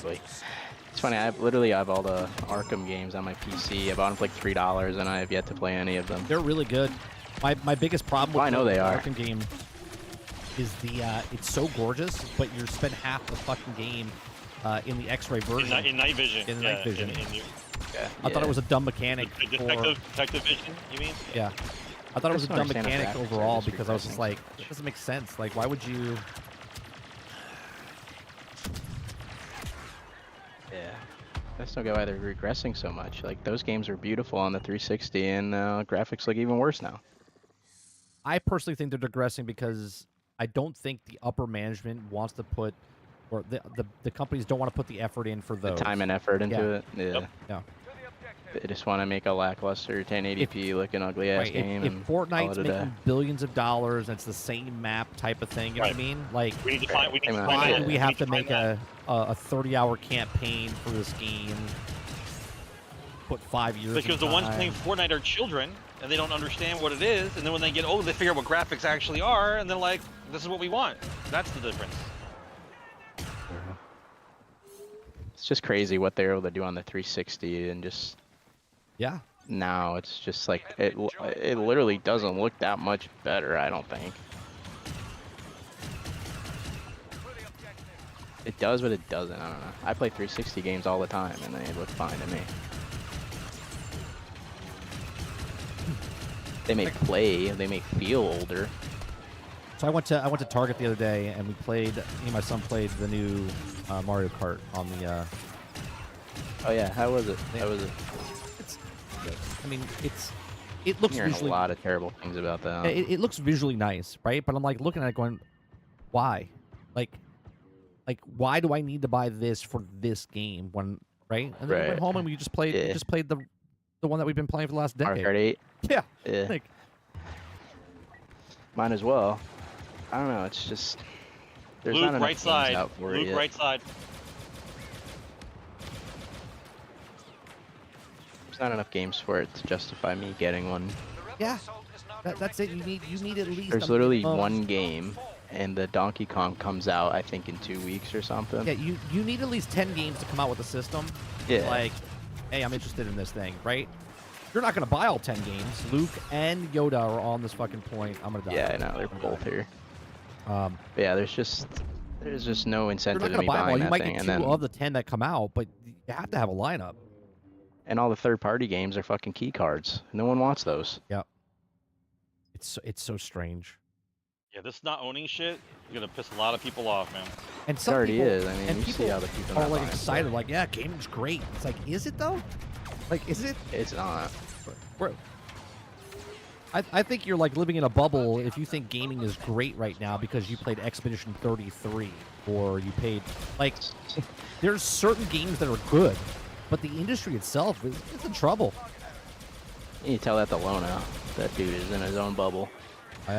It's funny, I have all the Arkham games on my PC. I bought them for like $3 and I have yet to play any of them. They're really good. My biggest problem with the Arkham game is it's so gorgeous, but you spend half the fucking game in the X-ray version. In night vision. In night vision. Yeah. I thought it was a dumb mechanic. Detective vision, you mean? Yeah. I thought it was a dumb understand mechanic the graphics, overall they're just because I was just regressing. like, it doesn't make sense. Like, why would you... Yeah. I just don't get why they're regressing so much. Like, those games are beautiful on the 360 and graphics look even worse now. I personally think they're digressing because I don't think the upper management wants to put, or the companies don't want to put the effort in for those. The time and effort into it. Yeah. Yep. Yeah. They just want to make a lackluster 1080p looking ugly ass Right, game. if and call Fortnite's it a day. making billions of dollars and it's the same map type of thing, you know what I mean? Like, We need to find. why Yeah. do we have to make a 30-hour campaign for this game? Put 5 years. Because the in ones time? playing Fortnite are children, and they don't understand what it is. And then when they get older, they figure out what graphics actually are, and they're like, "This is what we want." That's the difference. It's just crazy what they're able to do on the 360 and just Yeah. now it's just like it literally doesn't look that much better, I don't think. It does, but it doesn't. I don't know. I play 360 games all the time and they look fine to me. They make feel older. So I went to Target the other day and we played. Me and my son played the new Mario Kart on the. Oh yeah, how was it? How was it? I mean, it looks Hearing visually. a lot of terrible things about that. It looks visually nice, right? But I'm like looking at it going, why? Like why do I need to buy this for this game when right? And then we went home and we just played. Yeah. We just played the one that we've been playing for the last decade. Mario Kart 8. Yeah. Yeah. Like, Mine as well. I don't know. It's just there's not Luke, enough right games side. out for it Luke, yet. right side. There's not enough games for it to justify me getting one. yeah. That's it. You need at least. There's a literally minimum- one game, and the Donkey Kong comes out I think in 2 weeks or something. Yeah, you need at least 10 games to come out with a system. Yeah. Like, hey, I'm interested in this thing, right? You're not gonna buy all 10 games. Luke and Yoda are on this fucking point. I'm gonna die. Yeah, I know they're both here. But yeah, there's just no You're incentive not to gonna me buy them all. buying You that might thing. get And 2 then of the 10 that come out, but you have to have a lineup. and all the third-party games are fucking key cards. No one wants those. It's so strange. Yeah, this not owning shit is gonna piss a lot of people off, man. And It some already people, is. I mean, and you people see how the people are not like buying excited, stuff. like, yeah, gaming's great. It's like, is it though? Like, is it? It's not. Bro, I think you're like living in a bubble if you think gaming is great right now because you played Expedition 33 or you paid like there's certain games that are good, but the industry itself is in trouble. You tell that to Lona. That dude is in his own bubble. I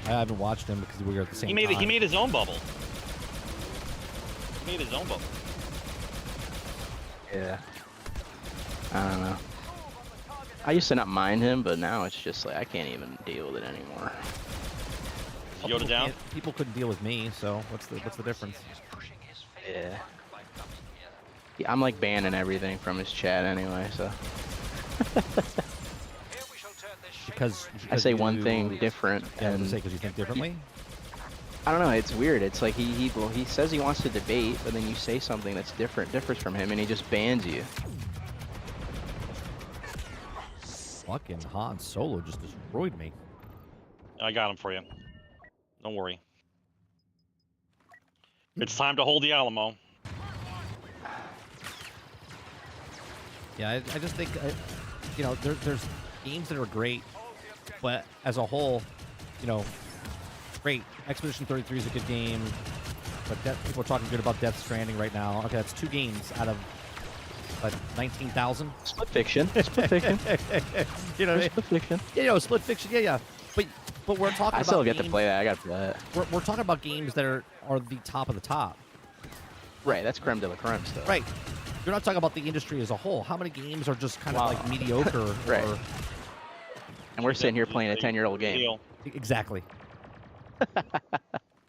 haven't watched him because we were at the same He made time. he made his own bubble. He made his own bubble. Yeah. I don't know. I used to not mind him, but now it's just like I can't even deal with it anymore. Yoda down. People couldn't deal with me, so what's the difference? Yeah. I'm like banning everything from his chat anyway, so. Because I say you- one thing different, Yeah, I was and gonna say because you think differently. I don't know. It's weird. It's like he says he wants to debate, but then you say something that's differs from him, and he just bans you. Fucking Han Solo just destroyed me. I got him for you. Don't worry. It's time to hold the Alamo. Yeah, I just think, you know, there's games that are great, but as a whole, you know, great. Expedition 33 is a good game, but people are talking good about Death Stranding right now. Okay, that's 2 games out of, what, 19,000? Split fiction. Split fiction. You know, Split fiction. Yeah, you know, split fiction. Yeah. But we're talking about I still get games, to play that. I got to play that. We're talking about games that are the top of the top. Right, that's creme de la creme stuff. Right. You're not talking about the industry as a whole. How many games are just kind of like mediocre? Right. Or... And we're sitting here playing a 10-year-old game. Exactly.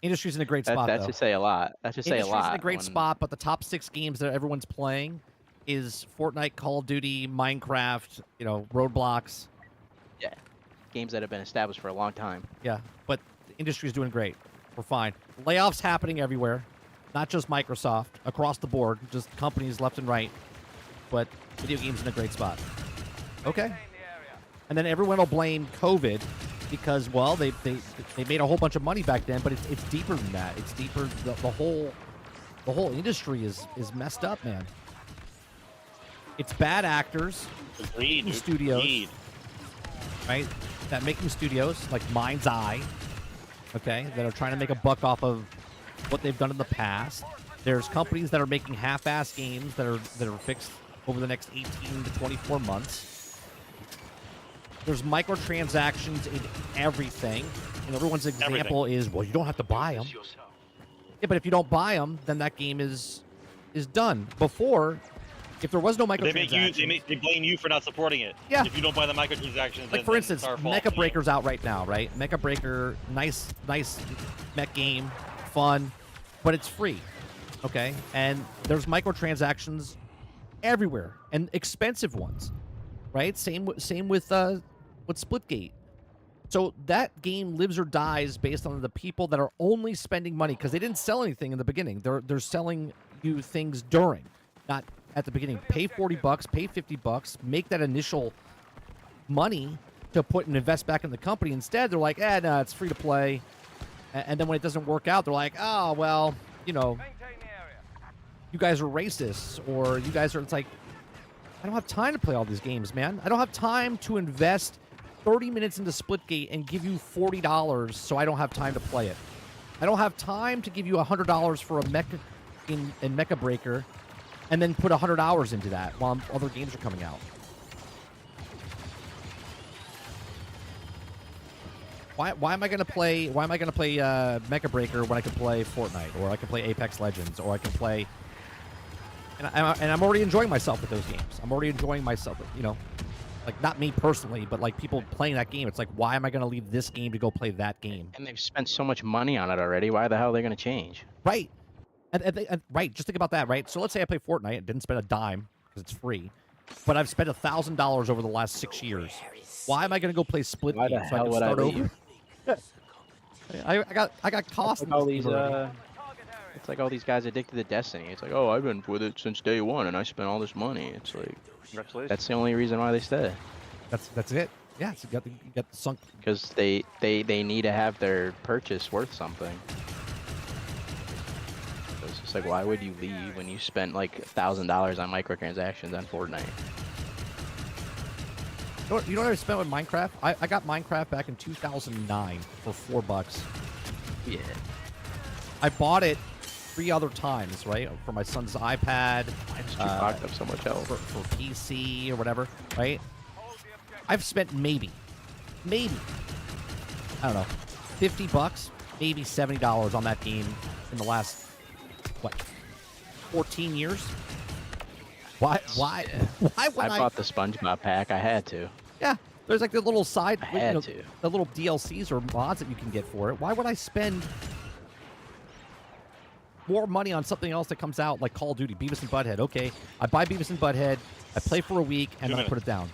Industry's in a great spot, That though. should say a lot. That should say a lot. Industry's in a great spot, but the top 6 games that everyone's playing is Fortnite, Call of Duty, Minecraft, you know, Roadblocks. Yeah. Games that have been established for a long time. Yeah, but the industry's doing great. We're fine. Layoffs happening everywhere, not just Microsoft, across the board, just companies left and right. But video games in a great spot. Okay. And then everyone will blame COVID because, well, they made a whole bunch of money back then, but it's deeper than that. It's deeper. The whole industry is messed up, man. It's bad actors, studios, right? That making studios like Mind's Eye, okay, that are trying to make a buck off of what they've done in the past. There's companies that are making half-ass games that are fixed over the next 18 to 24 months. There's microtransactions in everything, and everyone's example is, well, you don't have to buy them. Yeah, but if you don't buy them, then that game is done. Before, if there was no microtransactions, they blame you for not supporting it. Yeah. If you don't buy the microtransactions, like for instance, Mecha Breaker's out right now, right? Mecha Breaker, nice mech game, fun, but it's free, okay? And there's microtransactions everywhere and expensive ones, right? Same with Splitgate. So that game lives or dies based on the people that are only spending money because they didn't sell anything in the beginning. They're selling you things during, not at the beginning. Pay $40, pay $50, make that initial money to put and invest back in the company. Instead, they're like, no, it's free to play. And then when it doesn't work out, they're like, oh, well, you know, you guys are racists, or you guys are, it's like, I don't have time to play all these games, man. I don't have time to invest 30 minutes into Splitgate and give you $40 so I don't have time to play it. I don't have time to give you $100 for a mecha in Mecha Breaker and then put 100 hours into that while other games are coming out. Why am I gonna play Mecha Breaker when I can play Fortnite, or I can play Apex Legends, or I can play and I'm already enjoying myself with those games. I'm already enjoying myself, you know, like not me personally, but like people playing that game. It's like, why am I gonna leave this game to go play that game? And they've spent so much money on it already. Why the hell are they gonna change? Right. And right, just think about that, right? So let's say I play Fortnite and didn't spend a dime because it's free, but I've spent $1,000 over the last 6 years. Why am I going to go play Splitgate Why the so I hell can would start I over? I got costs. Like all these, it's like all these guys addicted to Destiny. It's like, oh, I've been with it since day one, and I spent all this money. It's like, Congratulations. that's the only reason why they stay. That's it. Yeah, so you got the sunk. Because they need to have their purchase worth something. It's just like, why would you leave when you spent like $1,000 on microtransactions on Fortnite? You know what I spent with Minecraft? I got Minecraft back in 2009 for $4. Yeah. I bought it 3 other times, right? For my son's iPad. I just clogged up so much else. For PC or whatever, right? I've spent maybe, I don't know, $50, maybe $70 on that game in the last, what, 14 years? Why would I bought the SpongeBob pack. I had to. Yeah, there's like the little side, I had to. the little DLCs or mods that you can get for it. Why would I spend more money on something else that comes out like Call of Duty, Beavis and Butthead? Okay, I buy Beavis and Butthead, I play for a week, and then I put it down.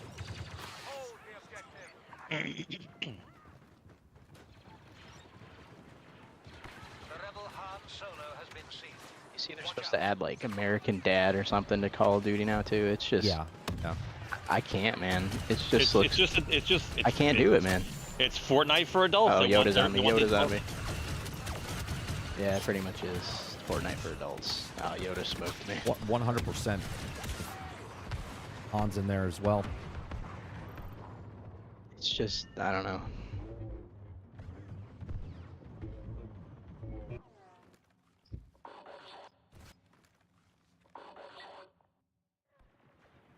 The rebel Han Solo has been seen. You see, they're supposed to add like American Dad or something to Call of Duty now too. It's just, Yeah. I can't, man. It's just, I can't do it, man. It's Fortnite for adults. Oh, They Yoda's want on me. their- Yoda's on me. Yeah, it pretty much is. Fortnite for adults. Oh, Yoda smoked me. 100%. Han's in there as well. It's just, I don't know.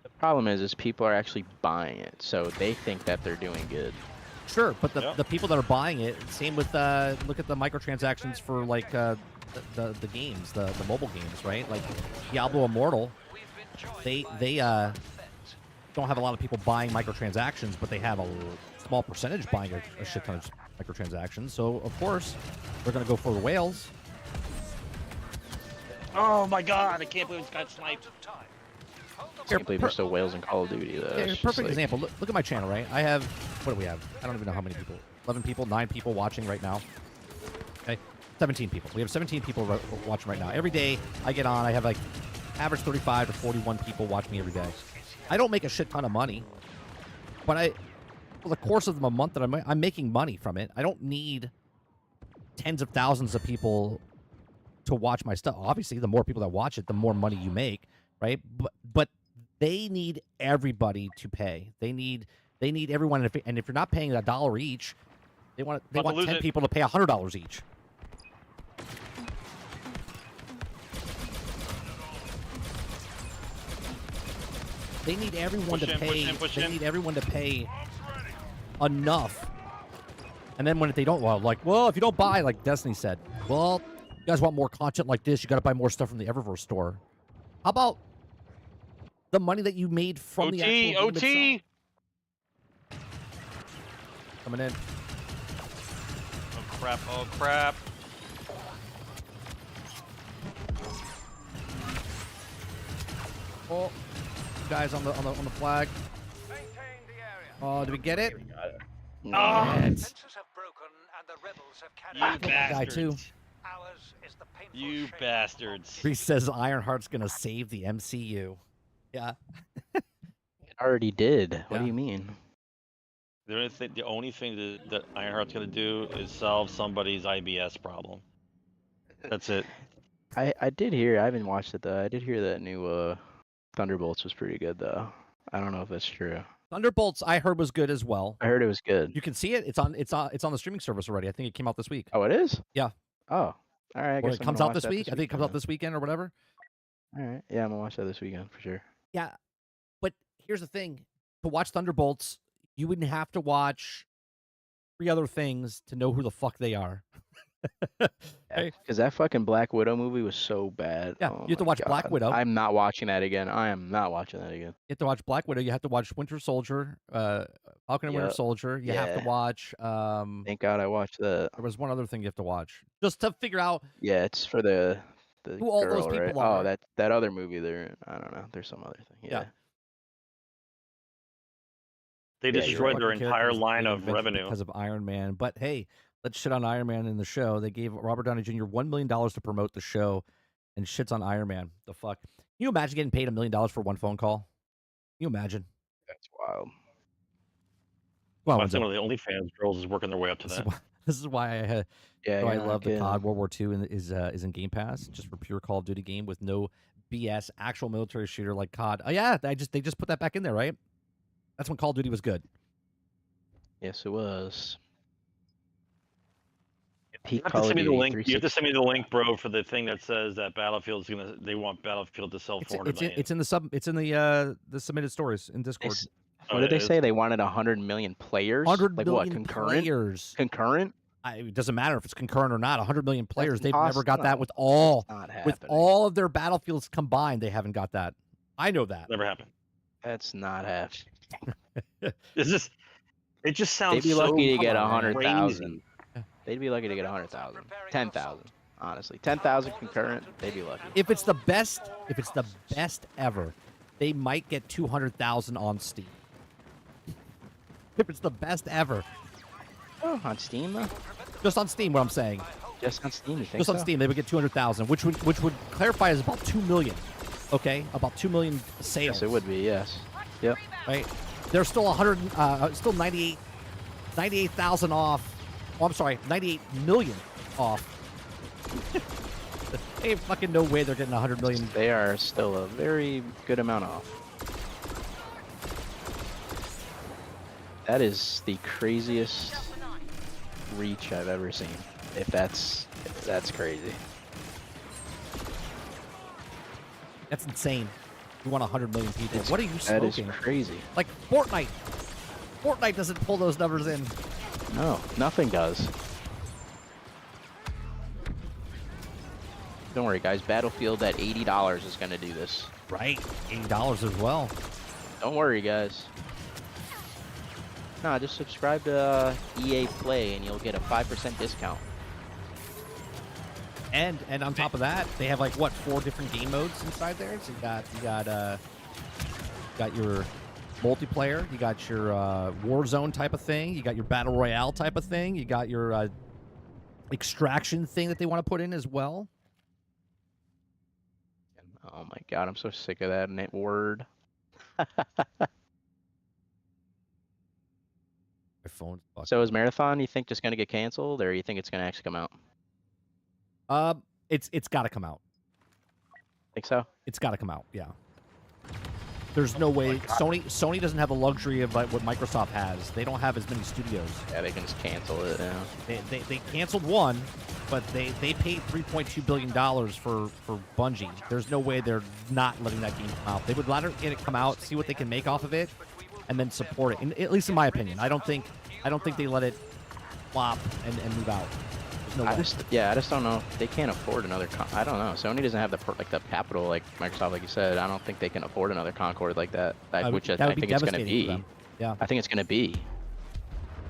The problem is people are actually buying it, so they think that they're doing good. Sure, but the people that are buying it, same with look at the microtransactions for like the games, the mobile games, right? Like Diablo Immortal, they don't have a lot of people buying microtransactions, but they have a small percentage buying a shit ton of microtransactions. So of course they're gonna go for the whales. Oh my god, I can't believe it's got sniped. I can't believe there's still whales in Call of Duty though. Yeah, It's just perfect like- example. Look at my channel, right? I have, what do we have? I don't even know how many people. 11 people, 9 people watching right now. Okay, 17 people. We have 17 people watching right now. Every day I get on, I have like average 35 to 41 people watch me every day. I don't make a shit ton of money, but over the course of the month that I'm making money from it. I don't need tens of thousands of people to watch my stuff. Obviously, the more people that watch it, the more money you make, right? But they need everybody to pay. They need everyone, and if you're not paying $1 each, they want 10 people to pay $100 each. They need everyone to pay. They need everyone to pay enough. And then when they don't, well, if you don't buy, like Destiny said, well, you guys want more content like this, you got to buy more stuff from the Eververse store. How about the money that you made from the actual game itself? Coming in. Oh crap! Oh crap! Oh, guys on the flag. Oh, did we get it? Oh, Fences have broken and the rebels have carried you Guy too. bastards! Ours is the painful You shame. bastards! Reese says Ironheart's gonna save the MCU. Yeah. It already did. What Yeah. do you mean? The only thing that Ironheart's gonna do is solve somebody's IBS problem. That's it. I did hear. I haven't watched it though. I did hear that new Thunderbolts was pretty good though. I don't know if that's true. Thunderbolts I heard was good as well. I heard it was good. You can see it. It's on the streaming service already. I think it came out this week. Oh, it is? Yeah. Oh, all right. I Or guess it I'm comes gonna out watch this week. I think it comes out weekend this weekend or whatever. then. All right. Yeah, I'm gonna watch that this weekend for sure. Yeah. But here's the thing. To watch Thunderbolts, you wouldn't have to watch 3 other things to know who the fuck they are. Hey. Because that fucking Black Widow movie was so bad. Yeah, Oh you have to my watch Black God. Widow. I'm not watching that again. I am not watching that again. You have to watch Black Widow. You have to watch Winter Soldier, Falcon and Winter Yep. Soldier. You have to Yeah. watch. Thank God I watched that. There was one other thing you have to watch just to figure out Yeah, it's for the who all those girl, right? people are. Oh, that other movie there. I don't know. There's some other thing. Yeah. They Yeah, you're destroyed their fucking entire characters line they of invented revenue. because of Iron Man. But hey, let's shit on Iron Man in the show. They gave Robert Downey Jr. $1 million to promote the show, and shits on Iron Man. The fuck? Can you imagine getting paid $1 million for one phone call? Can you imagine? That's wild. Well, Well, some of the OnlyFans girls is working their way up to that. this is why I had. Yeah, So I you're not love the kidding. COD World War II is in Game Pass, just for pure Call of Duty game with no BS, actual military shooter like COD. Oh yeah, they just put that back in there, right? That's when Call of Duty was good. Yes, it was. You Peak have to Call send of me the Duty link. You have to 360. send me the link, bro, for the thing that says that Battlefield's gonna. They want Battlefield to sell 400 million. It's in the submitted stories in They Discord. s- Oh, What did it they is? say? They wanted 100 million players. 100 like million what? Concurrent. players. Concurrent. It doesn't matter if it's concurrent or not. 100 million players. They've impossible. never got No, that with all Not with happening. all of their battlefields combined. They haven't got that. I know that. Never happened. That's not happening. Is this? It just sounds. They'd be so lucky to get on, man. 100,000. Yeah. They'd be lucky to get 100,000. 10,000. Honestly, 10,000 concurrent. They'd be lucky. If it's the best ever, they might get 200,000 on Steam. If it's the best ever, Oh, on Steam though. just on Steam, what I'm saying, Just on Steam. You think just on so? Steam, they would get 200,000, which would clarify as about 2 million. Okay, about 2 million sales. Yes, it would be. Yes. Yep. Right? They're still 98,000 off. Oh, I'm sorry, 98 million off. Ain't fucking no way they're getting 100 million. They are still a very good amount off. That is the craziest reach I've ever seen. If that's crazy. That's insane. You want 100 million people. What are you That is smoking? crazy. Like Fortnite. Fortnite doesn't pull those numbers in. No, nothing does. Don't worry, guys. Battlefield at $80 is going to do this. Right. $80 as well. Don't worry, guys. No, just subscribe to EA Play and you'll get a 5% discount. And on top of that, they have like what, 4 different game modes inside there. So you got your multiplayer, you got your Warzone type of thing, you got your battle royale type of thing, you got your extraction thing that they want to put in as well. Oh my god, I'm so sick of that word. My phone's fucking. So is Marathon, you think, just gonna get canceled, or you think it's gonna actually come out? It's got to come out. Think so? It's got to come out. Yeah. There's no way. Sony doesn't have the luxury of like what Microsoft has. They don't have as many studios. Yeah, they can just cancel it. Yeah. They canceled one, but they paid $3.2 billion for Bungie. There's no way they're not letting that game come out. They would rather get it come out, see what they can make off of it, and then support it. At least in my opinion, I don't think they let it flop and move out. No I just don't know. They can't afford another. I don't know. Sony doesn't have the capital like Microsoft, like you said. I don't think they can afford another Concord like that. Which I think it's going to be. Yeah. I think it's going to be.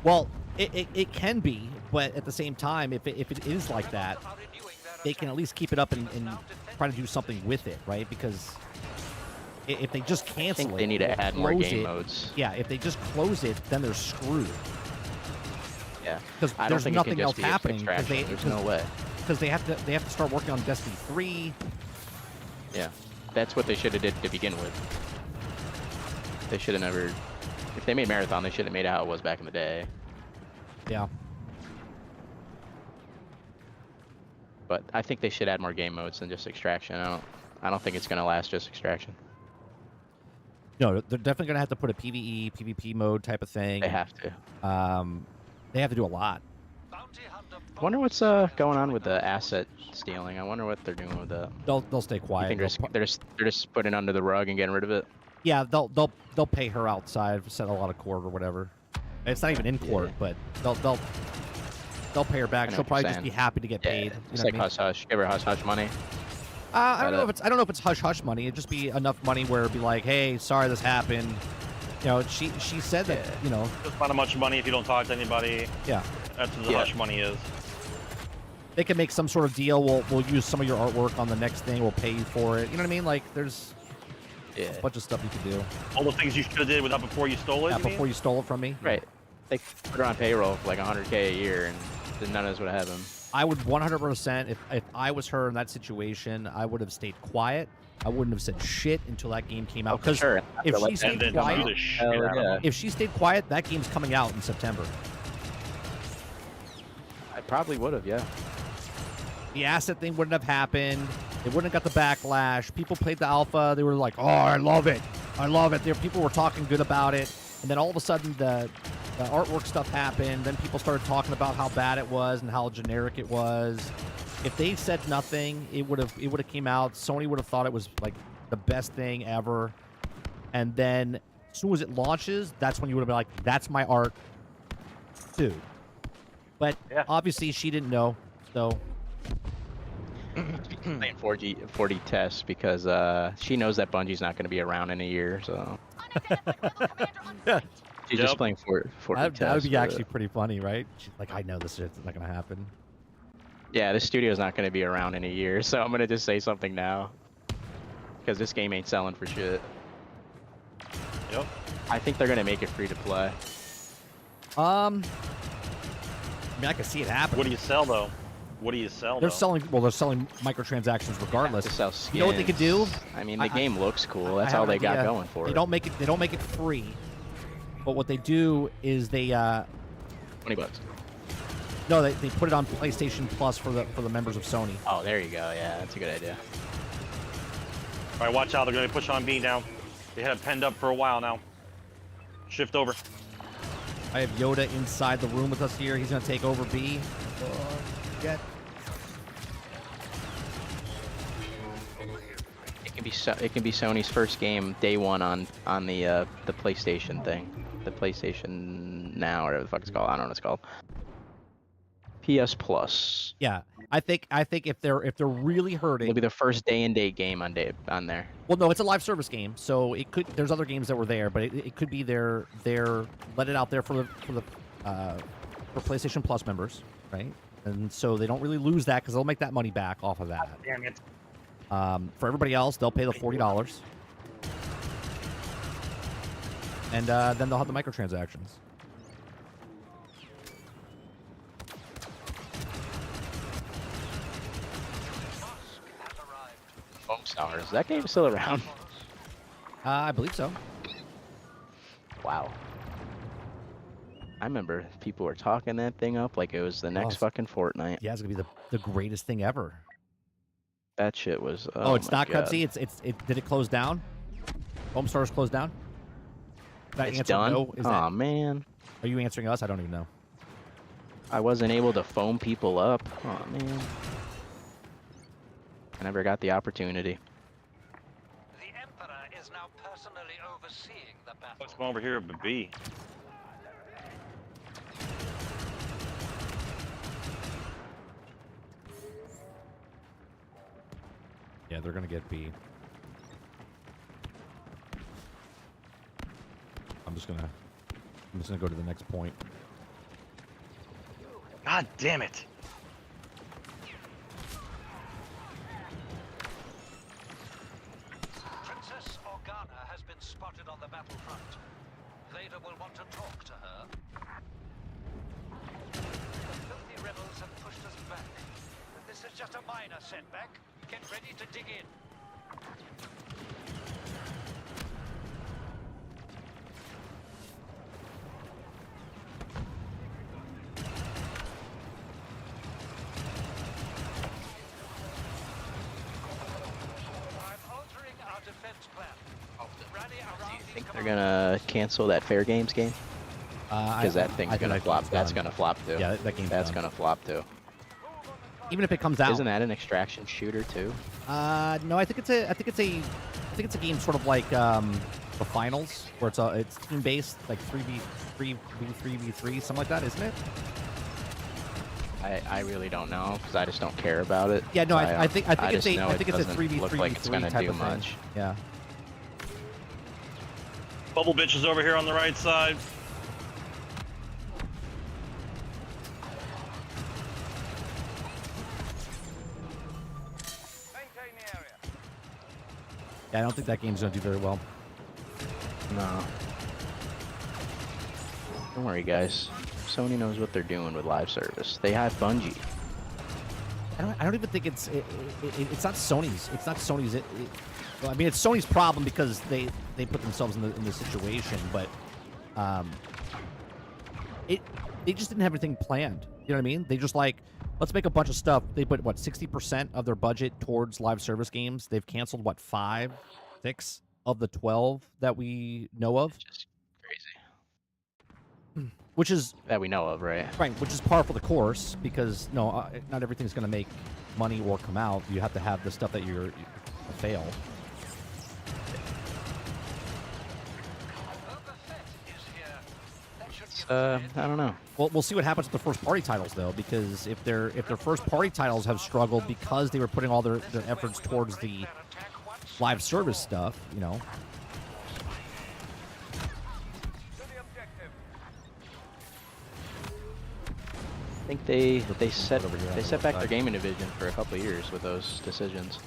Well, it can be, but at the same time, if it is like that, they can at least keep it up and try to do something with it, right? Because if they just cancel I think it, they need to add more game it, modes. Yeah, if they just close it, then they're screwed. Yeah, because I don't there's think nothing it can else just be happening. There's no way. Because they have to start working on Destiny 3. Yeah, that's what they should have did to begin with. They should have never. If they made Marathon, they should have made it how it was back in the day. Yeah. But I think they should add more game modes than just extraction. I don't think it's gonna last just extraction. No, they're definitely gonna have to put a PvE, PvP mode type of thing. They have to. They have to do a lot. I wonder what's going on with the asset stealing. I wonder what they're doing with that. They'll stay quiet. You think they're just putting it under the rug and getting rid of it? Yeah, they'll pay her outside, settle a lot of court or whatever. It's not even in court, but they'll pay her back. She'll probably just be happy to get paid. It's like hush hush. Give her hush hush money. I don't know if it's hush hush money. It'd just be enough money where it'd be like, hey, sorry this happened. You know, she said that, you know. It's not much money if you don't talk to anybody. Yeah. That's what the hush money is. They can make some sort of deal. We'll use some of your artwork on the next thing. We'll pay you for it. You know what I mean? Like, there's a bunch of stuff you can do. All the things you should have did without before you stole it. Yeah, before you stole it from me. Right. They put her on payroll for like $100K a year, and then none of this would have happened. I would 100%. If I was her in that situation, I would have stayed quiet. I wouldn't have said shit until that game came out. Because if she stayed quiet, if she stayed quiet, that game's coming out in September. I probably would have, yeah. The asset thing wouldn't have happened. They wouldn't have got the backlash. People played the alpha. They were like, "Oh, I love it. I love it." People were talking good about it, and then all of a sudden, the artwork stuff happened. Then people started talking about how bad it was and how generic it was. If they said nothing, it would have came out. Sony would have thought it was like the best thing ever. And then as soon as it launches, that's when you would have been like, "That's my art too." But obviously, she didn't know, so. Playing 4D tests because she knows that Bungie's not going to be around in a year, so. She's just playing 4D tests. That would be actually pretty funny, right? She's like, I know this shit's not going to happen. Yeah, this studio's not going to be around in a year, so I'm going to just say something now. Because this game ain't selling for shit. Yep. I think they're going to make it free to play. I mean, I can see it happen. What do you sell, though? What do you sell? They're selling microtransactions regardless. To sell skins. You know what they could do? I mean, the game looks cool. That's all they got going for They it. don't make it free. But what they do is they $20. No, they put it on PlayStation Plus for the members of Sony. Oh, there you go. Yeah, that's a good idea. All right, watch out. They're going to push on B now. They had it penned up for a while now. Shift over. I have Yoda inside the room with us here. He's going to take over B. Get. It can be Sony's first game day one on the PlayStation thing, the PlayStation Now, whatever the fuck it's called. I don't know what it's called. PS Plus. Yeah, I think if they're really hurting, It'll be the first day and date game on there. Well, no, it's a live service game, so it could. There's other games that were there, but it could be their let it out there for PlayStation Plus members, right? And so they don't really lose that because they'll make that money back off of that. Damn it. For everybody else, they'll pay the $40, and then they'll have the microtransactions. Stars. Is that game still around? I believe so. Wow. I remember people were talking that thing up like it was the next fucking Fortnite. Yeah, it's gonna be the greatest thing ever. That shit was. Oh, it's not God. Cutsy. Did it close down? Homestar's closed down. It's done. No? Oh man. Are you answering us? I don't even know. I wasn't able to phone people up. Oh man. I never got the opportunity. The Emperor is now personally overseeing the battle. Let's come over here to B. Yeah, they're gonna get B. I'm just gonna go to the next point. God damn it. Princess Organa has been spotted on the battlefront. Vader will want to talk to her. The filthy rebels have pushed us back. But this is just a minor setback. Get ready to dig in. I'm altering our defense plan. Rally around I think they're gonna cancel that Fair Games game because that thing's gonna flop. That's gonna flop too. Yeah, that game's That's done. gonna flop too. Even if it comes out. Isn't that an extraction shooter too? No, I think it's a game sort of like the finals, where it's team based, like 3v3v3, something like that, isn't it? I really don't know because I just don't care about it. Yeah, no, I think it's just a know I it think it's a doesn't 3v3v3 look like it's gonna type do of thing. much. Yeah. Bubble bitch is over here on the right side. Yeah, I don't think that game's gonna do very well. No. Don't worry, guys. Sony knows what they're doing with live service. They have Bungie. I don't even think it's not Sony's. It's not Sony's. Well, I mean, it's Sony's problem because they put themselves in the situation, but they just didn't have anything planned. You know what I mean? They just like, let's make a bunch of stuff. They put what 60% of their budget towards live service games. They've canceled what 5, 6 of the 12 that we know of. Just crazy. Which is That we know of, right? right, which is par for the course because not everything's going to make money or come out. You have to have the stuff that you fail. I don't know. Well, we'll see what happens with the first party titles though, because if their first party titles have struggled because they were putting all their efforts towards the live service stuff, you know. I think they set back their gaming division for a couple of years with those decisions.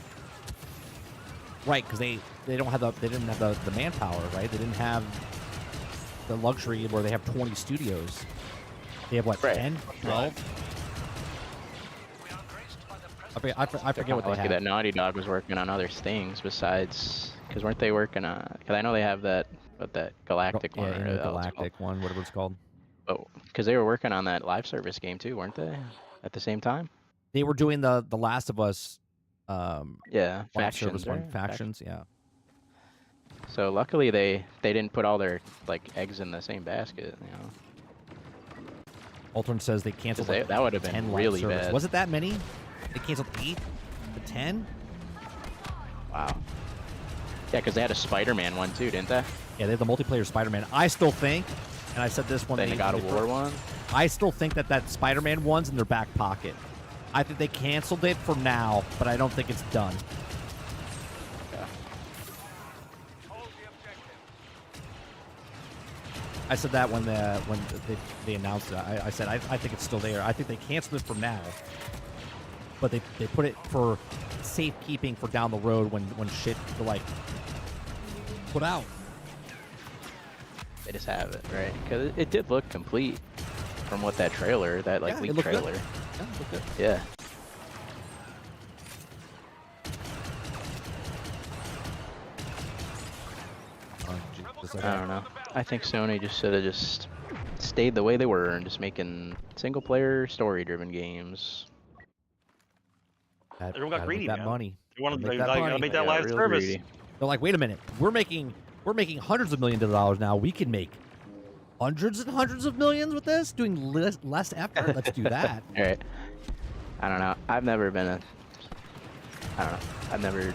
Right, because they didn't have the manpower, right? They didn't have the luxury where they have 20 studios. They have what, Right. 10, 12? I forget what they Lucky have. that Naughty Dog was working on other things besides, because weren't they working on? Because I know they have that Galactic one. Yeah, or the whatever it's Galactic one, whatever it's called. Oh, because they were working on that live service game too, weren't they? At the same time? They were doing the Last of Us Yeah, live service factions, one, right? factions, yeah. So luckily they didn't put all their like eggs in the same basket, you know. Ultron says they canceled like that would have 10 been live really service. bad. Was it that many? They canceled 8 to 10? Wow. Yeah, because they had a Spider-Man one too, didn't they? Yeah, they have the multiplayer Spider-Man. I still think, and I said this one. Then the God of War one. I still think that Spider-Man one's in their back pocket. I think they canceled it for now, but I don't think it's done. Yeah. I said that when they announced it. I said I think it's still there. I think they canceled it for now, but they put it for safekeeping for down the road when shit to like put out. They just have it, right? Because it did look complete from what that trailer, that like leaked trailer. Good. Yeah, it looked good. Yeah. I don't know. I think Sony just should have just stayed the way they were and just making single-player, story-driven games. Everyone got greedy, that man. money. They want to Make that money. make that live service. Greedy. They're like, wait a minute, we're making hundreds of millions of dollars now. We can make hundreds and hundreds of millions with this, doing less effort. Let's do that. All right. I don't know. I've never been a. I don't know. I've never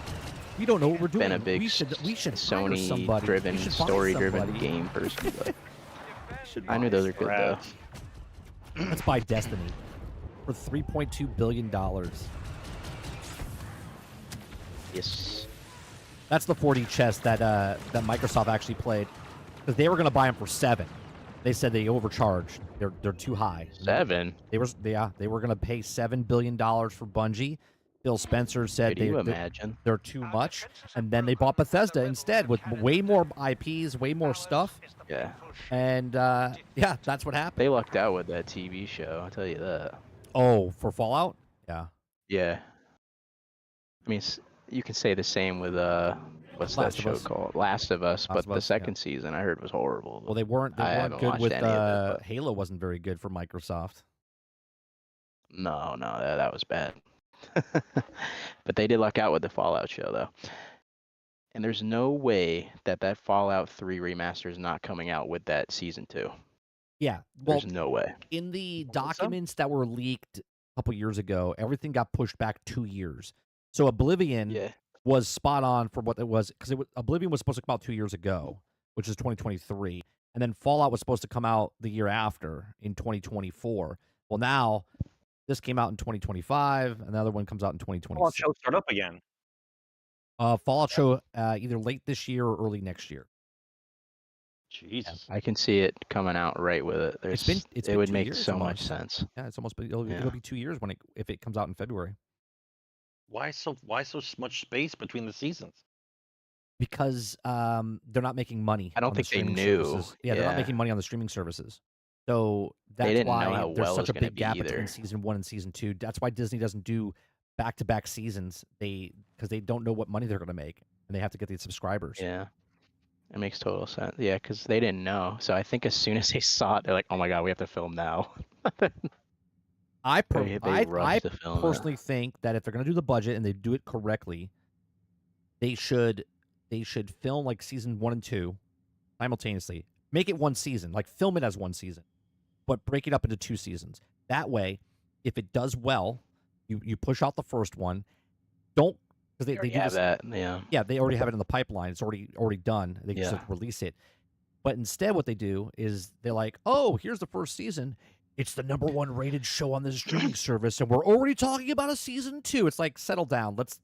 We don't know what we're doing. been a big we should hire somebody. Sony-driven, We should find story-driven somebody. game person. But I knew those are good though. Let's buy Destiny for $3.2 billion. Yes. That's the 4D chest that Microsoft actually played, because they were going to buy them for 7. They said they overcharged. They're too high. 7. They were going to pay $7 billion for Bungie. Phil Spencer said Could you imagine? they're too much, and then they bought Bethesda instead with way more IPs, way more stuff. Yeah. And yeah, that's what happened. They lucked out with that TV show. I'll tell you that. Oh, for Fallout? Yeah. Yeah. I mean, you can say the same with what's that show called? Last of Us. But the second season I heard was horrible. Well, they weren't haven't good watched with any of it, Halo. Wasn't very good for Microsoft. No, that was bad. But they did luck out with the Fallout show though. And there's no way that Fallout 3 remaster is not coming out with that season 2. Yeah. Well, there's no way. In the documents that were leaked a couple years ago, everything got pushed back 2 years. So Oblivion was spot on for what it was, because Oblivion was supposed to come out 2 years ago, which is 2023, and then Fallout was supposed to come out the year after in 2024. Well, now this came out in 2025, another one comes out in 2026. Fallout show start up again. Fallout show either late this year or early next year. Jesus, I can see it coming out right with it. It would make so much sense. Yeah, it's almost it'll be 2 years if it comes out in February. Why so much space between the seasons? Because they're not making money. I don't think they knew. Services. Yeah, they're not making money on the streaming services. So that's why there's such a big gap between season 1 and season 2. That's why Disney doesn't do back-to-back seasons. Because they don't know what money they're going to make, and they have to get these subscribers. Yeah, it makes total sense. Yeah, because they didn't know. So I think as soon as they saw it, they're like, "Oh my god, we have to film now." I personally think that if they're going to do the budget and they do it correctly, they should film like season 1 and 2 simultaneously. Make it one season, like film it as one season, but break it up into 2 seasons. That way, if it does well, you push out the first one. Don't, because they do have this, that. Yeah, they already have it in the pipeline. It's already done. They just have to release it. But instead, what they do is they're like, "Oh, here's the first season. It's the #1 rated show on this streaming service, and we're already talking about a season 2." It's like, settle down. Let's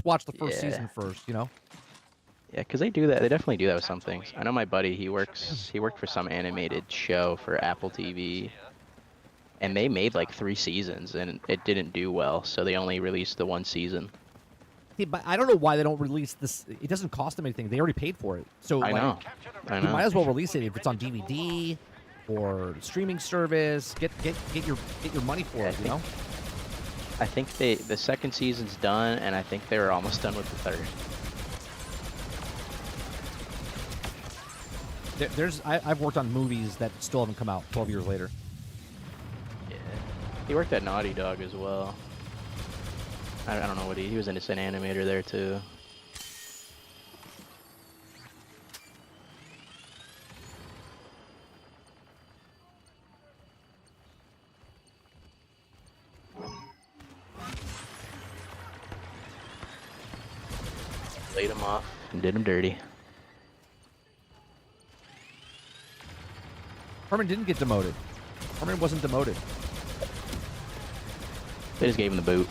watch the first season first. You know. Yeah, because they do that. They definitely do that with some things. I know my buddy. He worked for some animated show for Apple TV, and they made like 3 seasons, and it didn't do well, so they only released the 1 season. Yeah, but I don't know why they don't release this. It doesn't cost them anything. They already paid for it. So I know. You might as well release it if it's on DVD or streaming service. Get your money for it. You know. I think the second season's done, and I think they were almost done with the third. I've worked on movies that still haven't come out 12 years later. Yeah. He worked at Naughty Dog as well. I don't know what he was an animator there too. Laid him off and did him dirty. Herman didn't get demoted. Herman wasn't demoted. They just gave him the boot.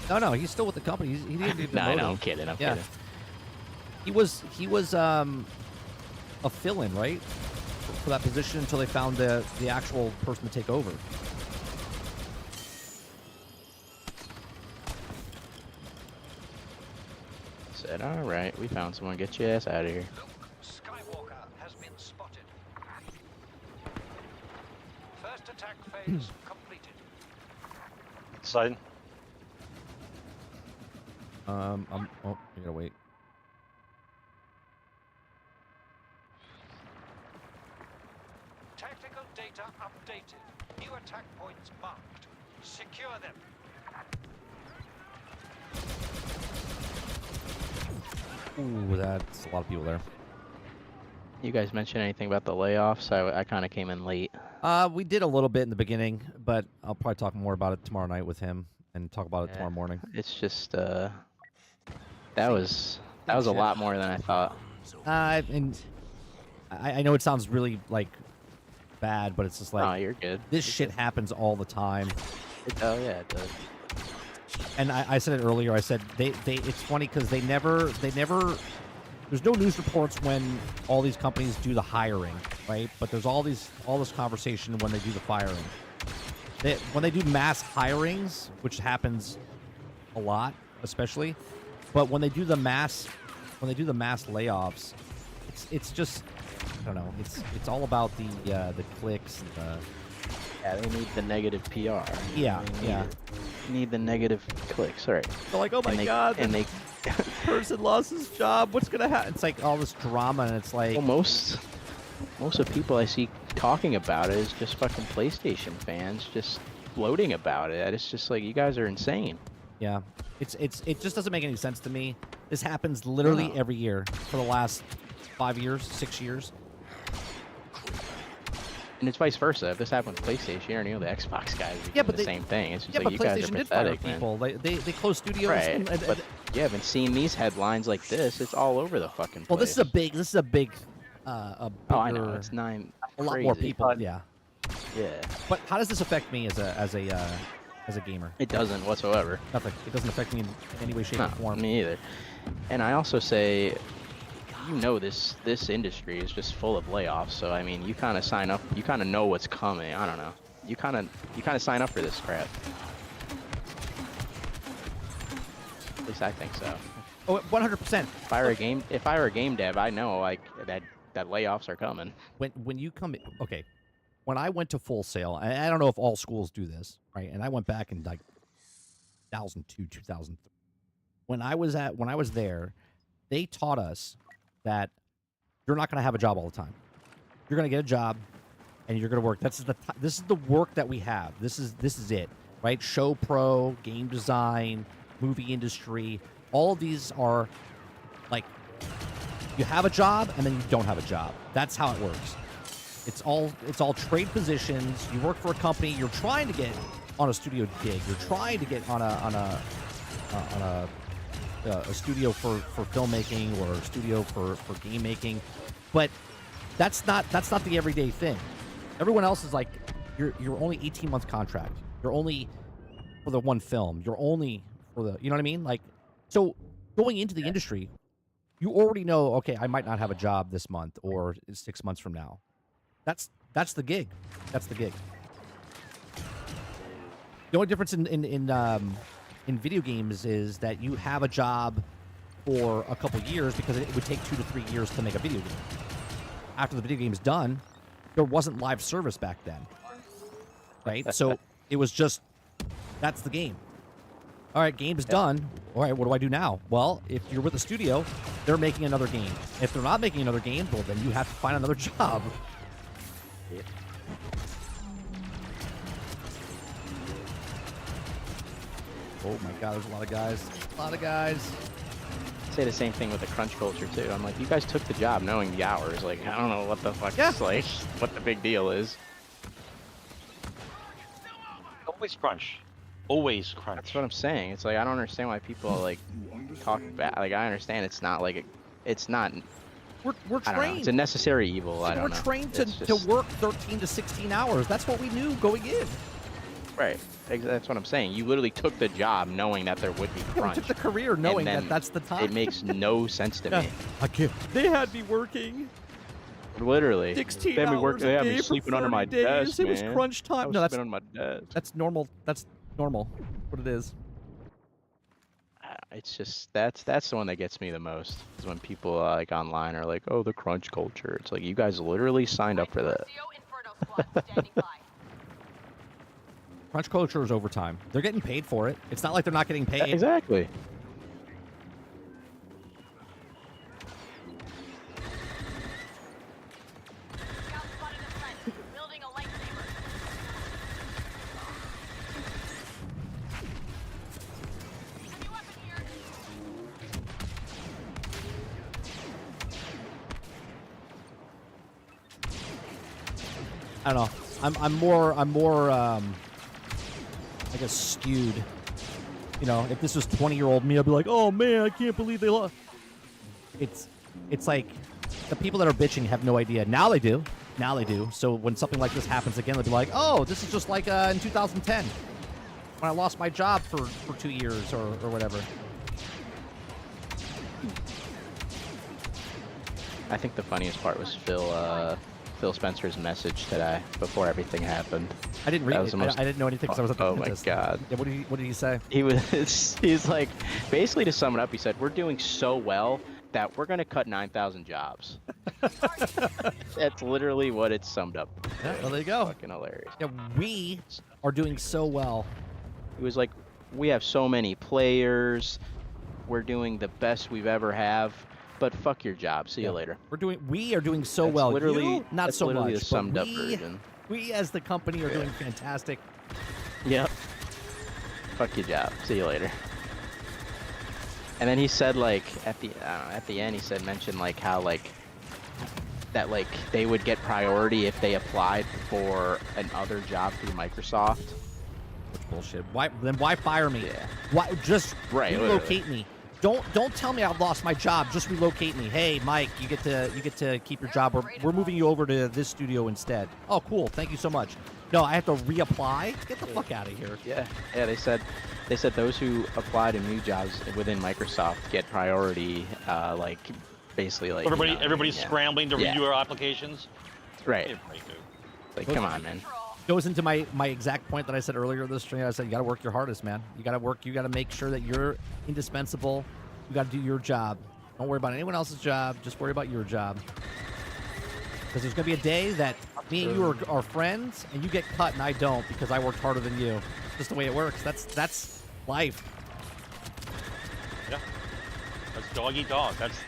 No, he's still with the company. He didn't get demoted. Nah, no, I'm kidding. I'm kidding. He was a fill-in, right, for that position until they found the actual person to take over. Said, all right, we found someone. Get your ass out of here. Luke Skywalker has been spotted. First attack phase completed. Side. Oh, you gotta wait. Tactical data updated. New attack points marked. Secure them. Ooh, that's a lot of people there. You guys mention anything about the layoffs? I kind of came in late. We did a little bit in the beginning, but I'll probably talk more about it tomorrow night with him and talk about it tomorrow morning. It's just that was a lot more than I thought. And I know it sounds really like bad, but it's just like, Oh, you're good. this shit happens all the time. Oh yeah, it does. And I said it earlier. I said it's funny because they never. There's no news reports when all these companies do the hiring, right? But there's all this conversation when they do the firing. When they do mass hirings, which happens a lot, especially, but when they do the mass layoffs, it's just, I don't know. It's all about the clicks. And Yeah, they need the negative PR. yeah. Need the negative clicks, all right? They're like, oh my god, and they person lost his job. What's gonna happen? It's like all this drama, and it's like, well, most of the people I see talking about it is just fucking PlayStation fans, just gloating about it. It's just like, you guys are insane. yeah, it just doesn't make any sense to me. This happens literally No. every year for the last 5 years, 6 years. And it's vice versa. If this happened with PlayStation, you already know the Xbox guys would Yeah, do but the they- same thing. It's just Yeah, like, but you guys PlayStation are did fire pathetic, man. people. They closed studios. Right, and but you haven't seen these headlines like this. It's all over the fucking place. well, this is a big, a bigger, Oh, I know. It's a lot crazy. more people. Yeah, Yeah. but how does this affect me as a gamer? It doesn't whatsoever. Nothing. It doesn't affect me in any way, shape, No, or form. me either. And I also say, you know, this industry is just full of layoffs. So I mean, you kind of sign up. You kind of know what's coming. I don't know. You kind of sign up for this crap. At least I think so. Oh, 100%. If I were a game dev, I know like that layoffs are coming. When you come in, okay, when I went to Full Sail, and I don't know if all schools do this, right? And I went back in like 2002, 2003. When I was there, they taught us that you're not going to have a job all the time. You're going to get a job, and you're going to work. This is the work that we have. This is it, right? Show pro, game design, movie industry. All of these are like, you have a job and then you don't have a job. That's how it works. It's all trade positions. You work for a company. You're trying to get on a studio gig. You're trying to get on a studio for filmmaking or a studio for game making, but that's not the everyday thing. Everyone else is like, you're only 18-month contract. You're only for the one film. You're only for the, you know what I mean? Like, so going into the industry, you already know, okay, I might not have a job this month or 6 months from now. That's the gig. That's the gig. The only difference in video games is that you have a job for a couple years because it would take 2 to 3 years to make a video game. After the video game is done, there wasn't live service back then, right? So it was just, that's the game. All right, game's done. All right, what do I do now? Well, if you're with a studio, they're making another game. If they're not making another game, well, then you have to find another job. Yep. Oh my God, there's a lot of guys. A lot of guys. I say the same thing with the crunch culture too. I'm like, you guys took the job knowing the hours. Like, I don't know what the fuck Yeah. is like, what the big deal is. Always crunch. Always crunch. That's what I'm saying. It's like I don't understand why people like talk bad. Like I understand it's not like it's not. We're I don't know. trained. It's a necessary evil. I don't We're know. trained It's to just- work 13 to 16 hours. That's what we knew going in. Right. That's what I'm saying. You literally took the job knowing that there would be Yeah, we crunch. took the career knowing then that that's the time. It makes no sense to me. I can't. They had me working Literally. 16 They had me hours work- a they had day me for sleeping under 30 my days. desk, It was man. crunch I time. was No, that's sleeping on my desk. that's normal. That's normal. What it is. It's just that's the one that gets me the most. Is when people like online are like, "Oh, the crunch culture." It's like you guys literally signed up for that. Crunch culture is overtime. They're getting paid for it. It's not like they're not getting paid. Exactly. I don't know. I'm more I guess skewed. You know, if this was 20-year-old me, I'd be like, oh man, I can't believe they lost. It's like the people that are bitching have no idea. Now they do. Now they do. So when something like this happens again, they'll be like, oh, this is just like in 2010 when I lost my job for 2 years or whatever. I think the funniest part was Phil Spencer's message today before everything happened. I didn't read That it. was the most- I didn't know anything because I was at the Oh my dentist. god. Yeah, what did he say? He's like, basically to sum it up, he said, we're doing so well that we're going to cut 9,000 jobs. That's literally what it's summed up. Yeah, well, there you go. Fucking hilarious. Yeah, we are doing so well. He was like, we have so many players. We're doing the best we've ever have. But fuck your job. See you later. We are doing so That's well. literally- You, not that's so literally much. the summed but up version. We as the company are doing fantastic. Yep. Fuck your job. See you later. And then he said like at the end he said mention like how like that like they would get priority if they applied for another job through Microsoft. Which bullshit. Why fire me? Yeah. Why just Right, relocate me? Don't tell me I've lost my job. Just relocate me. Hey, Mike, you get to keep your job. We're moving you over to this studio instead. Oh, cool. Thank you so much. No, I have to reapply. Get the fuck out of here. Yeah. They said those who apply to new jobs within Microsoft get priority. Like basically like Everybody's scrambling to Yeah. redo our applications. Right. Yeah, right, dude. Like come on, man. Goes into my exact point that I said earlier in this stream. I said you got to work your hardest, man. You got to work. You got to make sure that you're indispensable. You got to do your job. Don't worry about anyone else's job. Just worry about your job. Because there's gonna be a day that me and you are friends, and you get cut, and I don't because I worked harder than you. It's just the way it works. That's life. Yeah. That's dog eat dog. That's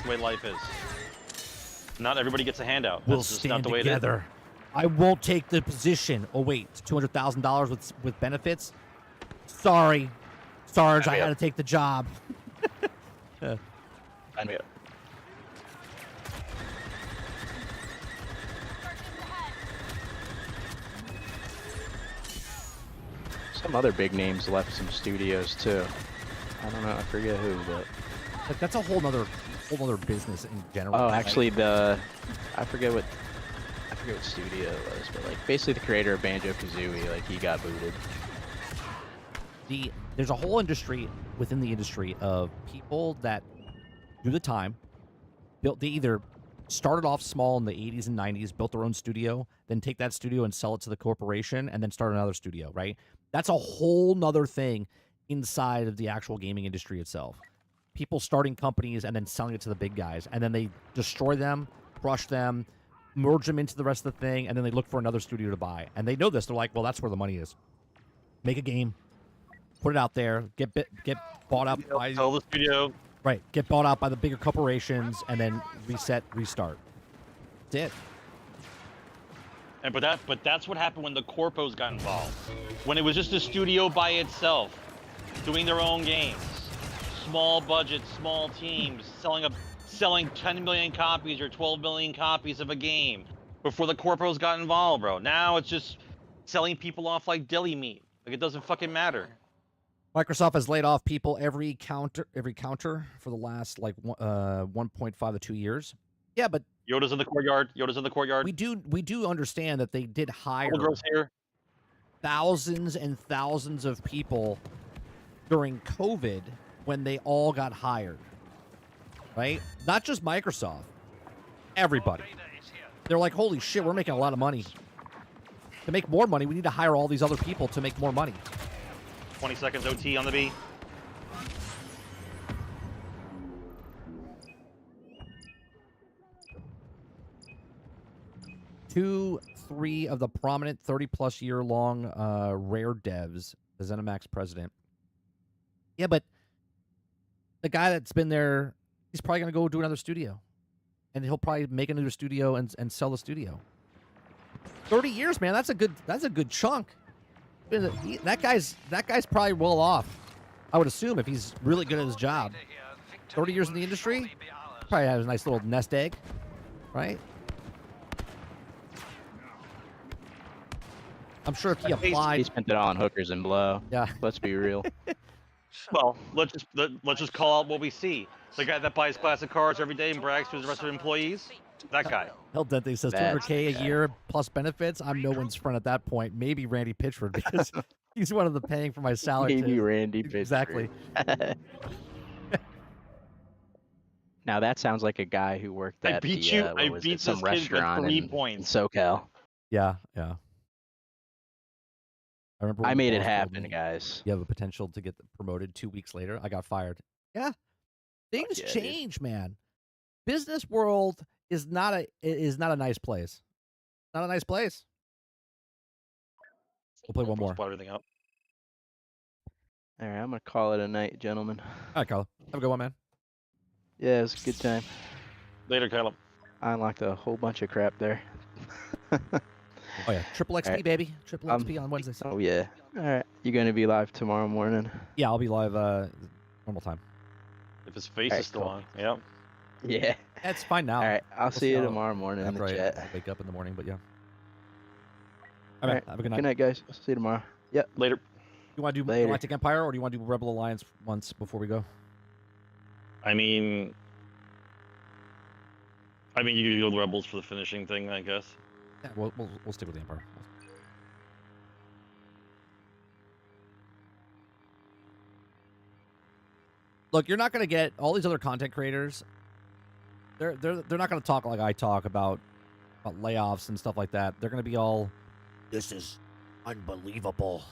the way life is. Not everybody gets a handout. We'll That's just stand not the way together. I won't take the position. Oh wait, $200,000 with benefits. Sorry, Sarge, I had to take the job. Sign me up. Some other big names left some studios too. I don't know, I forget who, but Like, that's a whole nother business in general. oh, Like, actually, I forget what studio it was, but like basically the creator of Banjo-Kazooie, like he got booted. there's a whole industry within the industry of people that do the time they either started off small in the 80s and 90s, built their own studio, then take that studio and sell it to the corporation, and then start another studio, right? That's a whole nother thing inside of the actual gaming industry itself. People starting companies and then selling it to the big guys, and then they destroy them, crush them, merge them into the rest of the thing, and then they look for another studio to buy. And they know this. They're like, well, that's where the money is. Make a game, put it out there, get bought out by Sell the studio. right, get bought out by the bigger corporations, and then reset, restart. That's it. And but that's what happened when the corpos got involved. When it was just a studio by itself, doing their own games, small budget, small teams, selling 10 million copies or 12 million copies of a game before the corpos got involved, bro. Now it's just selling people off like deli meat. Like it doesn't fucking matter. Microsoft has laid off people every counter for the last like 1.5 to 2 years. Yeah, but Yoda's in the courtyard. we do understand that they did hire Girls here. thousands and thousands of people during COVID when they all got hired. Right? Not just Microsoft. Everybody. They're like, holy shit, we're making a lot of money. To make more money, we need to hire all these other people to make more money. 20 seconds OT on the B. Three of the prominent 30-plus year-long Rare devs, the ZeniMax president. Yeah, but the guy that's been there, he's probably going to go do another studio. And he'll probably make another studio and sell the studio. 30 years, man, that's a good chunk. That guy's probably well off. I would assume if he's really good at his job. 30 years in the industry, probably has a nice little nest egg, right? I'm sure if he applied, He spent it all on hookers and blow. yeah. Let's be real. Well, let's just call out what we see. The guy that buys classic cars every day and brags to his rest of the employees. That guy. Hell, Dente says That's 200K the a year plus benefits. I'm no one's friend at that point. Maybe Randy Pitchford because he's one of the paying for my salary. Maybe Randy Pitchford. Exactly. Now that sounds like a guy who worked at some restaurant in SoCal. Yeah. I remember I when made it boss told happen, me guys. you have a potential to get promoted 2 weeks later. I got fired. Yeah. Things yeah, change, man. Business world is not a nice place. Not a nice place. We'll play one more. Split everything up. All right, I'm gonna call it a night, gentlemen. All right, Carlo. Have a good one, man. Yeah, it was a good time. Later, Caleb. I unlocked a whole bunch of crap there. Oh yeah, triple XP, right. baby. Triple XP on Wednesdays. Oh yeah. All right, you gonna be live tomorrow morning? Yeah, I'll be live normal time. If his face Alright, is still cool. on. Yeah. Yeah. That's fine now. All right, I'll We'll see you how- tomorrow morning in after the I chat. wake up in the morning, but yeah. All All right, right, have a good night. Good night, guys. See you tomorrow. Yep. Later. You want to do Later. Galactic Empire or do you want to do Rebel Alliance once before we go? I mean, you do the Rebels for the finishing thing, I guess. Yeah, we'll stick with the Empire. Look, you're not going to get all these other content creators. They're not going to talk like I talk about layoffs and stuff like that. They're going to be all, this is unbelievable.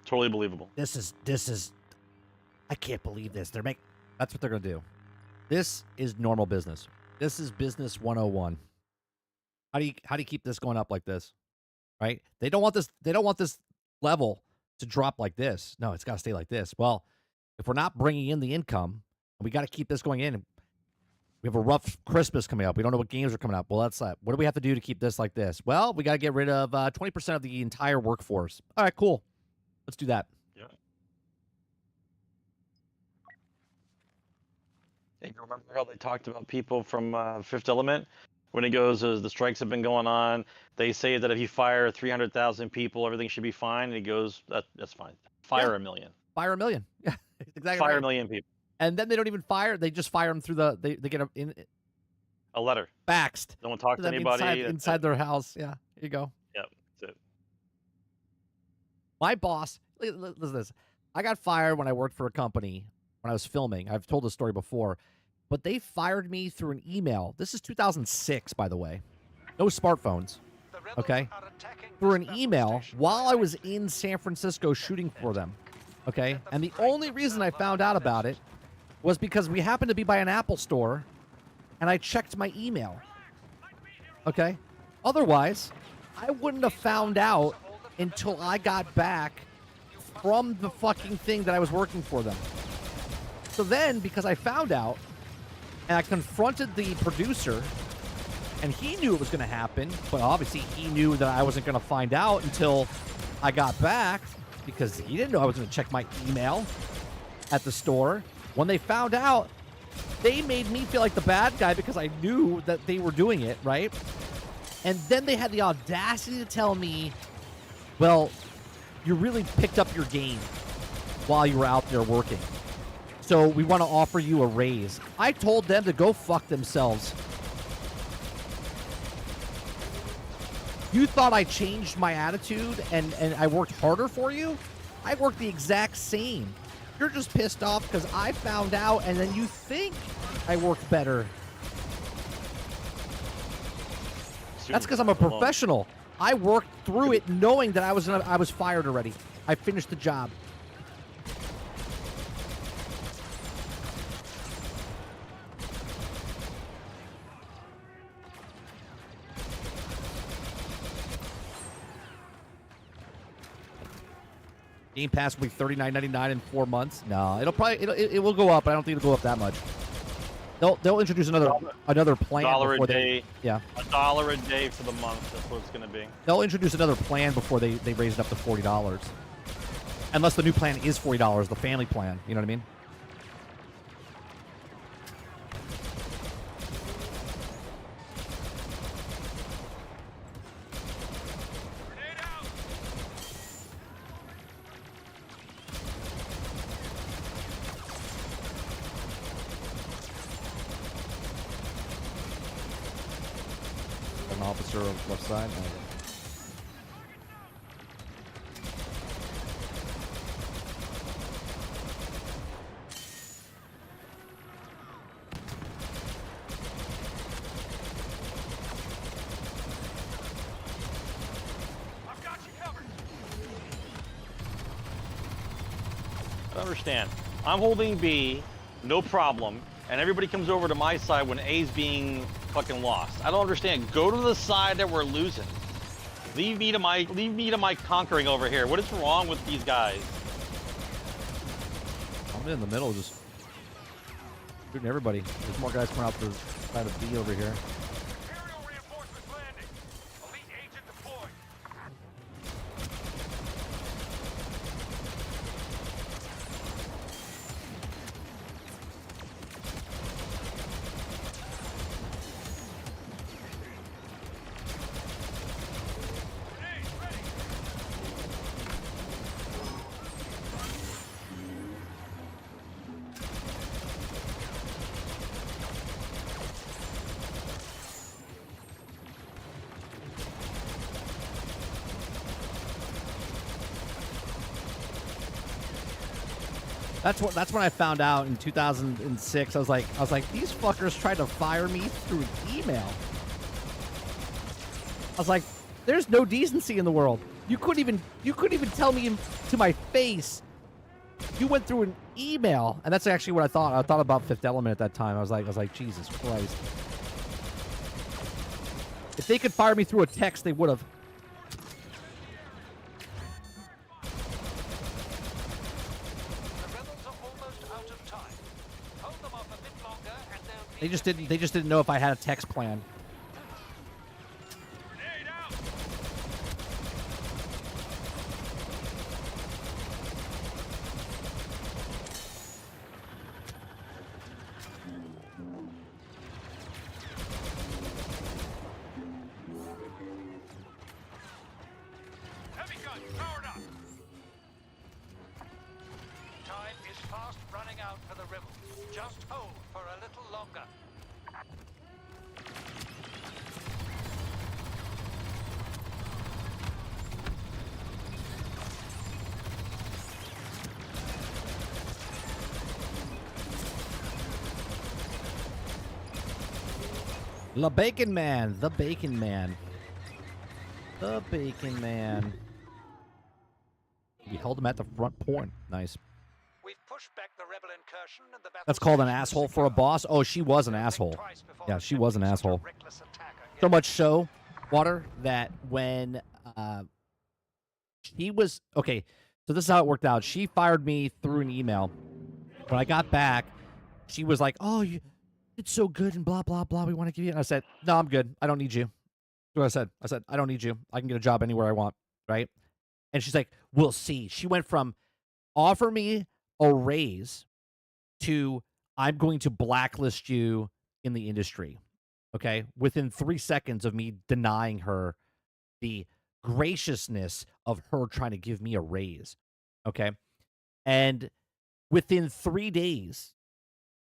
Totally believable. This is I can't believe this. That's what they're going to do. This is normal business. This is business 101. How do you keep this going up like this? Right? They don't want this level to drop like this. No, it's got to stay like this. Well, if we're not bringing in the income, we got to keep this going in. We have a rough Christmas coming up. We don't know what games are coming up. Well, that's that. What do we have to do to keep this like this? Well, we got to get rid of 20% of the entire workforce. All right, cool. Let's do that. Yeah. And you remember how they talked about people from Fifth Element? When it goes, the strikes have been going on. They say that if you fire 300,000 people, everything should be fine. And he goes, that's fine. Fire 1 million. Fire 1 million. Yeah, exactly. Fire right. 1 million people. And then they don't even fire. They just fire them through they get A letter. faxed. No one talk to anybody. Inside their house. Yeah, here you go. Yep, that's it. My boss, listen to this. I got fired when I worked for a company when I was filming. I've told this story before. But they fired me through an email. This is 2006, by the way. No smartphones. Okay? Through an email while I was in San Francisco shooting for them. Okay? And the only reason I found out about it was because we happened to be by an Apple store and I checked my email. Okay? Otherwise, I wouldn't have found out until I got back from the fucking thing that I was working for them. So then, because I found out, and I confronted the producer, and he knew it was going to happen, but obviously he knew that I wasn't going to find out until I got back, because he didn't know I was going to check my email at the store. When they found out, they made me feel like the bad guy because I knew that they were doing it, right? And then they had the audacity to tell me, well, you really picked up your game while you were out there working. So we want to offer you a raise. I told them to go fuck themselves. You thought I changed my attitude and I worked harder for you? I worked the exact same. You're just pissed off because I found out and then you think I worked better. That's because I'm a professional. I worked through it knowing that I was fired already. I finished the job. Game Pass will be $39.99 in 4 months. No, it will go up, but I don't think it'll go up that much. They'll introduce another plan. $1 a day. Yeah. $1 a day for the month. That's what it's gonna be. They'll introduce another plan before they raise it up to $40. Unless the new plan is $40, the family plan. You know what I mean? An officer on the left side. No. I don't understand. I'm holding B, no problem, and everybody comes over to my side when A's being fucking lost. I don't understand. Go to the side that we're losing. Leave me to my conquering over here. What is wrong with these guys? I'm in the middle, just shooting everybody. There's more guys coming out the side of B over here. Imperial reinforcements landing. Elite agent deployed. That's when I found out in 2006. I was like, these fuckers tried to fire me through an email. I was like, there's no decency in the world. You couldn't even tell me to my face. You went through an email, and that's actually what I thought. I thought about Fifth Element at that time. I was like, Jesus Christ. If they could fire me through a text, they would have. They just didn't know if I had a text plan. Heavy gun powered up. Time is fast running out for the rebels. Just hold for a little longer. The Bacon Man. The Bacon Man. The Bacon Man. We held him at the front point. Nice. We've pushed back the rebel incursion and the battle. That's called an asshole for a boss. Oh, she was an asshole. Yeah, she was an asshole. So much so, Water, that when he was okay. So this is how it worked out. She fired me through an email. When I got back, she was like, "Oh, you did so good and blah blah blah. We want to give you." And I said, "No, I'm good. I don't need you." That's what I said. I said, "I don't need you. I can get a job anywhere I want." Right? And she's like, "We'll see." She went from offer me a raise to I'm going to blacklist you in the industry. Okay? Within 3 seconds of me denying her the graciousness of her trying to give me a raise. Okay? And within 3 days,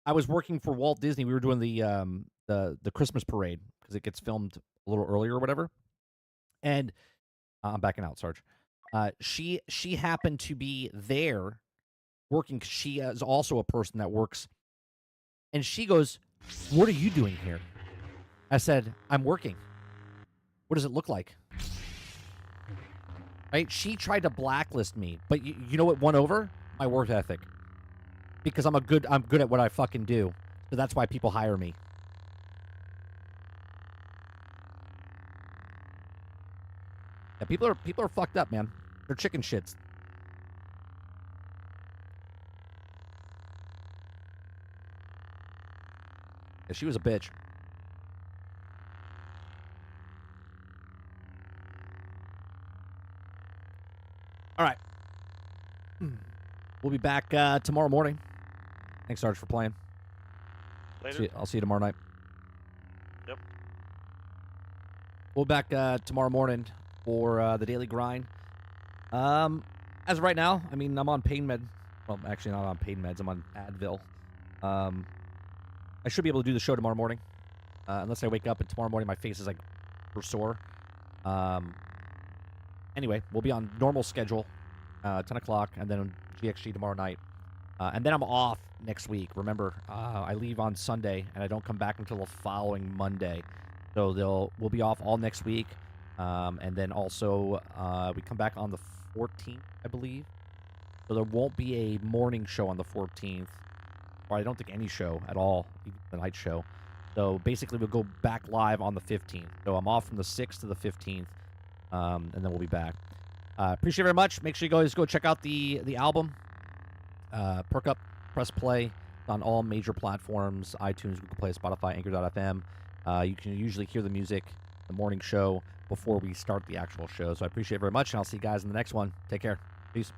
I was working for Walt Disney. We were doing the Christmas parade because it gets filmed a little earlier or whatever. And I'm backing out, Sarge. She happened to be there working 'cause she is also a person that works. And she goes, "What are you doing here?" I said, "I'm working." "What does it look like?" Right? She tried to blacklist me, but you know what won over? My work ethic. Because I'm good at what I fucking do. So that's why people hire me. Yeah, people are fucked up, man. They're chicken shits. Yeah, she was a bitch. All right. We'll be back tomorrow morning. Thanks, Sarge, for playing. Later. I'll see you tomorrow night. Yep. We'll be back tomorrow morning for the daily grind. As of right now, I mean, I'm on pain med. Well, actually, not on pain meds. I'm on Advil. I should be able to do the show tomorrow morning, unless I wake up and tomorrow morning my face is like super sore. Anyway, we'll be on normal schedule, 10 o'clock, and then GXG tomorrow night. And then I'm off next week. Remember, I leave on Sunday, and I don't come back until the following Monday. So we'll be off all next week. And then also, we come back on the 14th, I believe. So there won't be a morning show on the 14th. Or I don't think any show at all, even the night show. So basically, we'll go back live on the 15th. So I'm off from the 6th to the 15th. And then we'll be back. Appreciate it very much. Make sure you guys go check out the album. Perk up, press play on all major platforms: iTunes, Google Play, Spotify, Anchor.fm. You can usually hear the music, the morning show, before we start the actual show. So I appreciate it very much, and I'll see you guys in the next one. Take care. Peace.